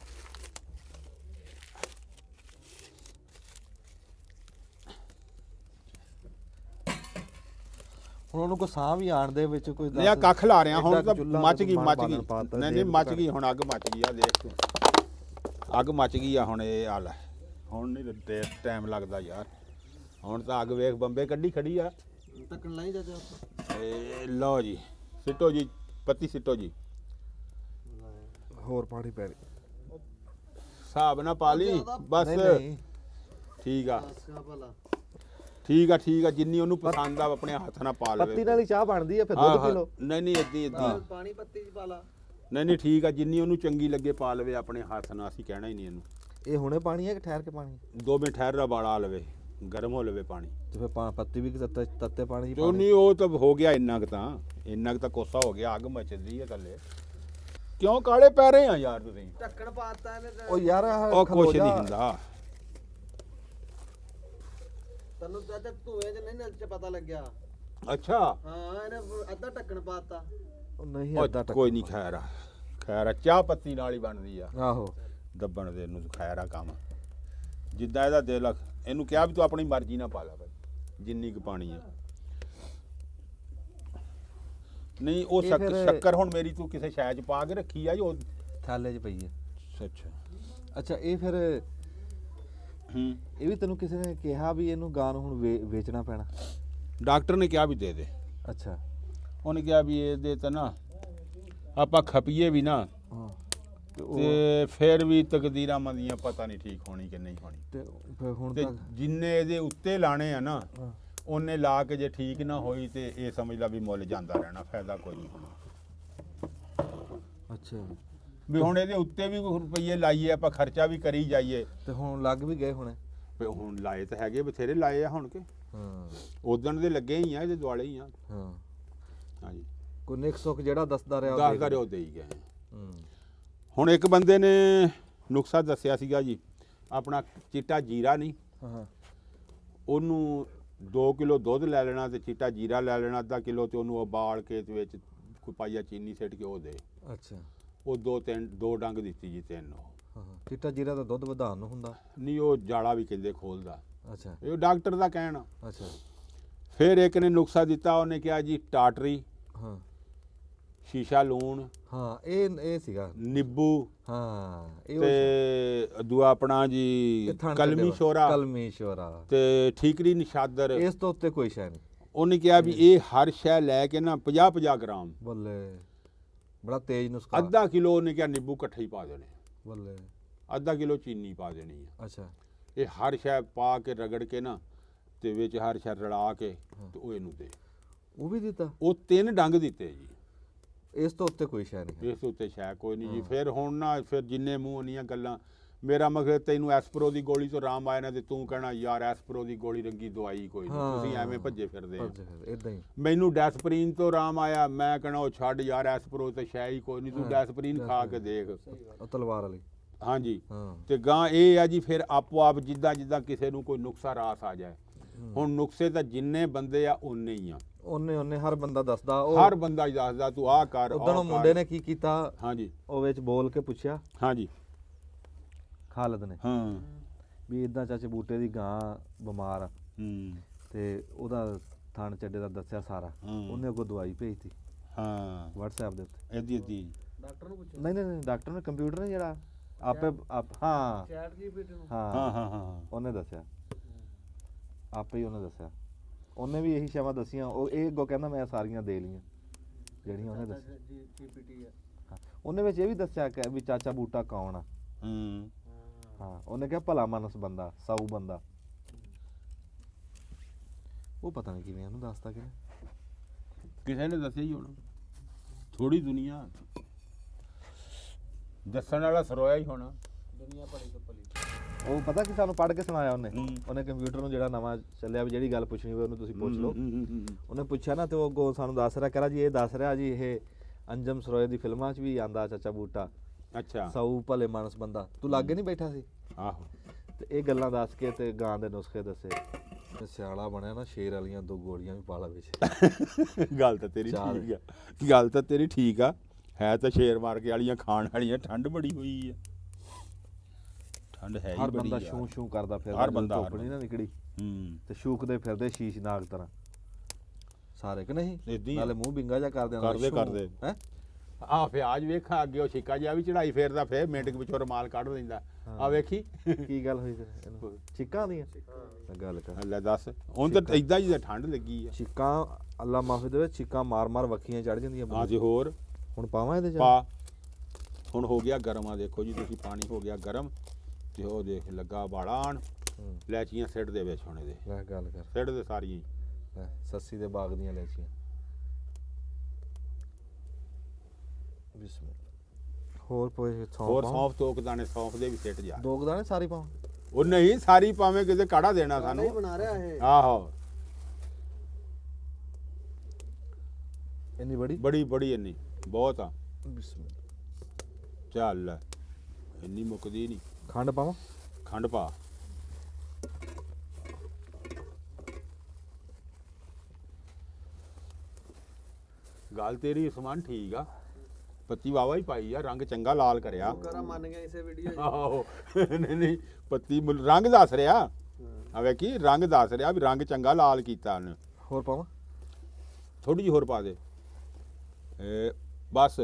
ਹੁਣ ਉਹਨੂੰ ਕੋ ਸਾਹ ਵੀ ਆਣ ਦੇ ਵਿੱਚ ਕੋਈ ਨਹੀਂ ਆ ਕੱਖ ਲਾ ਰਿਆ ਹੁਣ ਏਦਾਂ ਤਾਂ ਚੁੱਲ੍ਹਾ ਮੱਚ ਗਈ ਬਾਲਣ ਪਾਤਾ, ਨਹੀਂ ਦੇਰ ਮੱਚ ਕਰ। ਗਈ ਹੁਣ, ਅੱਗ ਮੱਚ ਗਈ ਆ ਦੇਖ ਤੂੰ। ਅੱਗ ਮੱਚ ਗਈ ਆ ਹੁਣ। ਇਹ ਆ ਲੈ ਹੁਣ ਨਹੀਂ ਟਾਈਮ ਲੱਗਦਾ ਯਾਰ। ਹੁਣ ਤਾਂ ਅੱਗ ਵੇਖ ਬੰਬੇ ਕੱਢੀ ਖੜੀ ਆ। ਟੱਕਣ ਲਾਈ ਜਾ ਆਪਾਂ। ਇਹ ਲਓ ਜੀ, ਸਿੱਟੋ ਜੀ ਪੱਤੀ, ਸਿੱਟੋ ਜੀ। ਹੋਰ ਪਾਣੀ ਪੈ ਰਿਹਾ। ਹਿਸਾਬ ਨਾ ਪਾ ਲਈ ਬਸ। ਨਹੀਂ ਠੀਕ ਆ ਆਸਾ ਭਲਾ ਠੀਕ ਆ ਜਿੰਨੀ ਉਹਨੂੰ ਪਸੰਦ ਆ ਆਪਣੇ ਹੱਥ ਨਾਲ ਪਾ ਲਵੇ। ਪੱਤੀ ਨਾਲ ਹੀ ਚਾਹ ਬਣਦੀ ਆ, ਫਿਰ ਹਾਂ, ਦੁੱਧ ਪੀ ਹਾਂ। ਲਓ। ਨਹੀਂ ਏਦੀ ਪਾਣੀ ਪੱਤੀ ਚ ਪਾ ਲਾ। ਨਹੀਂ ਠੀਕ ਆ, ਜਿੰਨੀ ਉਹਨੂੰ ਚੰਗੀ ਲੱਗੇ ਪਾ ਲਵੇ ਆਪਣੇ ਹੱਥ ਨਾਲ। ਅਸੀਂ ਕਹਿਣਾ ਹੀ ਨਹੀਂ ਇਹਨੂੰ। ਇਹ ਹੁਣੇ ਪਾਣੀ ਹੈ ਕਿ ਠਹਿਰ ਕੇ ਪਾਣੀ? 2 ਮਿੰਟ ਠਹਿਰ ਉਬਾਲਾ ਆ ਲਵੇ, ਗਰਮ ਹੋ ਲਵੇ ਪਾਣੀ। ਤੇ ਫਿਰ ਪੱਤੀ ਵੀ ਤੱਤੇ ਪਾਣੀ 'ਚ ਜੋ ਪਾਣੀ। ਨਹੀਂ ਉਹ ਤਾਂ ਹੋ ਗਿਆ ਇੰਨਾ ਕੁ ਤਾਂ ਕੋਸਾ ਹੋ ਗਿਆ। ਅੱਗ ਮਚਦੀ ਹੈ ਥੱਲੇ। ਕਿਉਂ ਕਾਲੇ ਪੈ ਰਹੇ ਆ ਯਾਰ ਤੁਸੀਂ? ਢੱਕਣ ਪਾਤਾ ਇਹਨੇ ਤੇ। ਉਹ ਯਾਰ ਆਹ ਉਹ ਖਲੋ ਕੁਛ ਜਾ। ਨਹੀਂ ਹੁੰਦਾ। ਤੈਨੂੰ ਤਾਂ ਧੂਏ ਚ ਨਹੀਂ ਚ ਪਤਾ ਲੱਗਿਆ। ਅੱਛਾ ਹਾਂ ਇਹਨੇ ਅੱਧਾ ਢੱਕਣ ਪਾਤਾ। ਉਹ ਨਹੀਂ ਉਹ ਅੱਧਾ ਕੋਈ ਨਹੀਂ, ਖੈਰ ਆ ਚਾਹ ਪੱਤੀ ਨਾਲ ਹੀ ਬਣਦੀ ਆ। ਆਹੋ ਦੱਬਣ ਦੇ ਨੂੰ ਖੈਰ ਆ ਕੰਮ। ਜਿੱਦਾਂ ਇਹਦਾ ਦਿਲ ਆ, ਇਹਨੂੰ ਕਿਹਾ ਵੀ ਤੂੰ ਆਪਣੀ ਮਰਜ਼ੀ ਨਾਲ ਪਾ ਲੈ ਭਾਈ, ਜਿੰਨੀ ਕੁ ਪਾਣੀ ਆ। ਨਹੀਂ ਉਹ ਇਹ ਫਿਰ- ਸ਼ੱਕਰ ਹੁਣ ਮੇਰੀ ਤੂੰ ਕਿਸੇ ਸ਼ੈ 'ਚ ਪਾ ਕੇ ਰੱਖੀ ਆ ਜੀ ਉਹ। ਥਾਲੇ 'ਚ ਪਈ ਹੈ। ਅੱਛਾ ਅੱਛਾ ਇਹ ਫਿਰ ਇਹ ਵੀ ਤੈਨੂੰ ਕਿਸੇ ਨੇ ਕਿਹਾ ਵੀ ਇਹਨੂੰ ਗਾਂ ਨੂੰ ਹੁਣ ਵੇਚਣਾ ਪੈਣਾ? ਡਾਕਟਰ ਨੇ ਕਿਹਾ ਵੀ ਦੇ ਦੇ। ਅੱਛਾ ਉਹਨੇ ਕਿਹਾ ਵੀ ਇਹਦੇ ਤਾਂ ਨਾ ਆਪਾਂ ਖਪੀਏ ਵੀ ਨਾ ਹਾਂ ਤੇ ਫਿਰ ਵੀ ਤਕਦੀਰਾਂ ਮੰਦੀਆਂ ਪਤਾ ਨਹੀਂ ਠੀਕ ਹੋਣੀ ਕਿ ਨਹੀਂ ਹੋਣੀ। ਤੇ ਫਿਰ ਹੁਣ ਤੇ ਤਾਂ ਜਿੰਨੇ ਇਹਦੇ ਉੱਤੇ ਲਾਣੇ ਆ ਨਾ, ਹਾਂ। ਉਹਨੇ ਲਾ ਕੇ ਜੇ ਠੀਕ ਨਾ ਹੋਈ ਤੇ ਇਹ ਸਮਝ ਲਾ ਵੀ ਮੁੱਲ ਜਾਂਦਾ ਰਹਿਣਾ, ਫਾਇਦਾ ਕੋਈ ਨਹੀਂ ਹੋਣਾ। ਅੱਛਾ ਵੀ ਹੁਣ ਇਹਦੇ ਉੱਤੇ ਵੀ ਰੁਪਈਏ ਲਾਈਏ ਆਪਾਂ, ਖਰਚਾ ਵੀ ਕਰੀ ਜਾਈਏ। ਤੇ ਹੁਣ ਲੱਗ ਵੀ ਗਏ ਹੁਣੇ? ਵੀ ਹੁਣ ਲਾਏ ਤਾਂ ਹੈਗੇ ਬਥੇਰੇ ਲਾਏ ਆ ਹੁਣ ਕੇ। ਹਾਂ ਉਦਣ ਦੇ ਲੱਗੇ ਹੀ ਆ, ਇਹਦੇ ਦੁਆਲੇ ਹੀ ਆ। ਹਾਂ ਹਾਂਜੀ ਕੋਈ ਨਿਕ ਸੁੱਖ ਜਿਹੜਾ ਦੱਸਦਾ ਰਿਹਾ ਉਹ ਦੱਸ ਦੇ ਕਰਿਓ ਦੇ ਹੀ ਗਏ। ਹੂੰ। ਹੁਣ ਇੱਕ ਬੰਦੇ ਨੇ ਨੁਕਸਾ ਦੱਸਿਆ ਸੀਗਾ ਜੀ, ਆਪਣਾ ਚਿੱਟਾ ਜੀਰਾ ਨਹੀਂ, ਹਾਂ ਉਹਨੂੰ 2 ਕਿਲੋ ਦੁੱਧ ਲੈ ਲੈਣਾ ਤੇ ਚਿੱਟਾ ਜੀਰਾ ਲੈ ਲੈਣਾ ਅੱਧਾ ਕਿਲੋ, ਤੇ ਉਹਨੂੰ ਉਬਾਲ ਕੇ ਤੇ ਵਿੱਚ ਕੋਈ ਪਾਈਆ ਚੀਨੀ ਸਿੱਟ ਕੇ ਉਹ ਦੇ। ਅੱਛਾ ਉਹ ਦੋ ਡੰਗ ਦਿੱਤੀ ਜੀ 3 ਉਹ। ਹਾਂ ਚਿੱਟਾ ਜੀਰਾ ਦਾ ਦੁੱਧ ਵਧਾਉਣ ਨੂੰ ਹੁੰਦਾ। ਨਹੀਂ ਉਹ ਜਾਲਾ ਵੀ ਕਹਿੰਦੇ ਖੋਲਦਾ, ਅੱਛਾ ਇਹ ਡਾਕਟਰ ਦਾ ਕਹਿਣਾ। ਅੱਛਾ ਫਿਰ ਇੱਕ ਨੇ ਨੁਕਸਾ ਦਿੱਤਾ, ਉਹਨੇ ਕਿਹਾ ਜੀ ਟਾਟਰੀ, ਹਾਂ ਸ਼ੀਸ਼ਾ ਲੂਣ, ਹਾਂ ਇਹ ਸੀਗਾ ਨਿੰਬੂ ਹਾਂ ਇਹ ਤੇ ਦੂਆ ਆਪਣਾ ਜੀ ਕਲਮੀ ਸ਼ੋਰਾ ਕਲਮੀ ਸ਼ੋਰਾ ਤੇ ਠੀਕਰੀ ਨਿਸ਼ਾਦਰ। ਇਸ ਤੋਂ ਉੱਤੇ ਕੋਈ ਸ਼ੈ ਨਹੀਂ। ਉਹਨੇ ਕਿਹਾ ਵੀ ਇਹ ਹਰ ਸ਼ੈ ਲੈ ਕੇ ਨਾ 50-50 ਗ੍ਰਾਮ, ਬੱਲੇ ਬੜਾ ਤੇਜ਼ ਨੁਸਖਾ। ਅੱਧਾ ਕਿਲੋ ਉਹਨੇ ਕਿਹਾ ਨਿੰਬੂ ਇਕੱਠੇ ਹੀ ਪਾ ਦੇਣੇ, ਬੱਲੇ ਅੱਧਾ ਕਿਲੋ ਚੀਨੀ ਪਾ ਦੇਣੀ ਆ। ਅੱਛਾ ਇਹ ਹਰ ਸ਼ੈ ਪਾ ਕੇ ਰਗੜ ਕੇ ਨਾ ਤੇ ਵਿੱਚ ਹਰ ਸ਼ੈ ਰਲਾ ਕੇ ਤੇ ਉਹ ਇਹਨੂੰ ਦੇ। ਉਹ ਵੀ ਦਿੱਤਾ। ਉਹ 3 ਡੰਗ ਦਿੱਤੇ ਜੀ, ਇਸ ਤੋਂ ਉੱਤੇ ਕੋਈ ਸ਼ੈ ਨਹੀਂ। ਇਸ ਉੱਤੇ ਸ਼ੈ ਕੋਈ ਨਹੀਂ ਜੀ। ਫਿਰ ਹੁਣ ਨਾ ਫਿਰ ਜਿੰਨੇ ਮੂੰਹ ਉਨੀਆਂ ਗੱਲਾਂ। ਮੇਰਾ ਮਗਰ ਤੈਨੂੰ ਐਸਪਰੋ ਦੀ ਗੋਲੀ ਤੋਂ ਆਰਾਮ ਆਇਆ ਨਾ ਤੇ ਤੂੰ ਕਹਿਣਾ ਯਾਰ ਐਸਪਰੋ ਦੀ ਗੋਲੀ ਰੰਗੀ ਦਵਾਈ ਕੋਈ ਨਹੀਂ, ਤੁਸੀਂ ਐਵੇਂ ਭੱਜੇ ਫਿਰਦੇ ਆ। ਇਦਾਂ ਹੀ ਮੈਨੂੰ ਡੈਸਪਰੀਨ ਤੋਂ ਆਰਾਮ ਆਇਆ, ਮੈਂ ਕਹਿਣਾ ਉਹ ਛੱਡ ਯਾਰ ਐਸਪਰੋ ਤੇ ਸ਼ੈ ਹੀ ਕੋਈ ਨਹੀਂ, ਤੂੰ ਡੈਸਪਰੀਨ ਖਾ ਕੇ ਦੇਖ। ਉਹ ਤਲਵਾਰ ਵਾਲੀ। ਹਾਂਜੀ ਹਾਂ ਤੇ ਗਾਂ ਇਹ ਆ ਜੀ ਫਿਰ ਆਪੋ ਆਪ ਜਿੱਦਾਂ ਜਿੱਦਾਂ ਕਿਸੇ ਨੂੰ ਕੋਈ ਨੁਕਸਾ ਰਾਸ ਆ ਜਾਏ। ਹੁਣ ਨੁਕਸੇ ਤਾਂ ਜਿੰਨੇ ਬੰਦੇ ਆ ਉਨੇ ਹੀ ਆ, ਉਹਨੇ ਹਰ ਬੰਦਾ ਦੱਸਦਾ। ਉਹ ਹਰ ਬੰਦਾ ਹੀ ਦੱਸਦਾ ਤੂੰ ਆਹ ਕਰ। ਉਦੋਂ ਉਹ ਮੁੰਡੇ ਨੇ ਕੀ ਕੀਤਾ, ਹਾਂਜੀ ਉਹ ਵਿੱਚ ਬੋਲ ਕੇ ਪੁੱਛਿਆ ਹਾਂਜੀ ਖਾਲਦ ਨੇ ਹਾਂ ਵੀ ਇਦਾਂ ਚਾਚੇ ਬੂਟੇ ਦੀ ਗਾਂ ਬਿਮਾਰ ਆ ਹੂੰ ਤੇ ਉਹਦਾ ਥਣ ਚੱਡੇ ਦਾ ਦੱਸਿਆ ਸਾਰਾ। ਉਹਨੇ ਅੱਗੋਂ ਦਵਾਈ ਭੇਜਤੀ ਹਾਂ WhatsApp ਦੇ ਉੱਤੇ। ਇਹਦੀ ਡਾਕਟਰ ਨੂੰ ਪੁੱਛੋ। ਨਹੀਂ ਡਾਕਟਰ ਨੇ ਕੰਪਿਊਟਰ ਨੇ ਜਿਹੜਾ ਆਪੇ ਹਾਂ ਚੈਟ ਜੀਪੀਟੀ ਨੂੰ। ਹਾਂ ਹਾਂ ਹਾਂ ਹਾਂ ਉਹਨੇ ਦੱਸਿਆ, ਆਪੇ ਹੀ ਉਹਨੇ ਦੱਸਿਆ। ਉਹਨੇ ਵੀ ਇਹੀ ਸ਼ਾਵਾਂ ਦੱਸੀਆਂ। ਉਹ ਇਹ ਅੱਗੋਂ ਕਹਿੰਦਾ ਮੈਂ ਸਾਰੀਆਂ ਦੇ ਲਈਆਂ ਜਿਹੜੀਆਂ ਉਹਨੇ ਦੱਸੀਆਂ। ਜੀਪੀਟੀ ਆ। ਹਾਂ, ਉਹਨੇ ਵਿੱਚ ਇਹ ਵੀ ਦੱਸਿਆ ਕਿ ਵੀ ਚਾਚਾ ਬੂਟਾ ਕੌਣ ਆ। ਹੂੰ ਹਾਂ ਉਹਨੇ ਕਿਹਾ ਭਲਾ ਮਾਨਸ ਬੰਦਾ, ਸਾਊ ਬੰਦਾ। ਉਹ ਪਤਾ ਨਹੀਂ ਕਿਵੇਂ ਉਹਨੂੰ ਦੱਸਤਾ ਕਿਵੇਂ। ਕਿਸੇ ਨੇ ਦੱਸਿਆ ਹੀ ਹੋਣਾ, ਥੋੜੀ ਦੁਨੀਆ ਦੱਸਣ ਵਾਲਾ ਸਰੋਇਆ ਹੀ ਹੋਣਾ। ਦੁਨੀਆ ਭਲੀ ਤੋਂ ਭਲੀ। ਉਹ ਪਤਾ ਕਿ ਸਾਨੂੰ ਪੜ੍ਹ ਕੇ ਸੁਣਾਇਆ ਉਹਨੇ ਕੰਪਿਊਟਰ ਨੂੰ ਜਿਹੜਾ ਨਵਾਂ ਚੱਲਿਆ ਵੀ ਜਿਹੜੀ ਗੱਲ ਪੁੱਛਣੀ ਹੋਵੇ ਉਹਨੂੰ ਤੁਸੀਂ ਪੁੱਛ ਲਓ। ਉਹਨੇ ਪੁੱਛਿਆ ਨਾ ਤੇ ਉਹ ਅੱਗੋਂ ਸਾਨੂੰ ਦੱਸ ਰਿਹਾ, ਕਰਾ ਜੀ ਇਹ ਦੱਸ ਰਿਹਾ ਜੀ ਇਹ ਅੰਜਮ ਸਰੋਏ ਦੀ ਫਿਲਮਾਂ 'ਚ ਵੀ ਆਂਦਾ ਚਾਚਾ ਬੂਟਾ, ਅੱਛਾ ਸਾਊ ਭਲੇ ਮਾਨਸ ਬੰਦਾ। ਤੂੰ ਲਾਗੇ ਨਹੀਂ ਬੈਠਾ ਸੀ ਆਹੋ ਤੇ ਇਹ ਗੱਲਾਂ ਦੱਸ ਕੇ ਤੇ ਗਾਂ ਦੇ ਨੁਸਖੇ ਦੱਸੇ। ਤੇ ਸਿਆਲਾ ਬਣਿਆ ਨਾ, ਸ਼ੇਰ ਵਾਲੀਆਂ 2 ਗੋਲੀਆਂ ਵੀ ਪਾ ਲਾ ਵਿੱਚ। ਗੱਲ ਤਾਂ ਤੇਰੀ ਠੀਕ ਆ, ਗੱਲ ਤਾਂ ਤੇਰੀ ਠੀਕ ਆ। ਹੈ ਤਾਂ ਸ਼ੇਰ ਮਾਰ ਕੇ ਵਾਲੀਆਂ ਖਾਣ ਵਾਲੀਆਂ। ਠੰਡ ਬੜੀ ਹੋਈ ਆ, ਠੰਡ ਹੈ ਹੀ ਹਰ ਬੜੀ ਬੰਦਾ ਆ। ਸ਼ੂ ਸ਼ੂ ਕਰਦਾ ਫਿਰਦਾ, ਹਰ ਬੰਦਾ, ਧੁੱਪ ਨਹੀਂ ਨਾ ਨਿਕੜੀ ਹੂੰ ਤੇ ਸ਼ੂਕਦੇ ਫਿਰਦੇ ਸ਼ੀਸ਼ ਨਾਗ ਤਰ੍ਹਾਂ ਸਾਰੇ ਕਿ ਨਹੀਂ। ਏਦਾਂ ਹੀ ਆ। ਨਾਲੇ ਮੂੰਹ ਬਿੰਗਾ ਜਾ ਕਰਦੇ ਕਰਦੇ ਹੈ। ਆ ਪਿਆਜ ਵੇਖਾ ਅੱਗੇ ਉਹ ਛਿੱਕਾ ਜਿਹਾ ਵੀ ਚੜਾਈ ਫੇਰਦਾ, ਫੇਰ ਮਿੰਟ ਕੁ ਵਿੱਚੋਂ ਰੁਮਾਲ ਕੱਢ ਲੈਂਦਾ। ਆ ਵੇਖੀ ਕੀ ਗੱਲ ਹੋਈ ਫਿਰ ਇਹਨੂੰ? ਛਿੱਕਾਂ ਦੀਆਂ ਗੱਲ ਕਰ। ਲੈ ਦੱਸ, ਹੁਣ ਤਾਂ ਇਦਾਂ ਹੀ ਠੰਡ ਲੱਗੀ ਆ। ਛਿੱਕਾਂ ਅੱਲਾ ਮਾਫੀ ਦੇਵੇ, ਛਿੱਕਾਂ ਮਾਰ ਮਾਰ ਵੱਖੀਆਂ ਚੜ ਜਾਂਦੀਆਂ। ਹਾਂ ਜੀ ਹੋਰ ਹੁਣ ਪਾਵਾਂ ਇਹਦੇ ਚ ਪਾ। ਹੁਣ ਹੋ ਗਿਆ ਗਰਮ, ਆ ਦੇਖੋ ਜੀ ਤੁਸੀਂ, ਪਾਣੀ ਹੋ ਗਿਆ ਗਰਮ ਤੇ ਉਹ ਦੇਖ ਲੱਗਾ ਬਾੜਾ ਆਣ। ਲੈਚੀਆਂ ਸਿੱਟ ਦੇ ਵਿੱਚ ਹੁਣ ਇਹਦੇ, ਲੈ ਗੱਲ ਕਰ। ਸਿੱਟ ਦੇ ਸਾਰੀਆਂ ਹੀ। ਲੈ ਸੱਸੀ ਦੇ ਬਾਗ ਦੀਆਂ ਲੈਚੀਆਂ। ਬਿਸਮਿਲ੍ਲਾ। ਹੋਰ ਪੋਏ ਹੋਰ ਸੌਂਫ ਤੋਕ ਦਾਣੇ ਸੌਂਫ ਦੇ ਵੀ ਸਿੱਟ ਜਾ। 2 ਦਾਣੇ ਸਾਰੀ ਪਾਵਾਂ? ਉਹ ਨਹੀਂ ਸਾਰੀ ਭਾਵੇਂ ਕਿਤੇ ਕਾੜਾ ਦੇਣਾ ਸਾਨੂੰ। ਬਣਾ ਰਿਹਾ ਇਹ। ਆਹੋ ਇੰਨੀ ਬੜੀ? ਬੜੀ ਬੜੀ ਇੰਨੀ ਬਹੁਤ ਆ। ਬਿਸਮਿਲ੍ਲਾ। ਚੱਲ ਇੰਨੀ ਮੁੱਕਦੀ ਨਹੀਂ। ਖੰਡ ਪਾਵਾਂ? ਖੰਡ ਪਾ। ਗੱਲ ਤੇਰੀ ਸਮਾਨ ਠੀਕ ਆ, ਪੱਤੀ ਵਾਵਾ ਹੀ ਪਾਈ ਆ, ਰੰਗ ਚੰਗਾ ਲਾਲ ਕਰਿਆ। ਕਰਾ ਮੰਨ ਗਿਆ ਇਸੇ ਵੀਡੀਓ 'ਚ। ਆਹੋ ਨਹੀਂ ਪੱਤੀ ਰੰਗ ਦੱਸ ਰਿਹਾ। ਆ ਵੇਖੀ ਰੰਗ ਦੱਸ ਰਿਹਾ ਵੀ ਰੰਗ ਚੰਗਾ ਲਾਲ ਕੀਤਾ ਉਹਨੇ। ਹੋਰ ਪਾਵਾਂ? ਥੋੜੀ ਜਿਹੀ ਹੋਰ ਪਾ ਦੇ। ਬਸ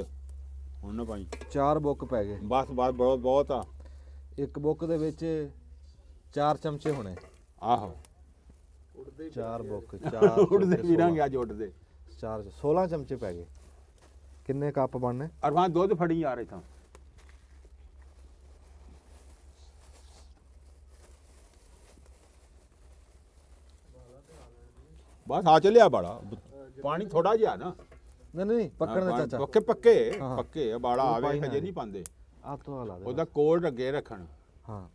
ਹੁਣ ਨਾ ਪਾਈ। 4 ਬੁੱਕ ਪੈ ਗਏ। ਬਸ ਬਸ ਬਹੁਤ ਬਹੁਤ ਆ। ਇੱਕ ਬੁੱਕ ਦੇ ਵਿੱਚ 4 ਚਮਚੇ ਹੋਣੇ। ਆਹੋ 4 ਬੁੱਕ 4 ਉੱਡਦੇ ਵੀਰਾਂਗੇ ਅੱਜ ਉੱਡਦੇ। 4 16 ਚਮਚੇ ਪੈ ਗਏ। ਕਿੰਨੇ ਕੱਪ ਬਣਨੇ? ਅਰਮਾਨ ਦੁੱਧ ਫੜੀ ਯਾਰ ਇਥਾਂ। ਬਸ ਆ ਚੱਲਿਆ ਬੜਾ ਪਾਣੀ ਥੋੜਾ ਜਿਹਾ ਨਾ। ਨਹੀਂ ਪੱਕਣ ਦਾ ਚਾਚਾ। ਪੱਕੇ ਪੱਕੇ ਹਾਂ। ਪੱਕੇ ਬਾੜਾ ਆਵੇ ਪਾਈ ਹਜੇ ਨਾ ਨਹੀਂ ਪਾਉਂਦੇ। ਆ ਤੋਂ ਲਾ ਦੇ। ਉਹਦਾ ਕੋਲ ਲੱਗੇ ਰੱਖਣ। ਹਾਂ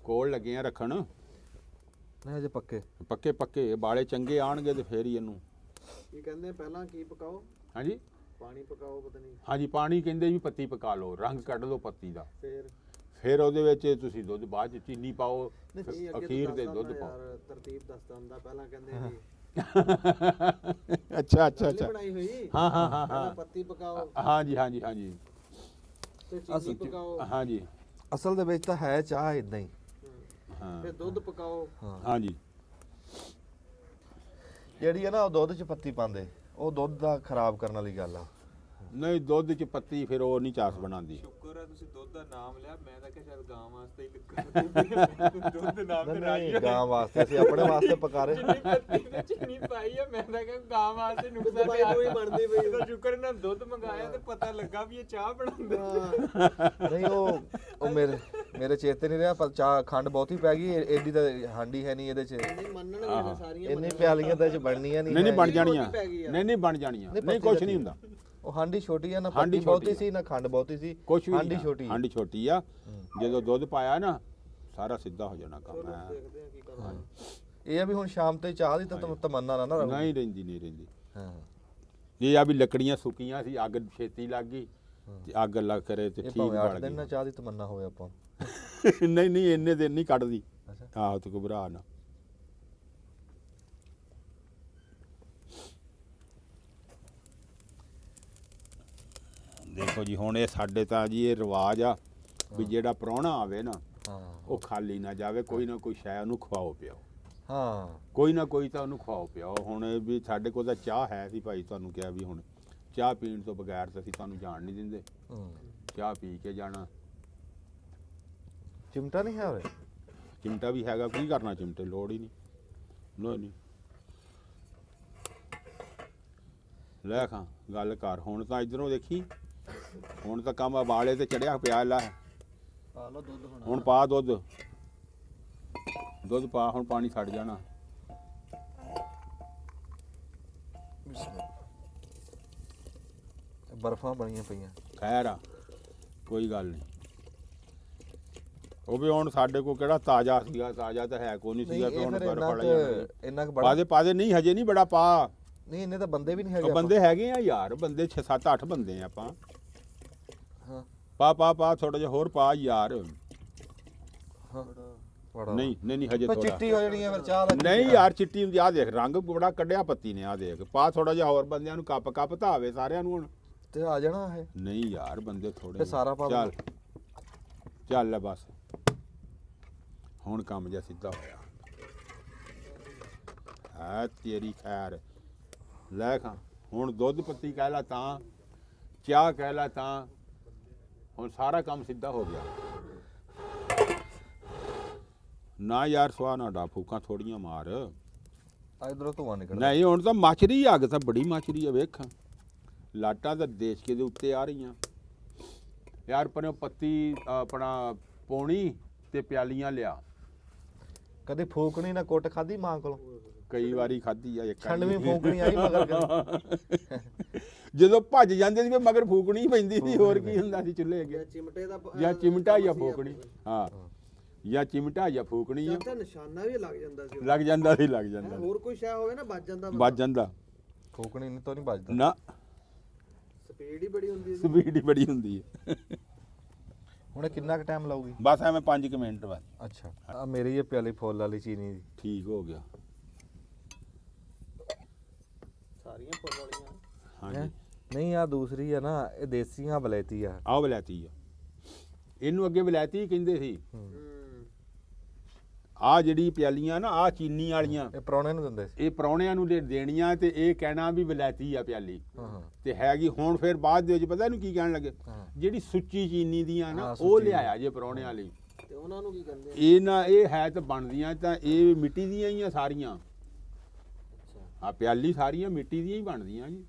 ਕੋਲ ਲੱਗੇ ਆ ਰੱਖਣ। ਨਹੀਂ ਹਜੇ ਪੱਕੇ। ਪੱਕੇ ਪੱਕੇ ਬਾਲੇ ਚੰਗੇ ਆਣਗੇ ਤੇ ਫੇਰ ਹੀ ਇਹਨੂੰ। ਕੀ ਕਹਿੰਦੇ ਪਹਿਲਾਂ ਕੀ ਪਕਾਓ? ਹਾਂਜੀ ਪਾਣੀ ਪਕਾਓ ਪਤਾ ਨਹੀਂ। ਹਾਂਜੀ ਪਾਣੀ ਕਹਿੰਦੇ ਵੀ ਪੱਤੀ ਪਕਾ ਲਓ, ਰੰਗ ਕੱਢ ਲਓ ਪੱਤੀ ਦਾ। ਫੇਰ ਫਿਰ ਉਹਦੇ ਵਿੱਚ ਤੁਸੀਂ ਦੁੱਧ ਬਾਅਦ ਚ ਚੀਨੀ ਪਾਓ, ਨਹੀਂ ਅਖੀਰ ਦੇ ਦੁੱਧ ਪਾਓ। ਯਾਰ ਤਰਤੀਬ ਦੱਸਦਾ ਹੁੰਦਾ ਪਹਿਲਾਂ ਕਹਿੰਦੇ ਜੀ ਅੱਛਾ ਅੱਛਾ ਪਹਿਲੀ ਅੱਛਾ ਬਣਾਈ ਹੋਈ। ਹਾਂ ਹਾਂ ਹਾਂ ਪਹਿਲਾਂ ਹਾਂ ਪੱਤੀ ਪਕਾਓ। ਹਾਂਜੀ ਹਾਂਜੀ ਹਾਂਜੀ ਫਿਰ ਚੀਨੀ ਪਕਾਓ, ਹਾਂਜੀ ਅਸਲ ਦੇ ਵਿੱਚ ਤਾਂ ਹੈ ਚਾਹ ਇਦਾਂ ਹੀ। ਹਾਂ ਫਿਰ ਦੁੱਧ ਪਕਾਓ। ਹਾਂਜੀ ਜਿਹੜੀ ਹੈ ਨਾ ਉਹ ਦੁੱਧ 'ਚ ਪੱਤੀ ਪਾਉਂਦੇ, ਉਹ ਦੁੱਧ ਦਾ ਖਰਾਬ ਕਰਨ ਵਾਲੀ ਗੱਲ ਆ। ਨਹੀਂ ਦੁੱਧ 'ਚ ਪੱਤੀ ਫਿਰ ਉਹ ਨਹੀਂ ਚਾਸ ਬਣਾਉਂਦੀ। ਸ਼ੁਕਰ ਹੈ ਤੁਸੀਂ ਦੁੱਧ ਦਾ ਨਾਮ ਲਿਆ, ਮੈਂ ਤਾਂ ਕਿਹਾ ਸ਼ਾਇਦ ਗਾਂ ਵਾਸਤੇ ਹੀ ਲਿਖੋ ਦੁੱਧ ਨਾਮ ਤੇ ਰਾਜੀ ਨਹੀਂ ਗਾਂ ਵਾਸਤੇ, ਅਸੀਂ ਆਪਣੇ ਵਾਸਤੇ ਪਕਾ ਰਹੇ। ਪੱਤੀ ਤੇ ਚੀਨੀ ਪਾਈ ਹੈ, ਮੈਂ ਤਾਂ ਕਿਹਾ ਗਾਂ ਵਾਸਤੇ ਨੁਕਸਾ ਦਵਾਈ ਦੂਈ ਬਣਦੀ ਪਈ। ਤਾਂ ਸ਼ੁਕਰ ਨਾਲ ਦੁੱਧ ਮੰਗਾਇਆ ਤੇ ਪਤਾ ਲੱਗਾ ਵੀ ਇਹ ਚਾਹ ਬਣਾਉਂਦੇ। ਨਹੀਂ ਉਹ ਮੇਰੇ ਚੇਤੇ ਨਹੀਂ ਰਿਹਾ, ਪਰ ਚਾਹ ਖੰਡ ਬਹੁਤੀ ਪੈ ਗਈ, ਏਡੀ ਤਾਂ ਹਾਂਡੀ ਹੈ ਨਹੀਂ ਇਹਦੇ 'ਚ, ਨਹੀਂ ਮੰਨਣਗੇ ਨਾ ਸਾਰੀਆਂ। ਇੰਨੀ ਪਿਆਲੀਆਂ ਤਾਂ ਇਹ 'ਚ ਬਣਨੀਆਂ ਨਹੀਂ। ਨਹੀਂ ਬਣ ਜਾਣੀਆਂ, ਪੈ ਗਈ ਆ। ਨਹੀਂ ਬਣ ਜਾਣੀਆਂ, ਨਹੀਂ ਕੁਛ ਨਹੀਂ ਹੁੰਦਾ। ਉਹ ਹਾਂਡੀ ਛੋਟੀ ਆ ਨਾ, ਹਾਂਡੀ ਪੱਤੀ ਬਹੁਤੀ ਛੋਟੀ ਸੀ ਨਾ ਖੰਡ ਬਹੁਤੀ ਸੀ, ਕੁਛ ਵੀ ਹਾਂਡੀ ਛੋਟੀ। ਹਾਂਡੀ ਛੋਟੀ ਆ, ਜਦੋਂ ਦੁੱਧ ਪਾਇਆ ਨਾ ਸਾਰਾ ਸਿੱਧਾ ਹੋ ਜਾਣਾ ਕੰਮ ਹੈ। ਦੇਖਦੇ ਆ ਕੀ ਕਰਨਾ। ਇਹ ਆ ਵੀ ਹੁਣ ਸ਼ਾਮ ਤੇ ਚਾਹ ਦੀ ਤਾਂ ਤਮੰਨਾ ਨਾ ਰਹੂ। ਨਹੀਂ ਰਹਿੰਦੀ। ਹਾਂ ਇਹ ਆ ਵੀ ਲੱਕੜੀਆਂ ਸੁੱਕੀਆਂ ਸੀ, ਅੱਗ ਛੇਤੀ ਲੱਗ ਗਈ ਤੇ ਅੱਗ ਲੱਗ ਕਰੇ ਤੇ ਇਹ ਠੀਕ ਭਾਵੇਂ 8 ਬਣ ਦਿਨ ਗਈ। ਨਾਲ ਚਾਹ ਦੀ ਤਮੰਨਾ ਹੋਵੇ ਆਪਾਂ। ਨਹੀਂ ਇੰਨੇ ਦਿਨ ਨਹੀਂ ਕੱਢਦੀ। ਅੱਛਾ। ਆਹੋ ਤੂੰ ਘਬਰਾ ਨਾ। ਦੇਖੋ ਜੀ ਹੁਣ ਇਹ ਸਾਡੇ ਤਾਂ ਜੀ ਇਹ ਰਿਵਾਜ ਆ ਵੀ ਜਿਹੜਾ ਪ੍ਰਾਹੁਣਾ ਆਵੇ ਨਾ ਹਾਂ ਉਹ ਖਾਲੀ ਨਾ ਜਾਵੇ, ਕੋਈ ਨਾ ਕੋਈ ਸ਼ੈ ਉਹਨੂੰ ਖਵਾਓ ਪਿਆਓ, ਹਾਂ ਕੋਈ ਨਾ ਕੋਈ ਤਾਂ ਉਹਨੂੰ ਖਵਾਓ ਪਿਆਓ। ਹੁਣ ਇਹ ਵੀ ਸਾਡੇ ਕੋਲ ਤਾਂ ਚਾਹ ਹੈ ਸੀ ਭਾਈ, ਤੁਹਾਨੂੰ ਕਿਹਾ ਵੀ ਹੁਣ ਚਾਹ ਪੀਣ ਤੋਂ ਬਗੈਰ ਤਾਂ ਅਸੀਂ ਤੁਹਾਨੂੰ ਜਾਣ ਨਹੀਂ ਦਿੰਦੇ, ਚਾਹ ਪੀ ਕੇ ਜਾਣਾ। ਚਿਮਟਾ ਨਹੀਂ ਹੈ ਉਰੇ? ਚਿਮਟਾ ਵੀ ਹੈਗਾ, ਕੀ ਕਰਨਾ ਚਿਮਟੇ, ਲੋੜ ਹੀ ਨਹੀਂ। ਨਹੀਂ ਲੈ ਖਾਂ ਗੱਲ ਕਰ। ਹੁਣ ਤਾਂ ਇਧਰੋਂ ਦੇਖੀ, ਹੁਣ ਤਾਂ ਕੰਮ ਵਾਲੇ ਤੇ ਚੜਿਆ ਪਿਆ ਲੈ। ਪਾ ਲਓ ਦੁੱਧ ਹੁਣ। ਹੁਣ ਪਾ ਦੁੱਧ ਪਾ, ਹੁਣ ਪਾਣੀ ਛੱਡ ਜਾਣਾ। ਬਰਫਾਂ ਬਣੀਆਂ ਪਈਆਂ। ਖੈਰ ਆ ਕੋਈ ਗੱਲ ਨਹੀਂ। ਉਹ ਵੀ ਹੁਣ ਸਾਡੇ ਕੋਲ ਕਿਹੜਾ ਤਾਜ਼ਾ ਸੀਗਾ, ਤਾਜ਼ਾ ਤਾਂ ਹੈ ਕੋਈ ਨਹੀਂ ਸੀਗਾ, ਤੇ ਹੁਣ ਬਰਫ ਵਾਲਾ ਹੀ ਇੰਨਾ ਕੁ ਬੜਾ ਪਾਦੇ ਨਹੀਂ, ਹਜੇ ਨਹੀਂ ਬੜਾ ਪਾ। ਨਹੀਂ ਇੰਨੇ ਤਾਂ ਬੰਦੇ ਵੀ ਨਹੀਂ ਹੈਗੇ। ਉਹ ਬੰਦੇ ਹੈਗੇ ਆ ਯਾਰ, ਬੰਦੇ 6 7 8 ਬੰਦੇ ਆ ਆਪਾਂ। ਹਾਂ ਪਾ ਥੋੜਾ ਜਿਹਾ ਹੋਰ ਪਾ ਯਾਰ। ਹਾਂ ਬੜਾ ਨਹੀਂ ਹਜੇ ਪਰ ਥੋੜਾ। ਚਿੱਟੀ ਹੋ ਜਾਣੀ ਹੈ ਫਿਰ ਚਾਹ ਦਾ। ਨਹੀਂ ਯਾਰ ਚਿੱਟੀ ਹੁੰਦੀ ਆ, ਦੇਖ ਰੰਗ ਬੜਾ ਕੱਢਿਆ ਪੱਤੀ ਨੇ, ਆ ਦੇਖ ਪਾ ਥੋੜਾ ਜਿਹਾ ਹੋਰ, ਬੰਦਿਆਂ ਨੂੰ ਕੱਪ ਧਾਵੇ ਸਾਰਿਆਂ ਨੂੰ ਹੁਣ। ਤੇ ਆ ਜਾਣਾ ਇਹ। ਨਹੀਂ ਯਾਰ ਬੰਦੇ ਥੋੜੇ। ਤੇ ਸਾਰਾ ਪਾ ਚੱਲ ਲੈ ਬਸ, ਹੁਣ ਕੰਮ ਜਿਹਾ ਸਿੱਧਾ ਹੋਇਆ ਹੈ ਤੇਰੀ ਖੈਰ। ਲੈ ਖਾਂ ਹੁਣ ਦੁੱਧ ਪੱਤੀ ਕਹਿ ਲਾ ਤਾਂ, ਚਾਹ ਕਹਿ ਲਾ ਤਾਂ, ਹੁਣ ਸਾਰਾ ਕੰਮ ਸਿੱਧਾ ਹੋ ਗਿਆ। ਨਾ ਯਾਰ ਸਵਾ ਨਾ ਡਾ, ਫੂਕਾਂ ਥੋੜੀਆਂ ਮਾਰ। ਇਧਰੋਂ ਧੂਆਂ ਨਿਕਲਦਾ। ਨਹੀਂ ਹੁਣ ਤਾਂ ਮੱਛਰੀ, ਅੱਗ ਤਾਂ ਬੜੀ ਮੱਛਰੀ ਆ, ਵੇਖ ਲਾਟਾਂ ਤਾਂ ਦੇਸ਼ ਕੇ ਦੇ ਉੱਤੇ ਆ ਰਹੀਆਂ ਯਾਰ। ਪਰ ਪੱਤੀ ਆਪਣਾ ਪੌਣੀ ਤੇ ਪਿਆਲੀਆਂ ਲਿਆ। ਕਦੇ ਫੂਕਣੀ ਨਾ ਕੁੱਟ ਖਾਦੀ ਮਾਂ ਕੋਲੋਂ? ਕਈ ਵਾਰੀ ਖਾਧੀ ਆ ਇੱਕ ਛੰਡਵੀਂ ਫੂਕਣੀ ਆਈ ਮਗਰ ਕਦੇ? ਜਦੋਂ ਭੱਜ ਜਾਂਦੇ ਸੀ ਮਗਰ ਫੂਕਣੀ ਪੈਂਦੀ ਸੀ, ਹੋਰ ਕੀ ਹੁੰਦਾ ਸੀ ਚੁੱਲ੍ਹੇ ਅੱਗੇ। ਚਿਮਟੇ ਦਾ ਜਾਂ ਚਿਮਟਾ ਜਾਂ ਫੂਕਣੀ। ਹਾਂ ਜਾਂ ਚਿਮਟਾ ਜਾਂ ਫੂਕਣੀ ਆ। ਤਾਂ ਨਿਸ਼ਾਨਾ ਵੀ ਲੱਗ ਜਾਂਦਾ ਸੀ। ਲੱਗ ਜਾਂਦਾ ਸੀ। ਹੋਰ ਕੋਈ ਸ਼ੈ ਹੋਵੇ ਨਾ ਵੱਜ ਜਾਂਦਾ। ਵੱਜ ਜਾਂਦਾ ਫੂਕਣੀ ਨਹੀਂ ਤਾਂ ਨਹੀਂ ਵੱਜਦਾ ਨਾ, ਸਪੀਡ ਹੀ ਬੜੀ ਹੁੰਦੀ ਸੀ। ਸਪੀਡ ਹੀ ਬੜੀ ਹੁੰਦੀ ਹੈ। ਹੁਣ ਇਹ ਕਿੰਨਾ ਕੁ ਟਾਈਮ ਲਾਊਗੀ? ਬਸ ਐਵੇਂ 5 ਮਿੰਟ ਬਾਅਦ ਅੱਛਾ ਆ ਮੇਰੀ ਇਹ ਪਿਆਲੀ ਫੁੱਲ ਵਾਲੀ ਚੀਨੀ ਦੀ ਠੀਕ ਹੋ ਗਿਆ। ਸਾਰੀਆਂ ਫੁੱਲ ਵਾਲੀਆਂ। ਹਾਂਜੀ ਨਹੀਂ ਆ ਦੂਸਰੀ ਆ ਨਾ, ਇਹ ਦੇਸੀਆਂ ਬਲੈਤੀ ਆ। ਆਹ ਵਲੈਤੀ ਆ, ਇਹਨੂੰ ਅੱਗੇ ਵਲੈਤੀ ਕਹਿੰਦੇ ਸੀ। ਆ ਜਿਹੜੀ ਪਿਆਲੀਆਂ ਨਾ, ਆ ਚੀਨੀ ਵਾਲੀਆਂ, ਇਹ ਪ੍ਰਾਹੁਣੇ ਨੂੰ ਦਿੰਦੇ ਸੀ। ਇਹ ਪ੍ਰਾਹੁਣਿਆਂ ਨੂੰ ਦੇਣੀਆਂ ਤੇ ਇਹ ਕਹਿਣਾ ਵੀ ਵਲੈਤੀ ਆ ਪਿਆਲੀ। ਹਾਂ ਤੇ ਹੈਗੀ ਹੁਣ ਫਿਰ ਬਾਅਦ ਦੇ ਵਿੱਚ ਪਤਾ ਇਹਨੂੰ ਕੀ ਕਹਿਣ ਲੱਗੇ, ਹਾਂ। ਜਿਹੜੀ ਸੁੱਚੀ ਚੀਨੀ ਦੀਆਂ ਨਾ ਹਾਂ, ਉਹ ਸੁੱਚੀ। ਲਿਆਇਆ ਜੇ ਪ੍ਰਾਹੁਣਿਆਂ ਲਈ। ਤੇ ਉਹਨਾਂ ਨੂੰ ਕੀ ਕਹਿੰਦੇ ਆ? ਇਹ ਹੈ ਤਾਂ ਬਣਦੀਆਂ ਤਾਂ ਇਹ ਮਿੱਟੀ ਦੀਆਂ ਹੀ ਆ ਸਾਰੀਆਂ। ਆ ਪਿਆਲੀ ਸਾਰੀਆਂ ਮਿੱਟੀ ਦੀਆਂ ਹੀ ਬਣਦੀਆਂ ਜੀ।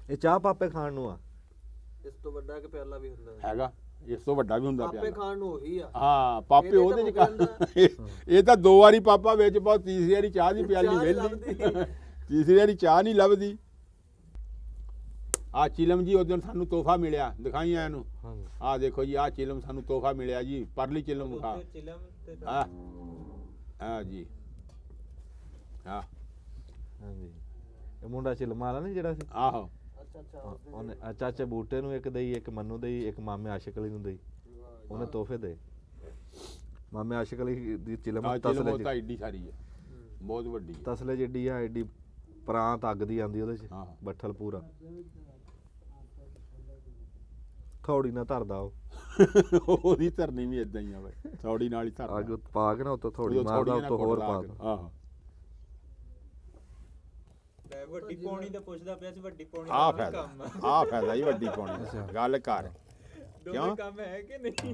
ਇਹ ਚਾਹ ਪਾਪੇ ਖਾਣ ਨੂੰ ਆ। ਇਸ ਤੋਂ ਵੱਡਾ ਕਿ ਪਿਆਲਾ ਵੀ ਹੁੰਦਾ ਹੈ? ਹੈਗਾ ਇਸ ਤੋਂ ਵੱਡਾ ਵੀ ਹੁੰਦਾ ਆਪੇ ਪਿਆਲਾ। ਖਾਣ ਨੂੰ ਉਹੀ ਆ। ਹਾਂ ਪਾਪੇ ਇਹਦੇ ਉਹਦੇ ਚ ਤਾਂ ਇਹ ਤਾਂ 2 ਵਾਰੀ ਪਾਪਾ ਵਿੱਚ ਬਹੁਤ, ਤੀਸਰੀ ਵਾਰੀ ਚਾਹ ਦੀ ਪਿਆਲੀ ਚਾਹ ਨੀ ਵੇਲੀ, ਤੀਸਰੀ ਵਾਰੀ ਚਾਹ ਨਹੀਂ ਲੱਭਦੀ। ਆ ਚਿਲਮ ਜੀ ਉਸ ਦਿਨ ਸਾਨੂੰ ਤੋਹਫਾ ਮਿਲਿਆ, ਦਿਖਾਈ ਆ ਇਹਨੂੰ। ਹਾਂਜੀ ਆ ਦੇਖੋ ਜੀ, ਆ ਚਿਲਮ ਸਾਨੂੰ ਤੋਹਫਾ ਮਿਲਿਆ ਜੀ, ਪਰਲੀ ਚਿਲਮ ਵਿਖਾ। ਆ ਜੀ ਹਾਂ ਹਾਂਜੀ ਇਹ ਮੁੰਡਾ ਚਿਲਮਾ ਵਾਲਾ ਨਹੀਂ ਜਿਹੜਾ ਸੀ। ਆਹੋ ਅੱਛਾ ਉਹਨੇ ਚਾਚੇ ਬੂਟੇ ਨੂੰ ਇੱਕ ਦਈ, ਇੱਕ ਮੰਨੂ ਦਈ, ਇੱਕ ਮਾਮੇ ਆਸ਼ਿਕ ਅਲੀ ਨੂੰ ਦਈ। ਉਹਨੇ ਤੋਹਫੇ ਦੇ। ਮਾਮੇ ਆਸ਼ਿਕ ਅਲੀ ਦੀ ਚਿਲਮ ਆ ਚਿਲਮ ਉਹ ਤਾਂ ਤਸਲੇ ਏਡੀ ਸਾਰੀ ਹੈ, ਬਹੁਤ ਵੱਡੀ ਹੈ। ਤਸਲੇ ਜਿੱਡੀ ਆ, ਏਡੀ ਪ੍ਰਾਂਤ ਅੱਗ ਦੀ ਆਂਦੀ ਉਹਦੇ ਚ, ਹਾਂ। ਬੱਠਲ ਪੂਰਾ। ਥੋੜੀ ਨਾ ਧਰਦਾ ਉਹ ਉਹਦੀ ਧਰਨੀ ਵੀ ਇਦਾਂ ਹੀ ਆ ਬਈ ਥੋੜੀ ਨਾਲ ਹੀ ਧਰਦਾ ਅੱਗ ਪਾ ਕੇ ਨਾ ਉੱਤੋਂ ਥੋੜੀ ਉਦੋਂ ਮਾਰਦਾ ਥੋੜ੍ਹੀ ਉੱਤੋਂ ਨਾਲ ਹੋਰ ਕੁੱਟ ਪਾ ਲਾ ਕੇ। ਦੋ ਆਹੋ ਵੱਡੀ ਪੌਣੀ ਦਾ ਪੁੱਛਦਾ ਪਿਆ ਸੀ ਵੱਡੀ ਪੌਣੀ ਆਹ ਦਾ ਵੀ ਫਾਇਦਾ ਕੰਮ ਆ ਆਹ ਫਾਇਦਾ ਹੀ ਵੱਡੀ ਪਾਉਣੀ ਦਾ। ਗੱਲ ਕਰ ਦੋਵੇਂ ਕਿਉਂ? ਕੰਮ ਹੈ ਕਿ ਨਹੀਂ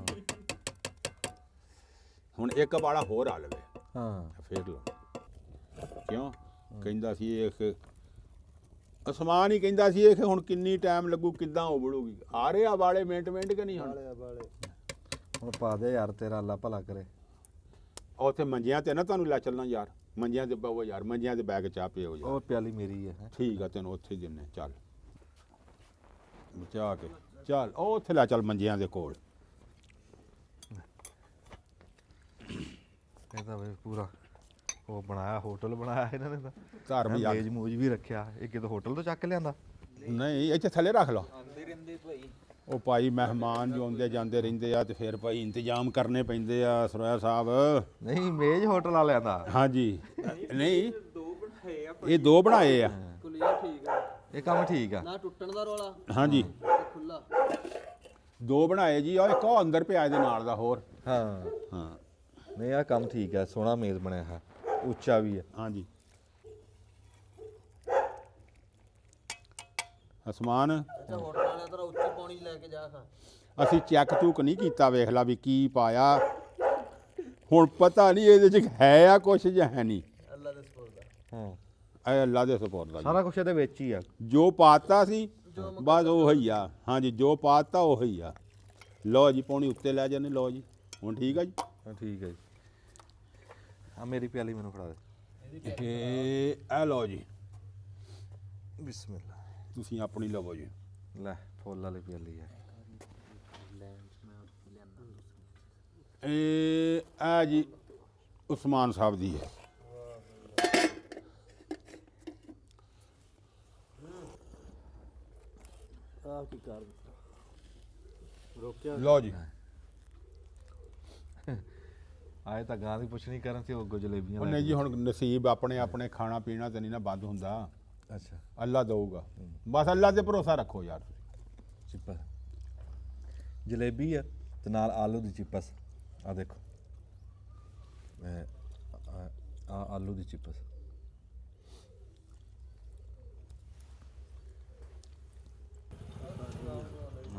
ਹੁਣ ਇੱਕ ਵਾਲਾ ਹੋਰ ਆ ਲਵੇ ਹਾਂ ਫੇਰ ਲਾ ਕਿਉਂ ਕਹਿੰਦਾ ਸੀ ਇਹ ਅਸਮਾਨ ਹੀ ਕਹਿੰਦਾ ਸੀ ਇਹ ਹੁਣ ਕਿੰਨੀ ਟਾਈਮ ਲੱਗੂ ਕਿੱਦਾਂ ਉਬਲੂਗੀ ਆ ਰਹੇ ਆ ਵਾਲੇ ਮਿੰਟ ਕਿ ਨਹੀਂ ਹੁਣ ਹੁਣ ਪਾ ਦੇ ਯਾਰ ਤੇਰਾ ਅੱਲਾ ਭਲਾ ਕਰੇ ਉੱਥੇ ਮੰਜਿਆਂ ਤੇ ਨਾ ਤੁਹਾਨੂੰ ਲੈ ਚੱਲਣਾ ਯਾਰ ਮੰਜਿਆਂ ਤੇ ਬਵੋ ਯਾਰ ਮੰਜਿਆਂ ਤੇ ਬੈ ਕੇ ਚਾਹ ਪੀਓ ਯਾਰ ਉਹ ਪਿਆਲੀ ਮੇਰੀ ਹੈ ਠੀਕ ਆ ਤੈਨੂੰ ਉੱਥੇ ਦਿੰਨੇ ਚੱਲ ਬਚਾ ਕੇ ਚੱਲ ਉਹ ਉੱਥੇ ਲੈ ਚੱਲ ਮੰਜਿਆਂ ਦੇ ਕੋਲ ਇਹ ਤਾਂ ਬਈ ਪੂਰਾ ਉਹ ਬਣਾਇਆ ਹੋਟਲ ਬਣਾਇਆ ਇਹਨਾਂ ਨੇ ਤਾਂ ਧਰਮ ਯਾਰ ਮੇਜ਼ ਮੂਜ ਵੀ ਰੱਖਿਆ ਇਹ ਕਿਤੇ ਹੋਟਲ ਤੋਂ ਚੱਕ ਲਿਆਂਦਾ ਨਹੀਂ ਇੱਥੇ ਥੱਲੇ ਰੱਖ ਲਓ ਆਉਂਦੇ ਰਹਿੰਦੇ ਭਾਈ ਉਹ ਭਾਈ ਮਹਿਮਾਨ ਜੋ ਆਉਂਦੇ ਜਾਂਦੇ ਰਹਿੰਦੇ ਆ ਤੇ ਫਿਰ ਭਾਈ ਇੰਤਜ਼ਾਮ ਕਰਨੇ ਪੈਂਦੇ ਆ ਸਰੋਇਆ ਸਾਹਿਬ ਨਹੀਂ ਮੇਜ਼ ਹੋਟਲ ਵਾਲਿਆਂ ਦਾ ਹਾਂਜੀ ਨਹੀਂ ਦੋ ਬਣਾਏ ਆ ਇਹ ਦੋ ਬਣਾਏ ਆ ਕੁਲੀਆ ਠੀਕ ਆ ਇਹ ਕੰਮ ਠੀਕ ਆ ਨਾ ਟੁੱਟਣ ਦਾ ਰੋਲਾ ਹਾਂਜੀ ਖੁੱਲਾ ਦੋ ਬਣਾਏ ਜੀ ਉਹ ਇੱਕ ਉਹ ਅੰਦਰ ਪਿਆ ਇਹਦੇ ਨਾਲ ਦਾ ਹੋਰ ਹਾਂ ਹਾਂ ਨਹੀਂ ਆ ਕੰਮ ਠੀਕ ਆ ਸੋਹਣਾ ਮੇਜ਼ ਬਣਿਆ ਹੈ ਉੱਚਾ ਵੀ ਹੈ ਹਾਂਜੀ ਅਸਮਾਨ ਅੱਛਾ ਹੋਟਲ ਵਾਲਿਆਂ ਤਰ੍ਹਾਂ ਉੱਚੀ ਪੌਣੀ ਲੈ ਕੇ ਜਾ ਖਾ ਅਸੀਂ ਚੈੱਕ ਚੂਕ ਨਹੀਂ ਕੀਤਾ ਵੇਖ ਲਾ ਵੀ ਕੀ ਪਾਇਆ ਹੁਣ ਪਤਾ ਨਹੀਂ ਇਹਦੇ ਚ ਹੈ ਆ ਕੁਛ ਜਾਂ ਹੈ ਨਹੀਂ ਅੱਲਾ ਦੇ ਸਪੋਰਟ ਦਾ ਹਾਂ ਇਹ ਅੱਲਾ ਦੇ ਸਪੋਰਟ ਦਾ ਜੀ। ਸਾਰਾ ਕੁਝ ਇਹਦੇ ਵਿੱਚ ਹੀ ਆ ਜੋ ਪਾਤਾ ਸੀ ਬਸ ਉਹ ਹੀ ਆ ਹਾਂਜੀ ਜੋ ਪਾਤਾ ਉਹ ਹੀ ਆ ਲਓ ਜੀ ਪੌਣੀ ਉੱਤੇ ਲੈ ਜਾਂਦੇ ਲਓ ਜੀ ਹੁਣ ਠੀਕ ਆ ਜੀ ਹਾਂ ਠੀਕ ਹੈ ਜੀ ਆ ਮੇਰੀ ਪਿਆਲੀ ਮੈਨੂੰ ਫੜਾ ਦੇ ਇਹ ਲਓ ਜੀ ਬਿਸਮਿਲ੍ਲਾ ਤੁਸੀਂ ਆਪਣੀ ਲਵੋ ਜੀ ਲੈ ਫੁੱਲ ਵਾਲੀ ਪਿਆਲੀ ਆ ਇਹ ਆ ਜੀ ਉਸਮਾਨ ਸਾਹਿਬ ਦੀ ਹੈ ਆਹ ਕੀ ਕਰ ਰੋਕਿਆ ਲਓ ਜੀ ਆਏ ਤਾਂ ਗਾਂ ਦੀ ਪੁੱਛਣੀ ਕਰਨ ਸੀ ਉਹ ਅੱਗੋਂ ਜਲੇਬੀਆਂ ਉਹ ਲੈ ਨਹੀਂ ਜੀ ਹੁਣ ਨਸੀਬ ਆਪਣੇ ਆਪਣੇ ਖਾਣਾ ਪੀਣਾ ਤੇ ਨਹੀਂ ਨਾ ਬੰਦ ਹੁੰਦਾ ਕੇ। ਅੱਛਾ ਅੱਲਾ ਦਊਗਾ ਬਸ ਅੱਲਾ ਤੇ ਭਰੋਸਾ ਰੱਖੋ ਯਾਰ ਚਿੱਪਸ ਜਲੇਬੀ ਆ ਤੇ ਨਾਲ ਆਲੂ ਦੀ ਚਿੱਪਸ ਆ ਦੇਖੋ ਆ ਆਲੂ ਦੀ ਚਿੱਪਸ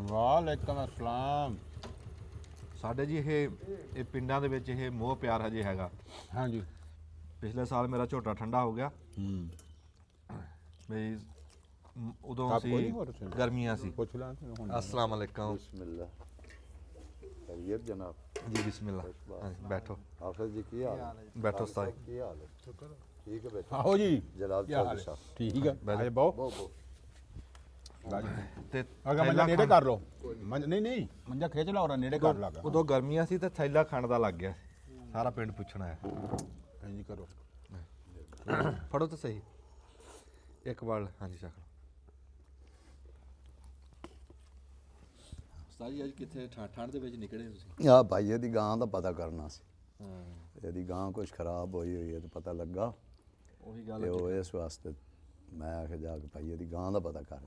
ਵਾਲੇਕਮ ਅਸਲਾਮ ਸਾਡੇ ਜੀ ਇਹ ਪਿੰਡਾਂ ਦੇ ਵਿੱਚ ਇਹ ਮੋਹ ਪਿਆਰ ਹਜੇ ਹੈਗਾ ਹਾਂਜੀ ਪਿਛਲੇ ਸਾਲ ਮੇਰਾ ਝੋਟਾ ਠੰਡਾ ਹੋ ਗਿਆ ਹੂੰ ਬਈ ਉਦੋਂ ਆਪ ਕੋਈ ਸੀ ਨਹੀਂ ਹੋਰ ਸੁਣ। ਗਰਮੀਆਂ ਸੀ ਪੁੱਛ ਲਾਂ ਤੇ ਹੁਣ अस्सलाम वालेकुम बिस्मिल्लाह खैरियत जनाब जी बिस्मिल्लाह हाँ जी, बैठो हाफिज जी की हाल है बैठो उस्ताद की हाल है ठीक है बेटा ਆਹੋ ਜੀ जलाल ਕੀ ਹਾਲ चौधरी ਹੈ? साहब ਠੀਕ ਹੈ ਆਏ ਬਹੁ बहुत ਤੇ ਅਗਾ ਮੰਜਾ ਨੇੜੇ ਕਰ ਲੋ ਨਹੀਂ ਨਹੀਂ ਮੰਜਾ ਖਿੱਚ ਲਾ ਔਰ ਨੇੜੇ ਕਰ ਲਾਗਾ ਉਦੋਂ ਗਰਮੀਆਂ ਸੀ ਤੇ ਥੈਲਾ ਖੰਡ ਦਾ ਲੱਗ ਗਿਆ ਸੀ ਸਾਰਾ ਪਿੰਡ ਪੁੱਛਣਾ ਹੈ ਇੰਜ ਕਰੋ ਫੜੋ ਤਾਂ ਸਹੀ ਇੱਕ ਵਾਰ ਹਾਂਜੀ ਚੱਕ ਲਓ ਉਸਤਾਦ ਜੀ ਅੱਜ ਕਿੱਥੇ ਠੰਡ ਦੇ ਵਿੱਚ ਨਿਕਲੇ ਤੁਸੀਂ ਆ ਭਾਈ ਇਹਦੀ ਗਾਂ ਦਾ ਪਤਾ ਕਰਨਾ ਸੀ ਇਹਦੀ ਗਾਂ ਕੁਛ ਖਰਾਬ ਹੋਈ ਹੋਈ ਹੈ ਤੇ ਪਤਾ ਲੱਗਾ ਉਹੀ ਤੇ ਗੱਲ ਉਹ ਇਸ ਵਾਸਤੇ ਮੈਂ ਆਖਿਆ ਜਾ ਕੇ ਭਾਈ ਇਹਦੀ ਗਾਂ ਦਾ ਪਤਾ ਕਰ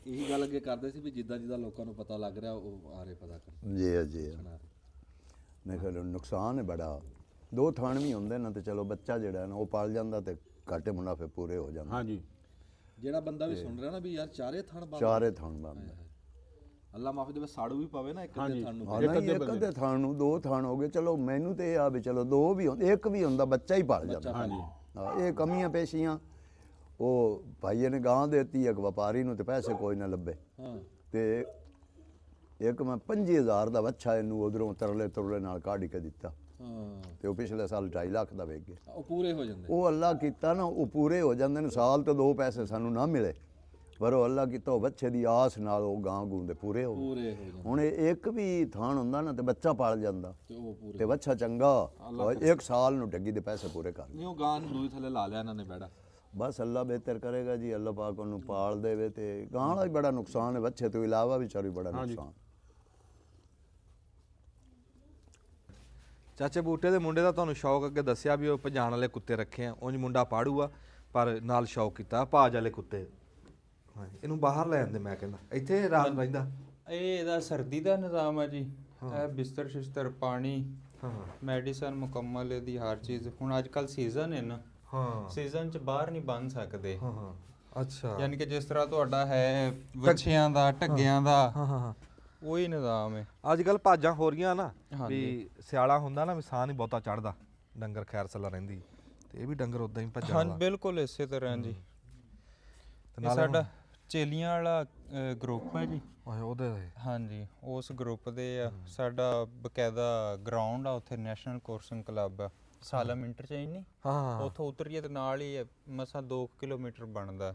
ਇਹੀ ਗੱਲ ਅੱਗੇ ਕਰਦੇ ਸੀ ਵੀ ਜਿੱਦਾਂ ਜਿੱਦਾਂ ਲੋਕਾਂ ਨੂੰ ਪਤਾ ਲੱਗ ਰਿਹਾ ਉਹ ਆਰੇ ਪਤਾ ਕਰ ਜੀ ਮੈਂ ਕਿਹਾ ਨੁਕਸਾਨ ਹੈ ਬੜਾ ਦੋ ਥਣ ਵੀ ਹੁੰਦੇ ਨਾ ਤੇ ਚਲੋ ਬੱਚਾ ਜਿਹੜਾ ਨਾ ਉਹ ਪਲ ਜਾਂਦਾ ਤੇ ਘਾਟੇ ਮੁਨਾਫੇ ਪੂਰੇ ਹੋ ਜਾਂਦੇ ਹਾਂਜੀ ਜਿਹੜਾ ਬੰਦਾ ਵੀ ਸੁਣ ਰਿਹਾ ਨਾ ਵੀ ਯਾਰ ਚਾਰੇ ਥਣ ਬੰਦ ਚਾਰੇ ਥਣ ਬੰਦ ਅੱਲਾ ਮਾਫੀ ਦੇਵੇ ਸਾੜੂ ਵੀ ਪਵੇ ਨਾ ਇੱਕ ਦੇ ਥਣ ਨੂੰ ਹਾਂ ਨਹੀਂ ਇੱਕ ਦੇ ਥਣ ਨੂੰ ਦੋ ਥਣ ਹੋ ਗਏ ਚਲੋ ਮੈਨੂੰ ਤੇ ਇਹ ਆ ਵੀ ਚਲੋ ਦੋ ਵੀ ਹੁੰਦੇ ਇੱਕ ਵੀ ਹੁੰਦਾ ਬੱਚਾ ਹੀ ਪਲ ਜਾਂਦਾ ਹਾਂਜੀ ਹਾਂ ਇਹ ਕਮੀਆਂ ਪੇਸ਼ੀਆਂ ਉਹ ਭਾਈਏ ਨੇ ਗਾਂ ਦੇਤੀ ਇੱਕ ਵਪਾਰੀ ਨੂੰ ਤੇ ਪੈਸੇ ਕੋਈ ਨਾ ਲੱਭੇ ਹਾਂ ਤੇ ਇੱਕ ਮੈਂ 5000 ਦਾ ਬੱਚਾ ਇਹਨੂੰ ਉਧਰੋਂ ਤਰਲੇ ਨਾਲ ਕੱਢ ਕੇ ਦਿੱਤਾ ਹਾਂ ਤੇ ਉਹ ਪਿਛਲੇ ਸਾਲ 2.5 ਲੱਖ ਦਾ ਵੇਚ ਗਿਆ ਉਹ ਪੂਰੇ ਹੋ ਜਾਂਦੇ ਉਹ ਅੱਲਾ ਕੀਤਾ ਨਾ ਉਹ ਪੂਰੇ ਹੋ ਜਾਂਦੇ ਨੇ ਸਾਲ ਤੋਂ ਦੋ ਪੈਸੇ ਸਾਨੂੰ ਨਾ ਮਿਲੇ ਪਰ ਉਹ ਅੱਲਾ ਕੀਤਾ ਉਹ ਬੱਚੇ ਦੀ ਆਸ ਨਾਲ ਉਹ ਗਾਂ ਗੂੰਦੇ ਪੂਰੇ ਹੋ ਗਏ ਪੂਰੇ ਹੋ ਜਾਂਦੇ ਹੁਣ ਇਹ ਇੱਕ ਵੀ ਥਾਣ ਹੁੰਦਾ ਨਾ ਤੇ ਬੱਚਾ ਪਾਲ ਜਾਂਦਾ ਤੇ ਉਹ ਪੂਰੇ ਤੇ ਬੱਚਾ ਚੰਗਾ ਇੱਕ ਸਾਲ ਨੂੰ ਡੱਗੀ ਦੇ ਪੈਸੇ ਪੂਰੇ ਕਰ ਨਹੀਂ ਉਹ ਗਾਂ ਨੂੰ ਦੂਈ ਥੱਲੇ ਲਾ ਲਿਆ ਇਹਨਾਂ ਨੇ ਬੈੜਾ ਬਸ ਅੱਲਾ ਬਿਹਤਰ ਕਰੇਗਾ ਜੀ ਅੱਲਾ ਪਾਕ ਉਹਨੂੰ ਪਾਲ ਦੇਵੇ ਤੇ ਗਾਂ ਵਾਲਾ ਵੀ ਬੜਾ ਨੁਕਸਾਨ ਹੈ ਬੱਚੇ ਤੋਂ ਇਲਾਵਾ ਵੀ ਚਾਰੀ ਬੜਾ ਨੁਕਸਾਨ ਚਾਚੇ ਬੂਟੇ ਦੇ ਮੁੰਡੇ ਦਾ ਤੁਹਾਨੂੰ ਸ਼ੌਕ ਅੱਗੇ ਦੱਸਿਆ ਵੀ ਉਹ ਭਜਾਣ ਵਾਲੇ ਕੁੱਤੇ ਰੱਖੇ ਆ ਉਂਝ ਮੁੰਡਾ ਪਾੜੂ ਆ ਪਰ ਨਾਲ ਸ਼ੌਕ ਕੀਤਾ ਭਾਜ ਵਾਲੇ ਕੁੱਤੇ ਹਾਂ ਇਹਨੂੰ ਬਾਹਰ ਲੈ ਜਾਂਦੇ ਮੈਂ ਕਹਿੰਦਾ ਇੱਥੇ ਰਾਤ ਰਹਿੰਦਾ ਇਹ ਇਹਦਾ ਸਰਦੀ ਦਾ ਨਿਜ਼ਾਮ ਹੈ ਜੀ। ਇਹ ਬਿਸਤਰ ਸ਼ਿਸਤਰ ਪਾਣੀ ਮੈਡੀਸਨ ਮੁਕੰਮਲ ਇਹਦੀ ਹਰ ਚੀਜ਼। ਹੁਣ ਅੱਜ ਕੱਲ ਸੀਜ਼ਨ ਹੈ ਨਾ, ਸੀਜ਼ਨ ਚ ਬਾਹਰ ਨਹੀਂ ਬੰਨ ਸਕਦੇ। ਅੱਛਾ, ਯਾਨੀ ਕਿ ਜਿਸ ਤਰ੍ਹਾਂ ਤੁਹਾਡਾ ਹੈ ਵੱਛਿਆਂ ਦਾ ਢੱਗਿਆਂ ਦਾ ਉਹੀ ਨਿਜ਼ਾਮ ਹੈ। ਅੱਜ ਕੱਲ ਭਾਜਾਂ ਹੋ ਰਹੀਆਂ ਨਾ ਵੀ ਸਿਆਲਾ ਹੁੰਦਾ ਨਾ ਵੀ ਸਾਹ ਨਹੀਂ ਬਹੁਤਾ ਚੜਦਾ, ਡੰਗਰ ਖੈਰ ਸਲਾ ਰਹਿੰਦੀ, ਤੇ ਇਹ ਵੀ ਡੰਗਰ ਉਦਾਂ ਹੀ ਭੱਜਣ ਹਾਂ ਵਾਲਾ। ਬਿਲਕੁਲ ਇਸੇ ਤਰ੍ਹਾਂ ਜੀ। ਤੇ ਇਹ ਸਾਡਾ ਚੇਲੀਆਂ ਵਾਲਾ ਗਰੁੱਪ ਹੈ ਜੀ। ਉਹਦੇ ਹਾਂਜੀ, ਉਸ ਗਰੁੱਪ ਦੇ ਆ। ਸਾਡਾ ਬਕਾਇਦਾ ਗਰਾਊਂਡ ਆ ਉੱਥੇ, ਨੈਸ਼ਨਲ ਕੋਰਸਿੰਗ ਕਲੱਬ ਆ ਸਾਲਮ ਇੰਟਰਚੇਂਜ ਨਹੀਂ, ਉੱਥੋਂ ਉਤਰੀਏ ਤੇ ਨਾਲ ਹੀ ਮਸਾਂ 2 ਕਿਲੋਮੀਟਰ ਬਣਦਾ।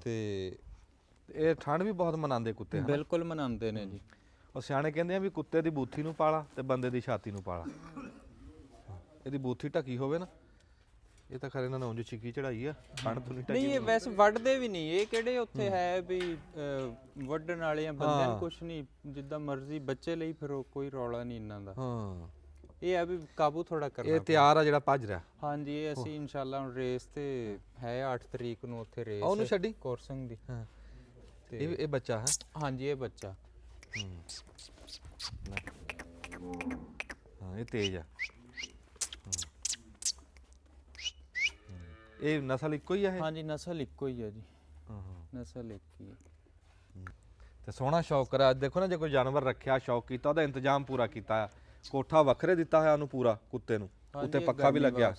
ਤੇ ਇਹ ਠੰਡ ਵੀ ਬਹੁਤ ਮਨਾਉਂਦੇ ਕੁੱਤੇ। ਬਿਲਕੁਲ ਮਨਾਉਂਦੇ ਨੇ ਜੀ। ਉਹ ਸਿਆਣੇ ਕਹਿੰਦੇ ਆ ਵੀ ਕੁੱਤੇ ਦੀ ਬੂਥੀ ਨੂੰ ਪਾਲਾ ਤੇ ਬੰਦੇ ਦੀ ਛਾਤੀ ਨੂੰ ਪਾਲਾ। ਇਹਦੀ ਬੂਥੀ ਢੱਕੀ ਹੋਵੇ ਨਾ, ਇਹ ਤਾਂ ਖਰੇ ਇਹਨਾਂ ਨੇ ਉਂਝ ਚਿੱਕੀ ਚੜਾਈ ਆ, ਠੰਡ ਤੋਂ ਨਹੀਂ ਢੱਕੀ। ਨਹੀਂ, ਇਹ ਵੈਸੇ ਵੱਢਦੇ ਵੀ ਨਹੀਂ। ਇਹ ਕਿਹੜੇ ਉੱਥੇ ਹੈ ਵੀ ਵੱਢਣ ਵਾਲੇ ਆ, ਬੰਦਿਆਂ ਨੂੰ ਕੁਛ ਨਹੀਂ, ਜਿੱਦਾਂ ਮਰਜ਼ੀ ਬੱਚੇ ਲਈ, ਫਿਰ ਕੋਈ ਰੌਲਾ ਨਹੀਂ ਇਹਨਾਂ ਦਾ। ਇਹ ਆ ਵੀ ਕਾਬੂ ਥੋੜਾ ਕਰਨਾ। ਇਹ ਤਿਆਰ ਆ ਜਿਹੜਾ ਭੱਜ ਰਿਹਾ। ਹਾਂਜੀ, ਇਹ ਅਸੀਂ ਇਨਸ਼ਾਅੱਲਾ ਹੁਣ ਰੇਸ ਤੇ ਹੈ 8 ਤਰੀਕ ਨੂੰ ਉੱਥੇ ਰੇਸ ਉਹਨੂੰ ਛੱਡੀ ਕੋਰਸਿੰਗ ਦੀ। ਤੇ ਇਹ ਬੱਚਾ ਹੈ। ਹਾਂਜੀ, ਇਹ ਬੱਚਾ। ਹਾਂ, ਇਹ ਤੇਜ਼ ਆ। ਇਹ ਨਸਲ ਇੱਕੋ ਹੀ ਆ ਇਹ? ਹਾਂਜੀ, ਨਸਲ ਇੱਕੋ ਹੀ ਆ ਜੀ। ਨਸਲ ਇੱਕ ਹੀ ਹੈ। ਤੇ ਸੋਹਣਾ ਸ਼ੌਕ ਕਰਾ। ਦੇਖੋ ਨਾ, ਜੇ ਕੋਈ ਜਾਨਵਰ ਰੱਖਿਆ, ਸ਼ੌਕ ਕੀਤਾ, ਉਹਦਾ ਇੰਤਜ਼ਾਮ ਪੂਰਾ ਕੀਤਾ ਆ। ਕੋਠਾ ਵੱਖਰੇ ਦਿੱਤਾ ਹੋਇਆ ਉਹਨੂੰ ਪੂਰਾ, ਕੁੱਤੇ ਨੂੰ, ਉੱਤੇ ਪੱਖਾ ਵੀ ਲੱਗਿਆ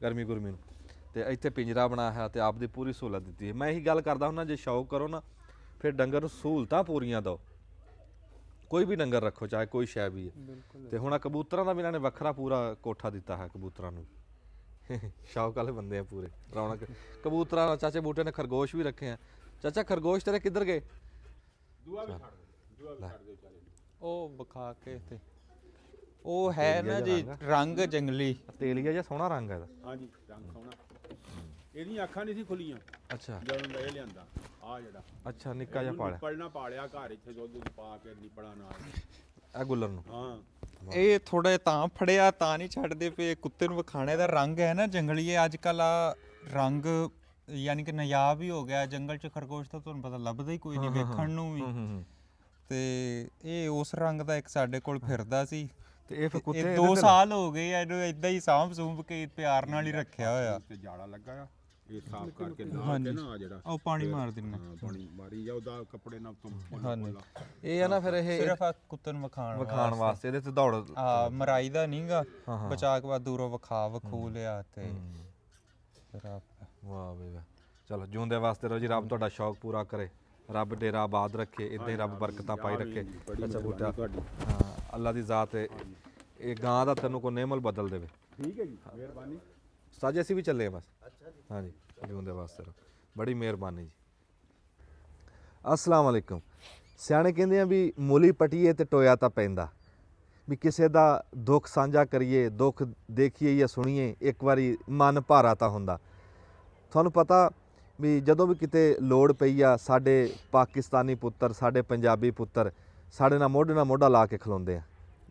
ਗਰਮੀ ਗੁਰਮੀ ਨੂੰ, ਤੇ ਇੱਥੇ ਪਿੰਜਰਾ ਬਣਾਇਆ ਹੈ ਤੇ ਆਪਦੀ ਪੂਰੀ ਸਹੂਲਤ ਦਿੱਤੀ ਹੈ। ਮੈਂ ਇਹੀ ਗੱਲ ਕਰਦਾ ਹੁੰਦਾ, ਜੇ ਸ਼ੌਕ ਕਰੋ ਨਾ ਫਿਰ ਡੰਗਰ ਨੂੰ ਸਹੂਲਤਾਂ ਪੂਰੀਆਂ ਦਿਓ। ਕੋਈ ਵੀ ਡੰਗਰ ਰੱਖੋ, ਚਾਹੇ ਕੋਈ ਸ਼ੈ ਵੀ ਹੈ। ਤੇ ਹੁਣ ਕਬੂਤਰਾਂ ਦਾ ਵੀ ਇਹਨਾਂ ਨੇ ਵੱਖਰਾ ਪੂਰਾ ਕੋਠਾ ਦਿੱਤਾ ਹੈ ਕਬੂਤਰਾਂ ਨੂੰ। ਸ਼ੌਕ ਵਾਲੇ ਬੰਦੇ ਆ ਪੂਰੇ, ਰੌਣਕ। ਕਬੂਤਰਾਂ ਨਾਲ ਚਾਚੇ ਬੂਟੇ ਨੇ ਖਰਗੋਸ਼ ਵੀ ਰੱਖੇ ਆ। ਚਾਚਾ ਖਰਗੋਸ਼ ਤੇਰੇ ਕਿੱਧਰ ਗਏ? ਉਹ ਵਿਖਾ ਕੇ ਤੇ ਉਹ ਹੈ ਨਾ ਜੀ ਰੰਗ ਜੰਗਲੀ। ਤੇਲੀਆ ਜਿਹਾ ਸੋਹਣਾ ਰੰਗ ਹੈ ਇਹਦਾ। ਹਾਂਜੀ, ਰੰਗ ਸੋਹਣਾ। ਇਹਦੀਆਂ ਅੱਖਾਂ ਨਹੀਂ ਸੀ ਖੁੱਲੀਆਂ ਅੱਛਾ, ਜਦੋਂ ਇਹ ਲਿਆਂਦਾ ਆ ਜਿਹੜਾ। ਅੱਛਾ, ਨਿੱਕਾ ਜਿਹਾ ਪਾਲਿਆ। ਪੜਨਾ ਪਾਲਿਆ ਘਰ, ਇੱਥੇ ਦੁੱਧ ਪਾ ਕੇ ਨਿਪੜਾ ਨਾਲ। ਇਹ ਗੁੱਲਰ ਨੂੰ। ਹਾਂ, ਇਹ ਥੋੜਾ ਤਾਂ ਫੜਿਆ ਤਾਂ ਨਹੀਂ ਛੱਡਦੇ ਪਏ। ਕੁੱਤੇ ਨੂੰ ਵਿਖਾਣੇ ਦਾ ਰੰਗ ਹੈ ਨਾ ਜੰਗਲੀ। ਇਹ ਅੱਜ ਕੱਲ ਆ ਰੰਗ ਯਾਨੀ ਕਿ ਨਾਯਾਬ ਹੀ ਹੋ ਗਿਆ। ਜੰਗਲ 'ਚ ਖਰਗੋਸ਼ ਤਾਂ ਤੁਹਾਨੂੰ ਪਤਾ ਲੱਭਦਾ ਹੀ ਕੋਈ ਨਹੀਂ ਵੇਖਣ ਨੂੰ ਵੀ। ਤੇ ਇਹ ਉਸ ਰੰਗ ਦਾ ਇੱਕ ਸਾਡੇ ਕੋਲ ਫਿਰਦਾ ਸੀ। ਤੇ ਇਹ ਫਿਰ ਕੁੱਤੇ 2 ਸਾਲ ਹੋ ਗਏ ਆ ਇਹਨੂੰ ਇਦਾਂ ਹੀ ਸਾਂਭ ਸੂੰਭ ਕੇ ਪਿਆਰ ਨਾਲ ਹੀ ਰੱਖਿਆ ਹੋਇਆ। ਤੇ ਜਾਲਾ ਲੱਗਾ ਆ, ਇਹ ਸਾਫ਼ ਕਰਕੇ ਲਾ ਕੇ ਨਾ ਆ ਜਿਹੜਾ ਉਹ ਪਾਣੀ ਮਾਰ ਦਿੰਨਾ। ਪਾਣੀ ਮਾਰੀ ਜਾ, ਉਹਦਾ ਕੱਪੜੇ ਨਾਲ ਤੋਂ ਇਹ ਆ ਨਾ ਫਿਰ ਇਹ ਸਿਰਫ ਆ ਕੁੱਤੇ ਨੂੰ ਵਿਖਾਣ ਵਾਸਤੇ। ਇਹਦੇ ਤੇ ਦੌੜ ਮਰਾਈ ਦਾ ਨਹੀਂਗਾ, ਬਚਾ ਕੇ ਬਾਅਦ ਦੂਰੋਂ ਵਿਖੂ ਲਿਆ ਤੇ ਫਿਰ ਵਾਹ ਬਈ ਵਾਹ। ਚਲੋ ਜਿਉਂਦੇ ਵਾਸਤੇ ਰਹੋ ਜੀ, ਰੱਬ ਤੁਹਾਡਾ ਸ਼ੌਕ ਪੂਰਾ ਕਰੇ, ਰੱਬ ਡੇਰਾ ਆਬਾਦ ਰੱਖੇ, ਇਦਾਂ ਹੀ ਰੱਬ ਬਰਕਤਾਂ ਪਾਈ ਰੱਖੇ। ਅੱਛਾ ਬੂਟਾ, ਹਾਂ, ਅੱਲਾ ਦੀ ਜ਼ਾਤ ਹੈ। ਇਹ ਗਾਂ ਦਾ ਤੈਨੂੰ ਕੋਈ ਨੇਮਲ ਬਦਲ ਦੇਵੇ। ਠੀਕ ਹੈ ਜੀ, ਮਿਹਰਬਾਨੀ। ਸਾਜੇ ਅਸੀਂ ਵੀ ਚੱਲੇ ਬਸ। ਹਾਂਜੀ, ਜਿਉਂਦੇ ਵਾਸਤੇ ਰਹੋ, ਬੜੀ ਮਿਹਰਬਾਨੀ ਜੀ। ਅਸਲਾਮ ਵਾਲੇਕੁਮ। ਸਿਆਣੇ ਕਹਿੰਦੇ ਆ ਵੀ ਮੂਲੀ ਪਟੀਏ ਤੇ ਟੋਇਆ ਤਾਂ ਪੈਂਦਾ। ਵੀ ਕਿਸੇ ਦਾ ਦੁੱਖ ਸਾਂਝਾ ਕਰੀਏ, ਦੁੱਖ ਦੇਖੀਏ ਜਾਂ ਸੁਣੀਏ, ਇੱਕ ਵਾਰੀ ਮਨ ਭਾਰਾ ਤਾਂ ਹੁੰਦਾ। ਤੁਹਾਨੂੰ ਪਤਾ ਵੀ ਜਦੋਂ ਵੀ ਕਿਤੇ ਲੋੜ ਪਈ ਆ, ਸਾਡੇ ਪਾਕਿਸਤਾਨੀ ਪੁੱਤਰ, ਸਾਡੇ ਪੰਜਾਬੀ ਪੁੱਤਰ ਸਾਡੇ ਨਾਲ ਮੋਢਾ ਲਾ ਕੇ ਖਲੋਂਦੇ ਆ।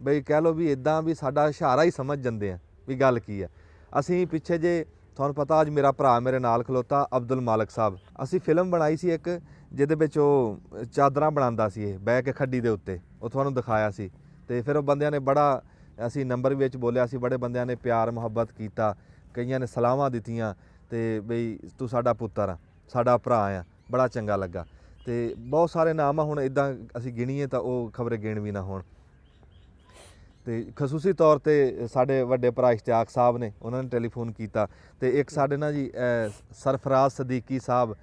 ਬਈ ਕਹਿ ਲਓ ਵੀ ਇਦਾਂ ਵੀ ਸਾਡਾ ਇਸ਼ਾਰਾ ਹੀ ਸਮਝ ਜਾਂਦੇ ਆ ਵੀ ਗੱਲ ਕੀ ਆ। ਅਸੀਂ ਪਿੱਛੇ ਜੇ ਤੁਹਾਨੂੰ ਪਤਾ, ਅੱਜ ਮੇਰਾ ਭਰਾ ਮੇਰੇ ਨਾਲ ਖਲੋਤਾ, ਅਬਦੁਲ ਮਾਲਕ ਸਾਹਿਬ। ਅਸੀਂ ਫਿਲਮ ਬਣਾਈ ਸੀ ਇੱਕ, ਜਿਹਦੇ ਵਿੱਚ ਉਹ ਚਾਦਰਾਂ ਬਣਾਉਂਦਾ ਸੀ, ਇਹ ਬਹਿ ਕੇ ਖੱਡੀ ਦੇ ਉੱਤੇ, ਉਹ ਤੁਹਾਨੂੰ ਦਿਖਾਇਆ ਸੀ। ਤੇ ਫਿਰ ਉਹ ਬੰਦਿਆਂ ਨੇ ਬੜਾ, ਅਸੀਂ ਨੰਬਰ ਵਿੱਚ ਬੋਲਿਆ ਸੀ, ਬੜੇ ਬੰਦਿਆਂ ਨੇ ਪਿਆਰ ਮੁਹੱਬਤ ਕੀਤਾ, ਕਈਆਂ ਨੇ ਸਲਾਹਾਂ ਦਿੱਤੀਆਂ ਤੇ ਬਈ ਤੂੰ ਸਾਡਾ ਪੁੱਤਰ ਆ, ਸਾਡਾ ਭਰਾ ਆ, ਬੜਾ ਚੰਗਾ ਲੱਗਾ। ਤੇ ਬਹੁਤ ਸਾਰੇ ਨਾਮ ਆ, ਹੁਣ ਇਦਾਂ ਅਸੀਂ ਗਿਣੀਏ ਤਾਂ ਉਹ ਖਬਰੇ ਗਿਣ ਵੀ ਨਾ ਹੋਣ। ਤੇ ਖਸੂਸੀ ਤੌਰ ਤੇ ਸਾਡੇ ਵੱਡੇ ਭਰਾ ਇਸ਼ਤਿਆਕ ਸਾਹਿਬ ਨੇ, ਉਹਨਾਂ ਨੇ ਟੈਲੀਫੋਨ ਕੀਤਾ। ਤੇ ਇੱਕ ਸਾਡੇ ਨਾ ਜੀ ਸਰਫਰਾਜ਼ ਸਦੀਕੀ ਸਾਹਿਬ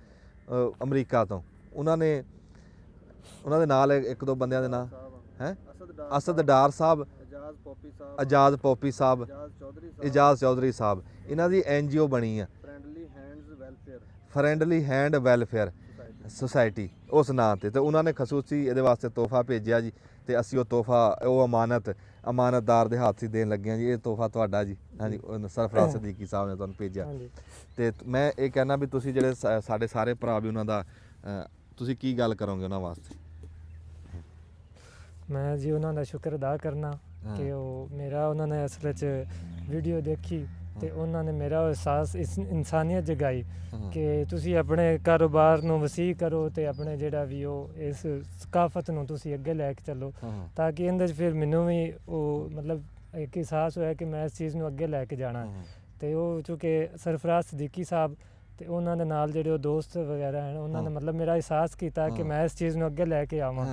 ਅਮਰੀਕਾ ਤੋਂ, ਉਹਨਾਂ ਦੇ ਨਾਲ 1-2 ਬੰਦਿਆਂ ਦੇ ਨਾਂ ਹੈ, ਅਸਦ ਡਾਰ ਸਾਹਿਬ, ਅਜਾਜ਼ ਪੋਪੀ ਸਾਹਿਬ, ਇਜਾਜ਼ ਚੌਧਰੀ ਸਾਹਿਬ। ਇਹਨਾਂ ਦੀ NGO ਬਣੀ ਆ ਫਰੈਂਡਲੀ ਹੈਂਡ ਵੈਲਫੇਅਰ ਸੁਸਾਇਟੀ, ਉਸ ਨਾਂ ਤੇ। ਉਹਨਾਂ ਨੇ ਖਸੂਸੀ ਇਹਦੇ ਵਾਸਤੇ ਤੋਹਫਾ ਭੇਜਿਆ ਜੀ, ਤੇ ਅਸੀਂ ਉਹ ਤੋਹਫਾ, ਉਹ ਅਮਾਨਤਦਾਰ ਦੇ ਹੱਥ 'ਚ ਦੇਣ ਲੱਗੇ ਹਾਂ ਜੀ। ਇਹ ਤੋਹਫਾ ਤੁਹਾਡਾ ਜੀ। ਹਾਂਜੀ, ਸਰਫਰਾਜ਼ ਸਦੀਕੀ ਸਾਹਿਬ ਨੇ ਤੁਹਾਨੂੰ ਭੇਜਿਆ। ਤੇ ਮੈਂ ਇਹ ਕਹਿਣਾ ਵੀ ਤੁਸੀਂ ਜਿਹੜੇ ਸਾਡੇ ਸਾਰੇ ਭਰਾ ਵੀ, ਉਹਨਾਂ ਦਾ ਤੁਸੀਂ ਕੀ ਗੱਲ ਕਰੋਗੇ ਉਹਨਾਂ ਵਾਸਤੇ? ਮੈਂ ਜੀ ਉਹਨਾਂ ਦਾ ਸ਼ੁਕਰ ਅਦਾ ਕਰਨਾ ਕਿ ਉਹ ਮੇਰਾ, ਉਹਨਾਂ ਨੇ ਅਸਲ 'ਚ ਵੀਡੀਓ ਦੇਖੀ ਤੇ ਉਹਨਾਂ ਨੇ ਮੇਰਾ ਅਹਿਸਾਸ ਇਸ ਇਨਸਾਨੀਅਤ ਜਗਾਈ ਕਿ ਤੁਸੀਂ ਆਪਣੇ ਕਾਰੋਬਾਰ ਨੂੰ ਵਸੀਹ ਕਰੋ ਤੇ ਆਪਣੇ ਜਿਹੜਾ ਵੀ ਉਹ ਇਸ ਸਕਾਫਤ ਨੂੰ ਤੁਸੀਂ ਅੱਗੇ ਲੈ ਕੇ ਚੱਲੋ ਤਾਂ ਕਿ ਇਹਦੇ 'ਚ ਫਿਰ ਮੈਨੂੰ ਵੀ ਉਹ ਮਤਲਬ ਇੱਕ ਅਹਿਸਾਸ ਹੋਇਆ ਕਿ ਮੈਂ ਇਸ ਚੀਜ਼ ਨੂੰ ਅੱਗੇ ਲੈ ਕੇ ਜਾਣਾ ਤੇ ਉਹ ਚੂੰਕਿ ਸਰਫਰਾਜ਼ ਸਦੀਕੀ ਸਾਹਿਬ ਤੇ ਉਹਨਾਂ ਦੇ ਨਾਲ ਜਿਹੜੇ ਉਹ ਦੋਸਤ ਵਗੈਰਾ ਹਨ ਉਹਨਾਂ ਨੇ ਮਤਲਬ ਮੇਰਾ ਅਹਿਸਾਸ ਕੀਤਾ ਕਿ ਮੈਂ ਇਸ ਚੀਜ਼ ਨੂੰ ਅੱਗੇ ਲੈ ਕੇ ਆਵਾਂ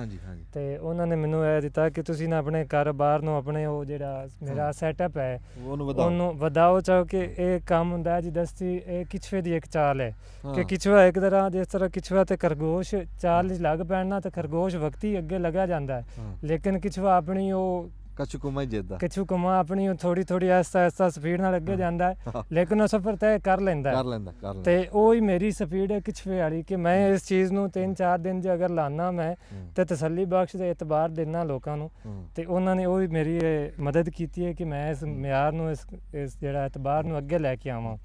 ਤੇ ਉਹਨਾਂ ਨੇ ਮੈਨੂੰ ਇਹ ਦਿੱਤਾ ਕਿ ਤੁਸੀਂ ਨਾ ਆਪਣੇ ਕਾਰੋਬਾਰ ਨੂੰ ਆਪਣੇ ਉਹ ਜਿਹੜਾ ਮੇਰਾ ਸੈਟਅਪ ਹੈ ਉਹਨੂੰ ਵਧਾਓ ਚਾਹੋ ਕਿ ਇਹ ਕੰਮ ਹੁੰਦਾ ਹੈ ਜਿੱਦਾਂ ਇਹ ਕਿਛਵੇ ਦੀ ਇੱਕ ਚਾਲ ਹੈ ਕਿ ਕਿਛਵਾ ਇੱਕ ਤਰ੍ਹਾਂ ਜਿਸ ਤਰ੍ਹਾਂ ਕਿਛਵਾ ਤੇ ਖਰਗੋਸ਼ ਚਾਲ ਲੱਗ ਪੈਣਾ ਤੇ ਖਰਗੋਸ਼ ਵਕਤੀ ਅੱਗੇ ਲਗਾ ਜਾਂਦਾ ਹੈ ਲੇਕਿਨ ਕਿਛਵਾ ਆਪਣੀ ਉਹ ਕਛੂ ਕੁਮਾ ਆਪਣੀ ਥੋੜੀ ਥੋੜੀ ਆਸਤਾ ਸਪੀਡ ਨਾਲ ਅੱਗੇ ਜਾਂਦਾ ਹੈ ਲੇਕਿਨ ਉਹ ਸਫ਼ਰ ਤੈਅ ਕਰ ਲੈਂਦਾ ਹੈ ਤੇ ਉਹ ਹੀ ਮੇਰੀ ਸਪੀਡ ਹੈ ਕਿਛਵੇ ਵਾਲੀ ਕਿ ਮੈਂ ਇਸ ਚੀਜ਼ ਨੂੰ 3-4 ਦਿਨ ਜੇ ਅਗਰ ਲਾਣਾ ਮੈਂ ਤੇ ਤਸੱਲੀ ਬਖਸ਼ ਦੇ ਇਤਬਾਰ ਦੇਣਾ ਲੋਕਾਂ ਨੂੰ ਤੇ ਉਹਨਾਂ ਨੇ ਉਹ ਹੀ ਮੇਰੀ ਮਦਦ ਕੀਤੀ ਹੈ ਕਿ ਮੈਂ ਇਸ ਮਿਆਰ ਨੂੰ ਇਸ ਜਿਹੜਾ ਇਤਬਾਰ ਨੂੰ ਅੱਗੇ ਲੈ ਕੇ ਆਵਾਂ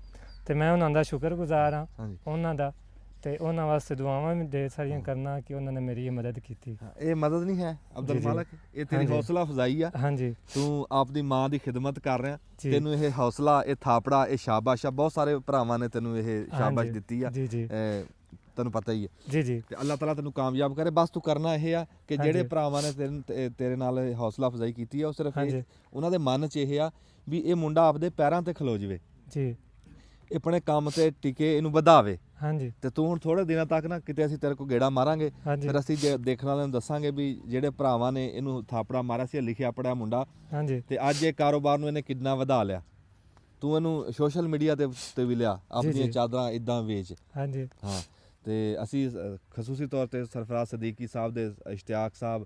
ਤੇ ਮੈਂ ਉਹਨਾਂ ਦਾ ਸ਼ੁਕਰਗੁਜ਼ਾਰ ਹਾਂ ਉਹਨਾਂ ਦਾ ਤੇ ਉਹਨਾਂ ਵਾਸਤੇ ਦੁਆਵਾਂ ਵੀ ਢੇਰ ਸਾਰੀਆਂ ਕਰਨਾ ਕਿ ਉਹਨਾਂ ਨੇ ਮੇਰੀ ਇਹ ਮਦਦ ਕੀਤੀ ਇਹ ਮਦਦ ਨਹੀਂ ਹੈ ਅਬਦੁਲ ਮਾਲਕ ਇਹ ਤੇਰੀ ਹੌਸਲਾ ਅਫਜ਼ਾਈ ਆ ਹਾਂਜੀ ਤੂੰ ਆਪਦੀ ਮਾਂ ਦੀ ਖਿਦਮਤ ਕਰ ਰਿਹਾ ਤੈਨੂੰ ਇਹ ਹੌਸਲਾ ਇਹ ਥਾਪੜਾ ਇਹ ਸ਼ਾਬਾਸ਼ ਆ ਬਹੁਤ ਸਾਰੇ ਭਰਾਵਾਂ ਨੇ ਤੈਨੂੰ ਇਹ ਸ਼ਾਬਾਸ਼ ਦਿੱਤੀ ਆ ਜੀ ਜੀ ਤੈਨੂੰ ਪਤਾ ਹੀ ਹੈ ਜੀ ਜੀ ਤੇ ਅੱਲਾਹ ਤਾਲਾ ਤੈਨੂੰ ਕਾਮਯਾਬ ਕਰੇ ਬਸ ਤੂੰ ਕਰਨਾ ਇਹ ਆ ਕਿ ਜਿਹੜੇ ਭਰਾਵਾਂ ਨੇ ਤੇਰੇ ਨਾਲ ਹੌਸਲਾ ਅਫਜ਼ਾਈ ਕੀਤੀ ਆ ਉਹ ਸਿਰਫ ਉਹਨਾਂ ਦੇ ਮਨ 'ਚ ਇਹ ਆ ਵੀ ਇਹ ਮੁੰਡਾ ਆਪਦੇ ਪੈਰਾਂ ਤੇ ਖਲੋ ਜਾਵੇ ਜੀ ਆਪਣੇ ਕੰਮ ਤੇ ਟਿਕੇ ਇਹਨੂੰ ਵਧਾਵੇ ਹਾਂਜੀ ਤੇ ਤੂੰ ਹੁਣ ਥੋੜੇ ਦਿਨਾਂ ਤੱਕ ਨਾ ਕਿਤੇ ਅਸੀਂ ਤੇਰੇ ਕੋਲ ਗੇੜਾ ਮਾਰਾਂਗੇ ਫਿਰ ਅਸੀਂ ਦੇਖਣ ਵਾਲਿਆਂ ਨੂੰ ਦੱਸਾਂਗੇ ਵੀ ਜਿਹੜੇ ਭਰਾਵਾਂ ਨੇ ਇਹਨੂੰ ਥਾਪੜਾ ਮਾਰਿਆ ਸੀ ਲਿਖਿਆ ਪੜਿਆ ਮੁੰਡਾ ਹਾਂਜੀ ਤੇ ਅੱਜ ਇਹ ਕਾਰੋਬਾਰ ਨੂੰ ਇਹਨੇ ਕਿੰਨਾ ਵਧਾ ਲਿਆ ਤੂੰ ਇਹਨੂੰ ਸੋਸ਼ਲ ਮੀਡੀਆ ਤੇ ਵੀ ਲਿਆ ਆਪਣੀਆਂ ਚਾਦਰਾਂ ਇਦਾਂ ਵੇਚ ਹਾਂਜੀ ਹਾਂ ਤੇ ਅਸੀਂ ਖਸੂਸੀ ਤੌਰ ਤੇ ਸਰਫਰਾਜ਼ ਸਦੀਕੀ ਸਾਹਿਬ ਦੇ ਇਸ਼ਤਿਆਕ ਸਾਹਿਬ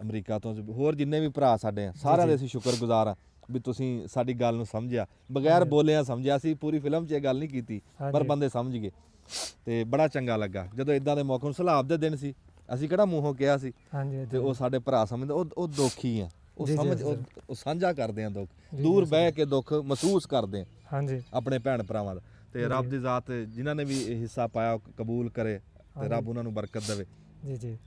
ਅਮਰੀਕਾ ਤੋਂ ਹੋਰ ਜਿੰਨੇ ਵੀ ਭਰਾ ਸਾਡੇ ਆ ਸਾਰਿਆਂ ਦੇ ਅਸੀਂ ਸ਼ੁਕਰਗੁਜ਼ਾਰ ਆ ਵੀ ਤੁਸੀਂ ਸਾਡੀ ਗੱਲ ਨੂੰ ਸਮਝਿਆ ਬਗੈਰ ਬੋਲਿਆ ਸਮਝਿਆ ਸੀ ਪੂਰੀ ਫਿਲਮ 'ਚ ਇਹ ਗੱਲ ਨਹੀਂ ਕੀਤੀ ਪਰ ਬੰਦੇ ਸਮਝ ਗਏ ਤੇ ਬੜਾ ਚੰਗਾ ਲੱਗਾ ਜਦੋਂ ਇਦਾਂ ਦੇ ਮੌਕੇ ਨੂੰ ਸਲਾਬ ਦੇ ਦਿਨ ਸੀ ਅਸੀਂ ਕਿਹੜਾ ਮੂੰਹੋਂ ਕਿਹਾ ਸੀ ਤੇ ਉਹ ਸਾਡੇ ਭਰਾ ਸਮਝਦੇ ਉਹ ਦੁਖੀ ਆ ਉਹ ਸਮਝ ਉਹ ਸਾਂਝਾ ਕਰਦੇ ਆ ਦੁੱਖ ਦੂਰ ਬਹਿ ਕੇ ਦੁੱਖ ਮਹਿਸੂਸ ਕਰਦੇ ਆ ਹਾਂਜੀ ਆਪਣੇ ਭੈਣ ਭਰਾਵਾਂ ਦਾ ਤੇ ਰੱਬ ਦੀ ਜ਼ਾਤ ਜਿਨ੍ਹਾਂ ਨੇ ਵੀ ਇਹ ਹਿੱਸਾ ਪਾਇਆ ਕਬੂਲ ਕਰੇ ਤੇ ਰੱਬ ਉਹਨਾਂ ਨੂੰ ਬਰਕਤ ਦੇਵੇ ਜੀ ਜੀ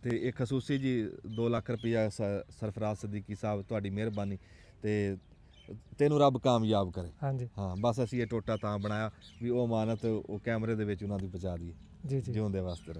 ਤੇ ਇਹ ਖਸੂਸੀ ਜੀ 2 ਲੱਖ ਰੁਪਈਆ ਸਰਫਰਾਜ਼ ਸਦੀਕੀ ਸਾਹਿਬ ਤੁਹਾਡੀ ਮਿਹਰਬਾਨੀ ਤੇ ਤੈਨੂੰ ਰੱਬ ਕਾਮਯਾਬ ਕਰੇ ਹਾਂਜੀ ਹਾਂ ਬਸ ਅਸੀਂ ਇਹ ਟੋਟਾ ਤਾਂ ਬਣਾਇਆ ਵੀ ਉਹ ਅਮਾਨਤ ਉਹ ਕੈਮਰੇ ਦੇ ਵਿੱਚ ਉਹਨਾਂ ਦੀ ਪਹੁੰਚਾ ਦਈਏ ਜੀ ਜੀ ਜਿਉਂਦੇ ਵਾਸਤੇ